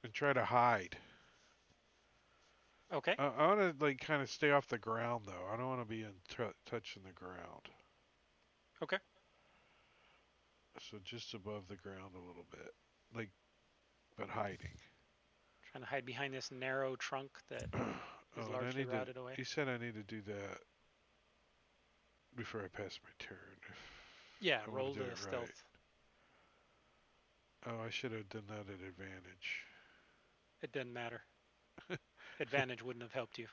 and try to hide. okay. I want to like kind of stay off the ground though. I don't want to be in touching the ground. Okay. So just above the ground a little bit, like, but hiding. Trying to hide behind this narrow trunk that is Oh, and I largely need to. rotted away. You said I need to do that before I pass my turn. If Yeah, I want roll to do the it stealth. right. Oh, I should have done that at advantage. It doesn't matter. Advantage wouldn't have helped you.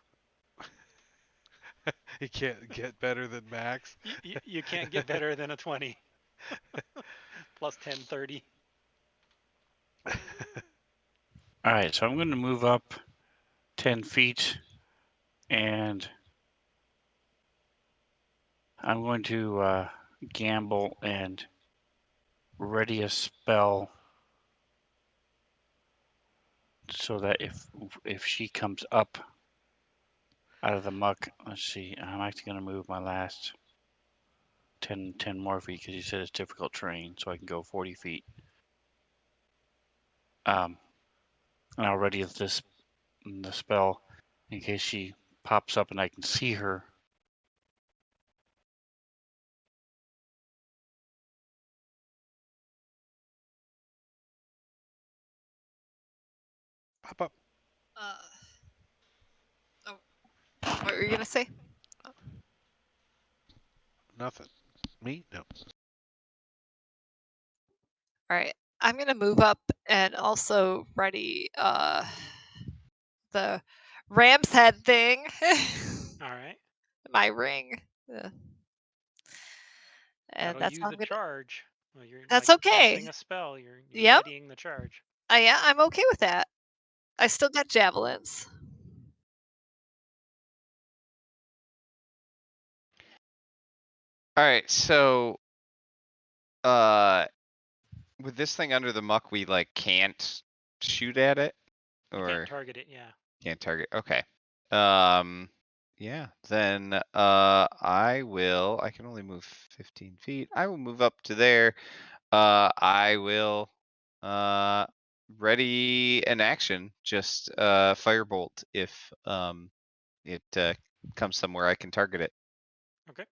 You can't get better than max. You can't get better than a 20. Plus 10, 30. All right, so I'm going to move up 10 feet and I'm going to gamble and ready a spell so that if she comes up, out of the muck. Let's see. I'm actually going to move my last 10 more feet because you said it's difficult terrain, so I can go 40 feet. And I'll ready the spell in case she pops up and I can see her. Pop up. Oh, what were you gonna say? Nothing. Me? No. All right, I'm gonna move up and also ready the ram's head thing. All right. My ring. And That'll that's use how I'm a gonna. charge. Well, you're That's like okay. casting a spell. You're Yep. readying the charge. Yeah, I'm okay with that. I still got javelins. All right, so with this thing under the muck, we like can't shoot at it, You or can't target it. Yeah. can't target. Okay. Yeah. Then I will. I can only move 15 feet. I will move up to there. I will ready an action. Just firebolt if it comes somewhere I can target it. Okay.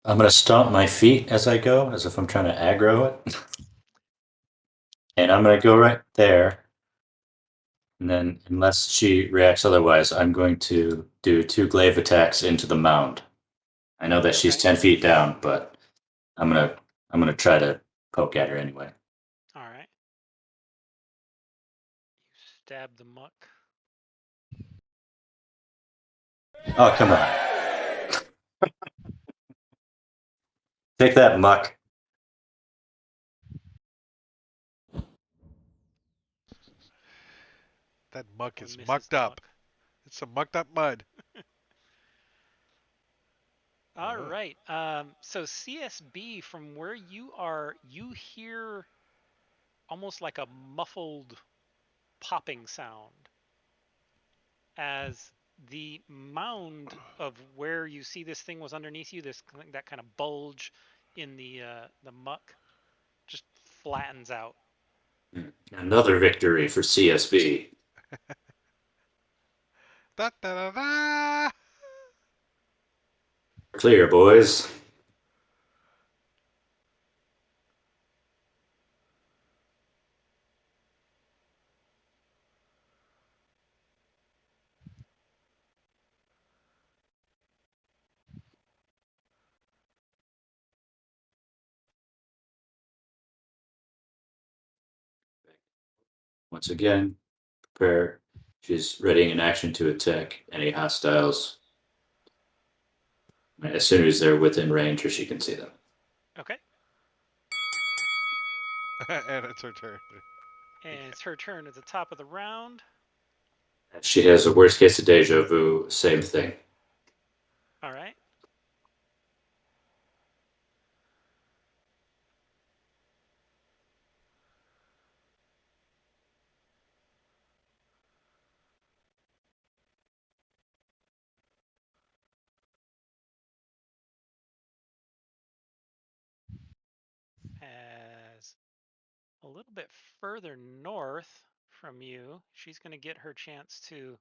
I'm gonna stomp my feet as I go, as if I'm trying to aggro it. And I'm gonna go right there. And then, unless she reacts otherwise, I'm going to do 2 glaive attacks into the mound. I know that she's Okay. 10 feet down, but I'm gonna try to poke at her anyway. All right. You stab the muck. Oh, come on. Take that, muck. That muck One is misses mucked the up. muck. It's some mucked up mud. All right. So CSB, from where you are, you hear almost like a muffled popping sound as the mound of where you see this thing was underneath you, that kind of bulge in the muck, just flattens out. Another victory for CSB. Da da da da. Clear, boys. Once again, prepare. She's readying an action to attack any hostiles as soon as they're within range or she can see them. Okay. And it's her turn. And it's her turn at the top of the round. She has a worst case of deja vu, same thing. All right. As a little bit further north from you, she's going to get her chance to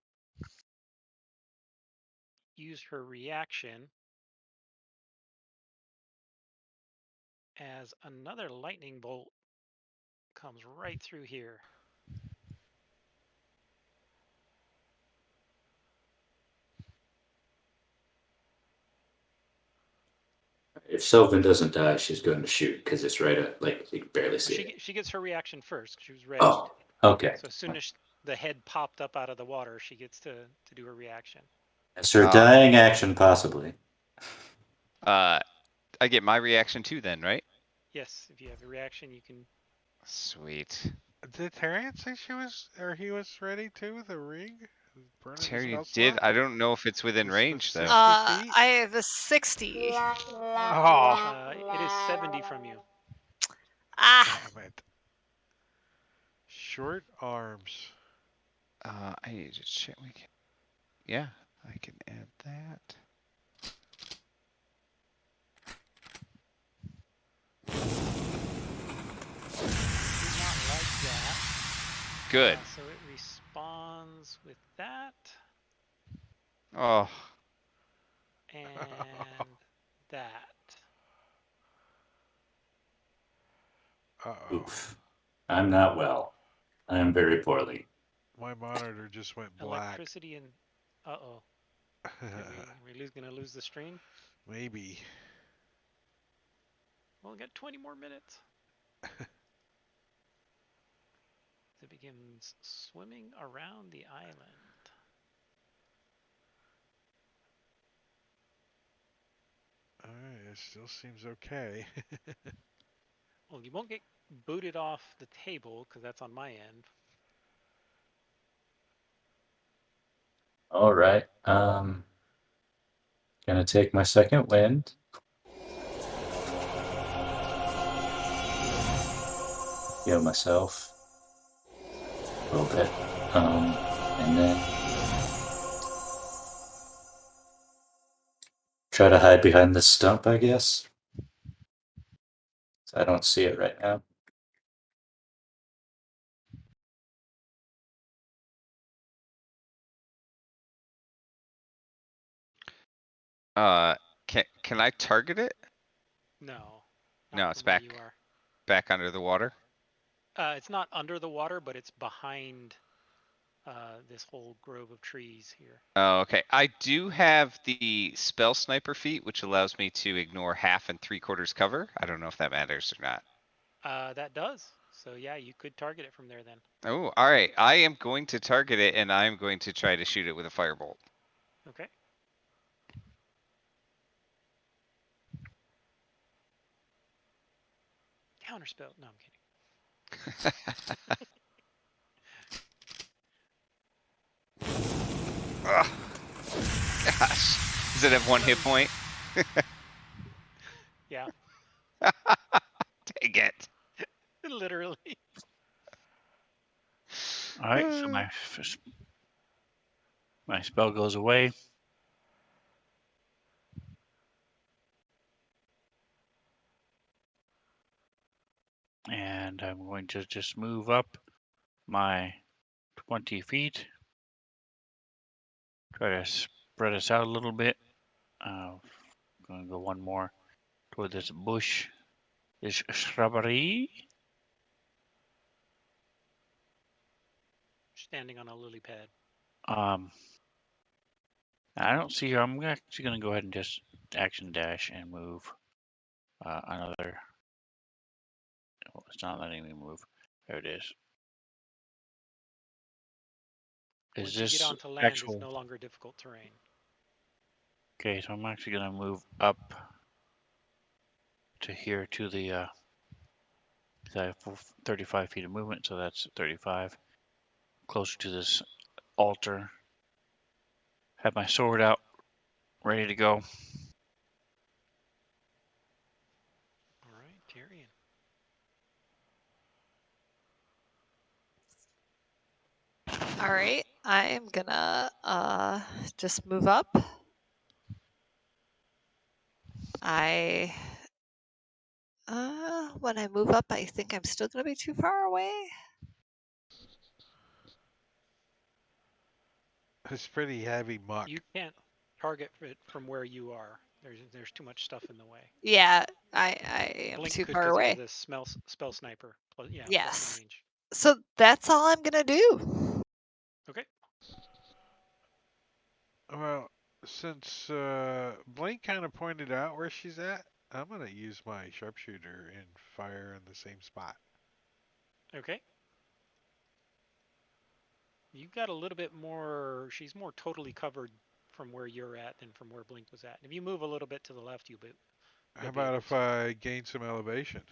use her reaction as another lightning bolt comes right through here. If Sylvan doesn't die, she's going to shoot because it's right at, like, you can barely see it. She gets her reaction first. She was readied. Oh, okay. So as soon as the head popped up out of the water, she gets to do her reaction. That's her dying action, possibly. I get my reaction too then, right? Yes, if you have a reaction, you can. Sweet. Did Tarian say she was, or he was ready too? The ring? Burning the Terry spell did. slot? I don't know if it's within The range though. 60 feet? I have a 60. Oh, It is 70 from you. Ah. damn it. short arms. I need to check. Yeah, I can add that. Do not like that. Good. So it responds with that Oh, and that. Uh-oh. Oof. I'm not well. I am very poorly. My monitor just went black. Electricity and uh-oh. We gonna lose the stream? Maybe. Well, we got 20 more minutes. It begins swimming around the island. Alright, it still seems okay. Well, you won't get booted off the table because that's on my end. All right. Gonna take my second wind. Heal myself a little bit. And then try to hide behind this stump, I guess. I don't see it right now. can I target it? No. No, it's from where back. you are. Back under the water. It's not under the water, but it's behind this whole grove of trees here. Oh, okay. I do have the spell sniper feat, which allows me to ignore 1/2 and 3/4 cover. I don't know if that matters or not. That does. So yeah, you could target it from there then. Oh, all right. I am going to target it, and I'm going to try to shoot it with a firebolt. Okay. Counterspell. No, I'm kidding. Ugh. Gosh. Does it have 1 hit point? Yeah. Dang it. Literally. All right, so my spell goes away. And I'm going to just move up my 20 feet. Try to spread us out a little bit. I'm going to go one more toward this bush, this shrubbery. Standing on a lily pad. I don't see her. I'm actually going to go ahead and just action dash and move another. Oh, it's not letting me move. There it is. Once Is you get this onto land, actual? it's no longer difficult terrain. Okay, so I'm actually going to move up to here to the. I have 35 feet of movement, so that's 35. Closer to this altar. Have my sword out, ready to go. All right, Tyrion. All right, I am gonna just move up. When I move up, I think I'm still gonna be too far away. It's pretty heavy muck. You can't target it from where you are. There's too much stuff in the way. Yeah, I am Blink too could far because you away. have this spell sniper. Plus, yeah, plus Yes. the range. So that's all I'm gonna do. Okay. Well, since Blake kind of pointed out where she's at, I'm gonna use my sharpshooter and fire in the same spot. Okay. You've got a little bit more. She's more totally covered from where you're at than from where Blink was at. If you move a little bit to the left, you'll be How able about if to. I gain some elevation?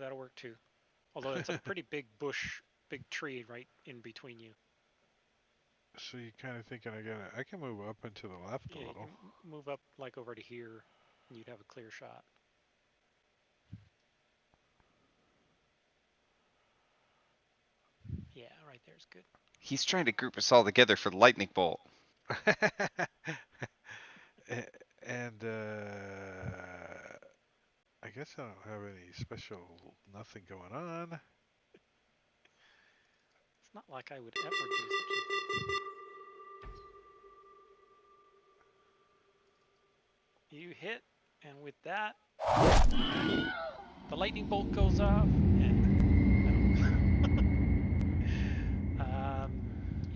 That'll work too. Although it's a pretty big bush, big tree right in between you. So you kind of thinking I can move up and to the left a Yeah, you little. can move up like over to here, and you'd have a clear shot. Yeah, right there is good. He's trying to group us all together for the lightning bolt. And I guess I don't have any special nothing going on. It's not like I would ever do such a thing. You hit, and with that, the lightning bolt goes off, and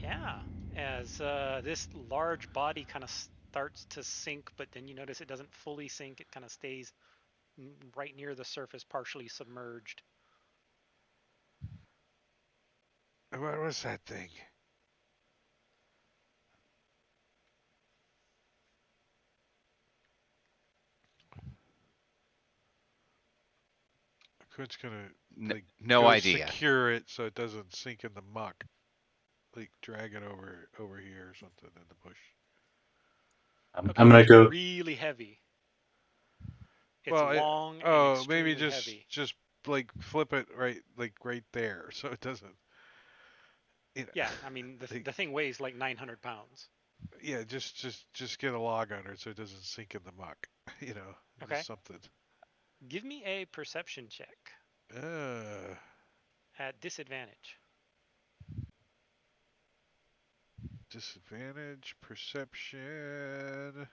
yeah, as this large body kind of starts to sink, but then you notice it doesn't fully sink; it kind of stays right near the surface, partially submerged. What was that thing? Quint's gonna like No go idea. secure it so it doesn't sink in the muck. Like drag it over here or something in the bush. I'm Okay, gonna it's go. really heavy. It's Well, long and oh, maybe extremely heavy. just like flip it right there so it doesn't. You know, Yeah, I mean the thing weighs like 900 pounds. yeah, just get a log under it so it doesn't sink in the muck. You know, Okay, just something. give me a perception check Uh, at disadvantage. disadvantage perception.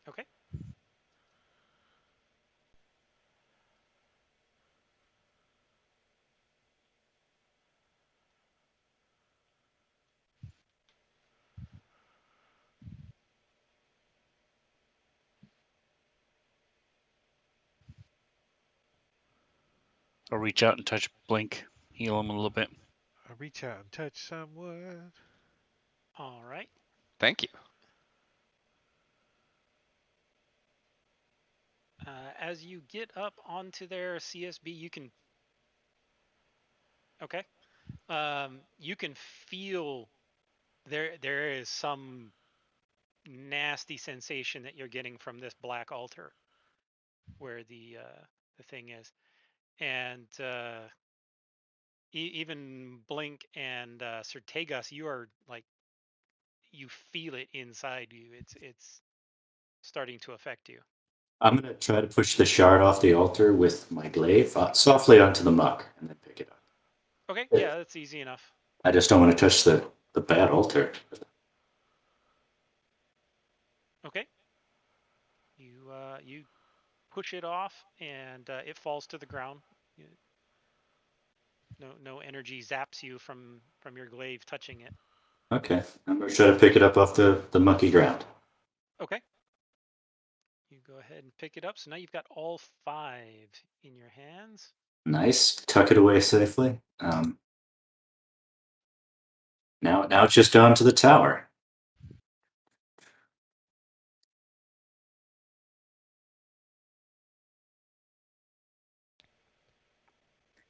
Okay. I'll reach out and touch Blink, heal him a little bit. I reach out and touch someone. All right. Thank you. As you get up onto their CSB, you can. Okay. You can feel there is some nasty sensation that you're getting from this black altar, where the thing is, and even Blink and Sertegas, you are like you feel it inside you. It's starting to affect you. I'm gonna try to push the shard off the altar with my glaive softly onto the muck and then pick it up. Okay, yeah, that's easy enough. I just don't want to touch the bad altar. Okay, you push it off, and it falls to the ground. No energy zaps you from your glaive touching it. Okay, I'm gonna try to pick it up off the mucky ground. Okay. You go ahead and pick it up. So now you've got all 5 in your hands. Nice, tuck it away safely. Now it's just on to the tower.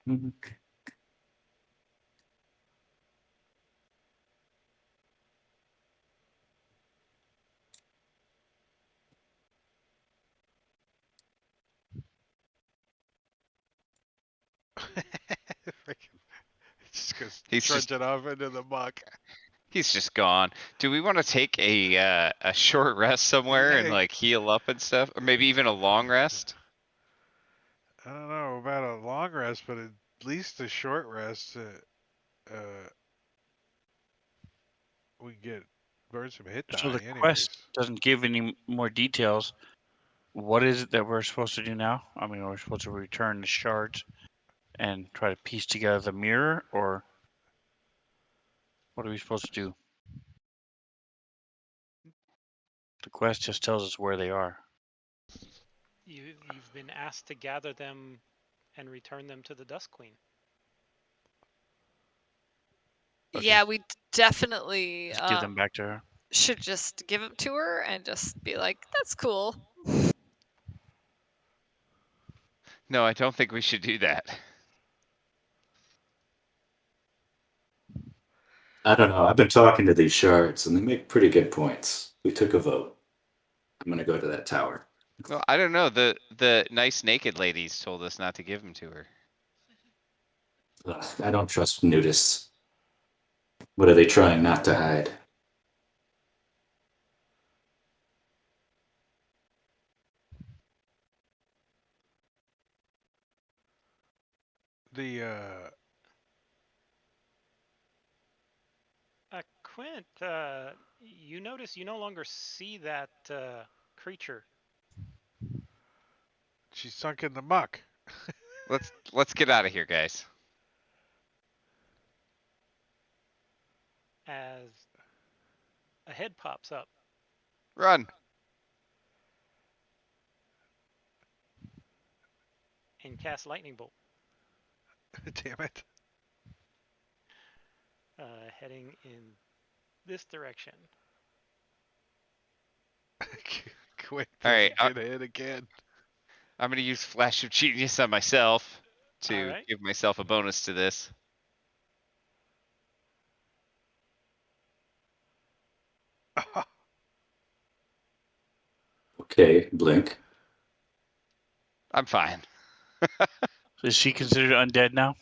Mhm. Freaking just goes He's just trudging off into the muck. he's just gone. Do we want to take a short rest somewhere and Yeah. like heal up and stuff, or maybe even a long rest? I don't know about a long rest, but at least a short rest. We can get burn some hit So die, the anyways. quest doesn't give any more details. What is it that we're supposed to do now? I mean, we're supposed to return the shards and try to piece together the mirror, or what are we supposed to do? The quest just tells us where they are. You've been asked to gather them and return them to the Dust Queen. Okay. Yeah, we definitely Just give them back to her. should just give them to her and just be like, "That's cool." No, I don't think we should do that. I don't know. I've been talking to these shards, and they make pretty good points. We took a vote. I'm gonna go to that tower. Well, I don't know. The nice naked ladies told us not to give them to her. Ugh, I don't trust nudists. What are they trying not to hide? The Quint, you notice you no longer see that creature. she's sunk in the muck. Let's get out of here, guys. As a head pops up Run. and casts lightning bolt, Damn it. heading in this direction. Quick All right, doesn't get hit again. I'm gonna use Flash of Genius on myself All to right. give myself a bonus to this. Okay, blink. I'm fine. Is she considered undead now?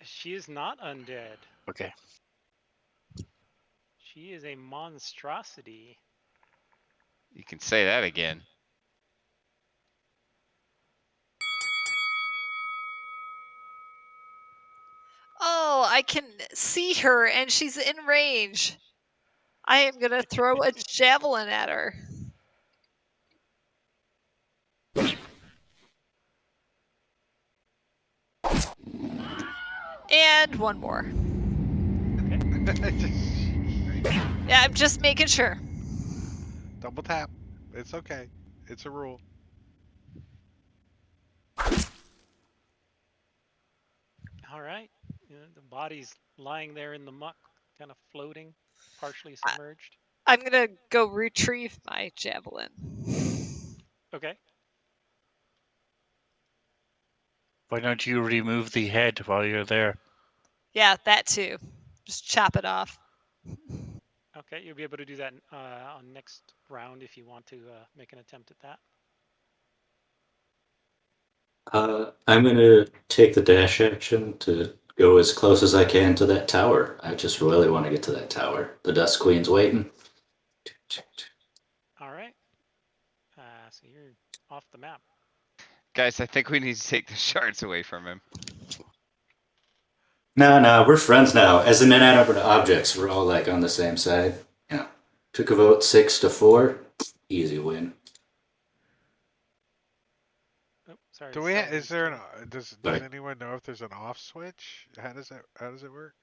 She is not undead. Okay. She is a monstrosity. You can say that again. Oh, I can see her and she's in range. I am going to throw a javelin at her. And one more. Yeah, I'm just making sure. Double tap. It's okay. It's a rule. All right. The body's lying there in the muck, kind of floating, partially submerged. I'm going to go retrieve my javelin. Okay. Why don't you remove the head while you're there? Yeah, that too. Just chop it off. Okay, you'll be able to do that on next round if you want to make an attempt at that. I'm gonna take the dash action to go as close as I can to that tower. I just really want to get to that tower. The Dust Queen's waiting. All right. So you're off the map. Guys, I think we need to take the shards away from him. No, we're friends now. As an inanimate objects, we're all like on the same side. Yeah. Took a vote 6-4. Easy win. Oh, sorry. Do we? Is there an? Does Sorry. anyone know if there's an off switch? How does it work?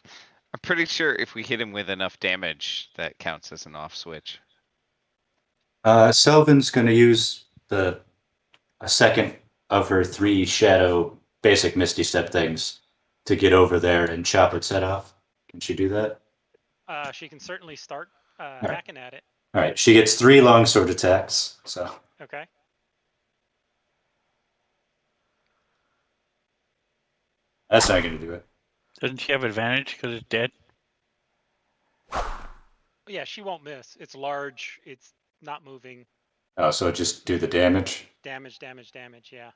I'm pretty sure if we hit him with enough damage, that counts as an off switch. Selvin's gonna use a second of her 3 shadow basic Misty Step things to get over there and chop its head off. Can she do that? She can certainly start right. hacking at it. All right, she gets 3 longsword attacks. So Okay. that's not gonna do it. Doesn't she have advantage because it's dead? Yeah, she won't miss. It's large. It's not moving. Oh, so just do the damage. Damage, damage, damage. Yeah.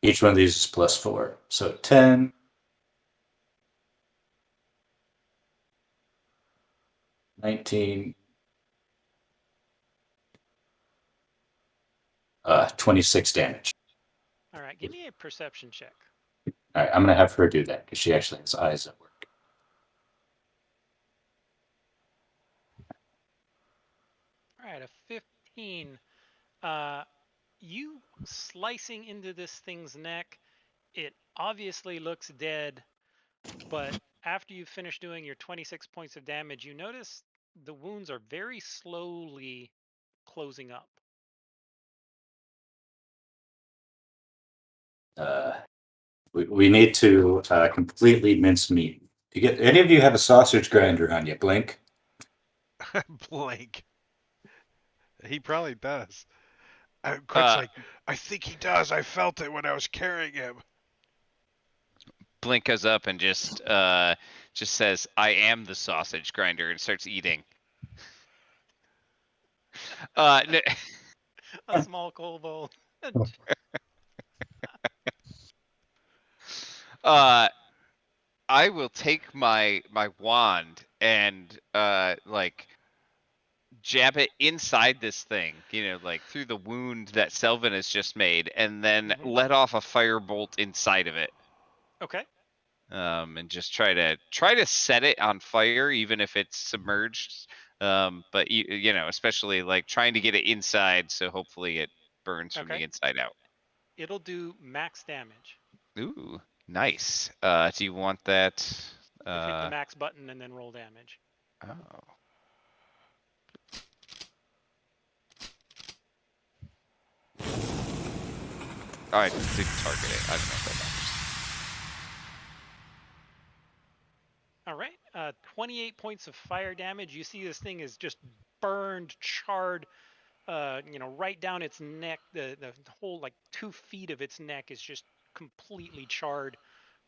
Each one of these is +4. So 10. 19. 26 damage. All right. Give me a perception check. All right, I'm gonna have her do that because she actually has eyes at work. All right. A 15. You slicing into this thing's neck, it obviously looks dead, but after you finish doing your 26 points of damage, you notice the wounds are very slowly closing up. We need to completely mince meat. Do you get any of you have a sausage grinder on you? Blink. Blank. He probably does. Quick's Uh, like, I think he does. I felt it when I was carrying him. Blink goes up and just says, "I am the sausage grinder," and starts eating. n- A small kobold. I will take my wand and like jab it inside this thing, like through the wound that Selvin has just made, and then Mhm. let off a firebolt inside of it. Okay. And just try to set it on fire, even if it's submerged. But especially like trying to get it inside, so hopefully it burns from the Okay. inside out. It'll do max damage. Ooh, nice. Do you want that? Hit the max button and then roll damage. Oh. I didn't target it. I don't know if that matters. All right. 28 points of fire damage. You see this thing is just burned, charred, right down its neck. The whole 2 feet of its neck is just completely charred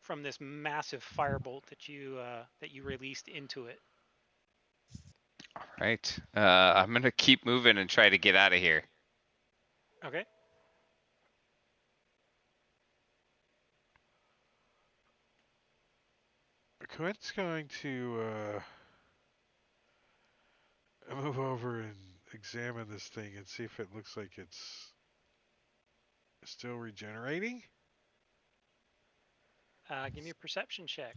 from this massive firebolt that you released into it. All right. I'm gonna keep moving and try to get out of here. Okay. Quint's going to move over and examine this thing and see if it looks like it's still regenerating. Give me a perception check.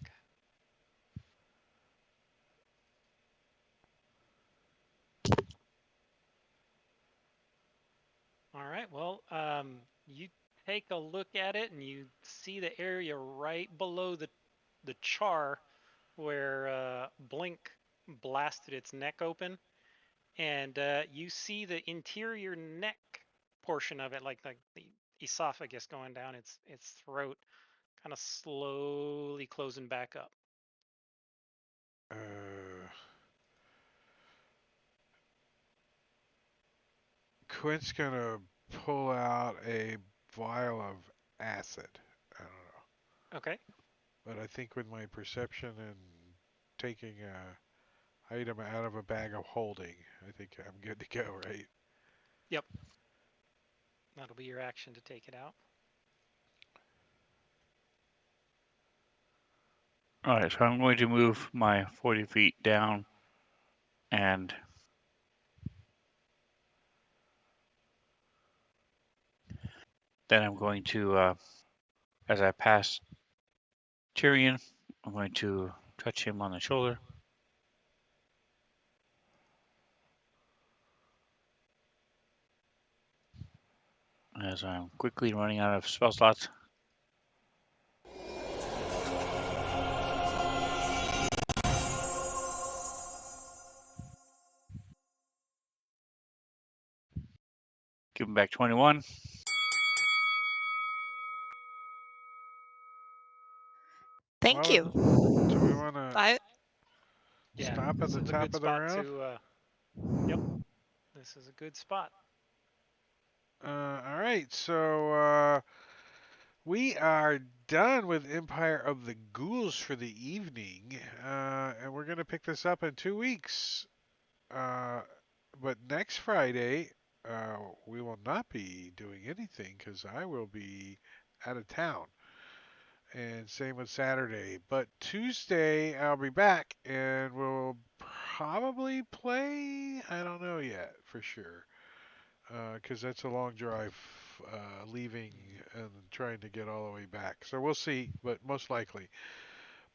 All right. Well, you take a look at it and you see the area right below the char where Blink blasted its neck open, and you see the interior neck portion of it, like the esophagus going down its throat, kind of slowly closing back up. Quint's gonna pull out a vial of acid. I don't know, Okay. but I think with my perception and taking a item out of a bag of holding, I think I'm good to go, right? Yep. That'll be your action to take it out. All right, so I'm going to move my 40 feet down and then I'm going to, as I pass Tyrion, I'm going to touch him on the shoulder. As I'm quickly running out of spell slots. Give him back 21. Thank Well, you. do we want to I Yeah. stop at This the is a top good of the spot round? to. Yep. This is a good spot. All right, so we are done with Empire of the Ghouls for the evening, and we're gonna pick this up in 2 weeks. But next Friday, we will not be doing anything because I will be out of town. And same with Saturday. But Tuesday, I'll be back and we'll probably play. I don't know yet for sure. Because that's a long drive leaving and trying to get all the way back. So we'll see, but most likely.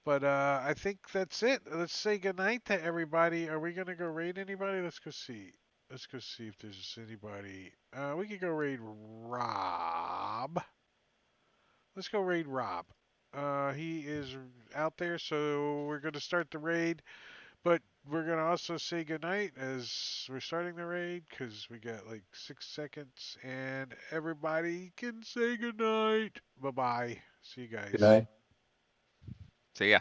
But I think that's it. Let's say goodnight to everybody. Are we gonna go raid anybody? Let's go see. Let's go see if there's anybody. We could go raid Rob. Let's go raid Rob. He is out there, so we're gonna start the raid. But we're gonna also say goodnight as we're starting the raid because we got like 6 seconds, and everybody can say goodnight. Bye bye. See you guys. Good night. So yeah.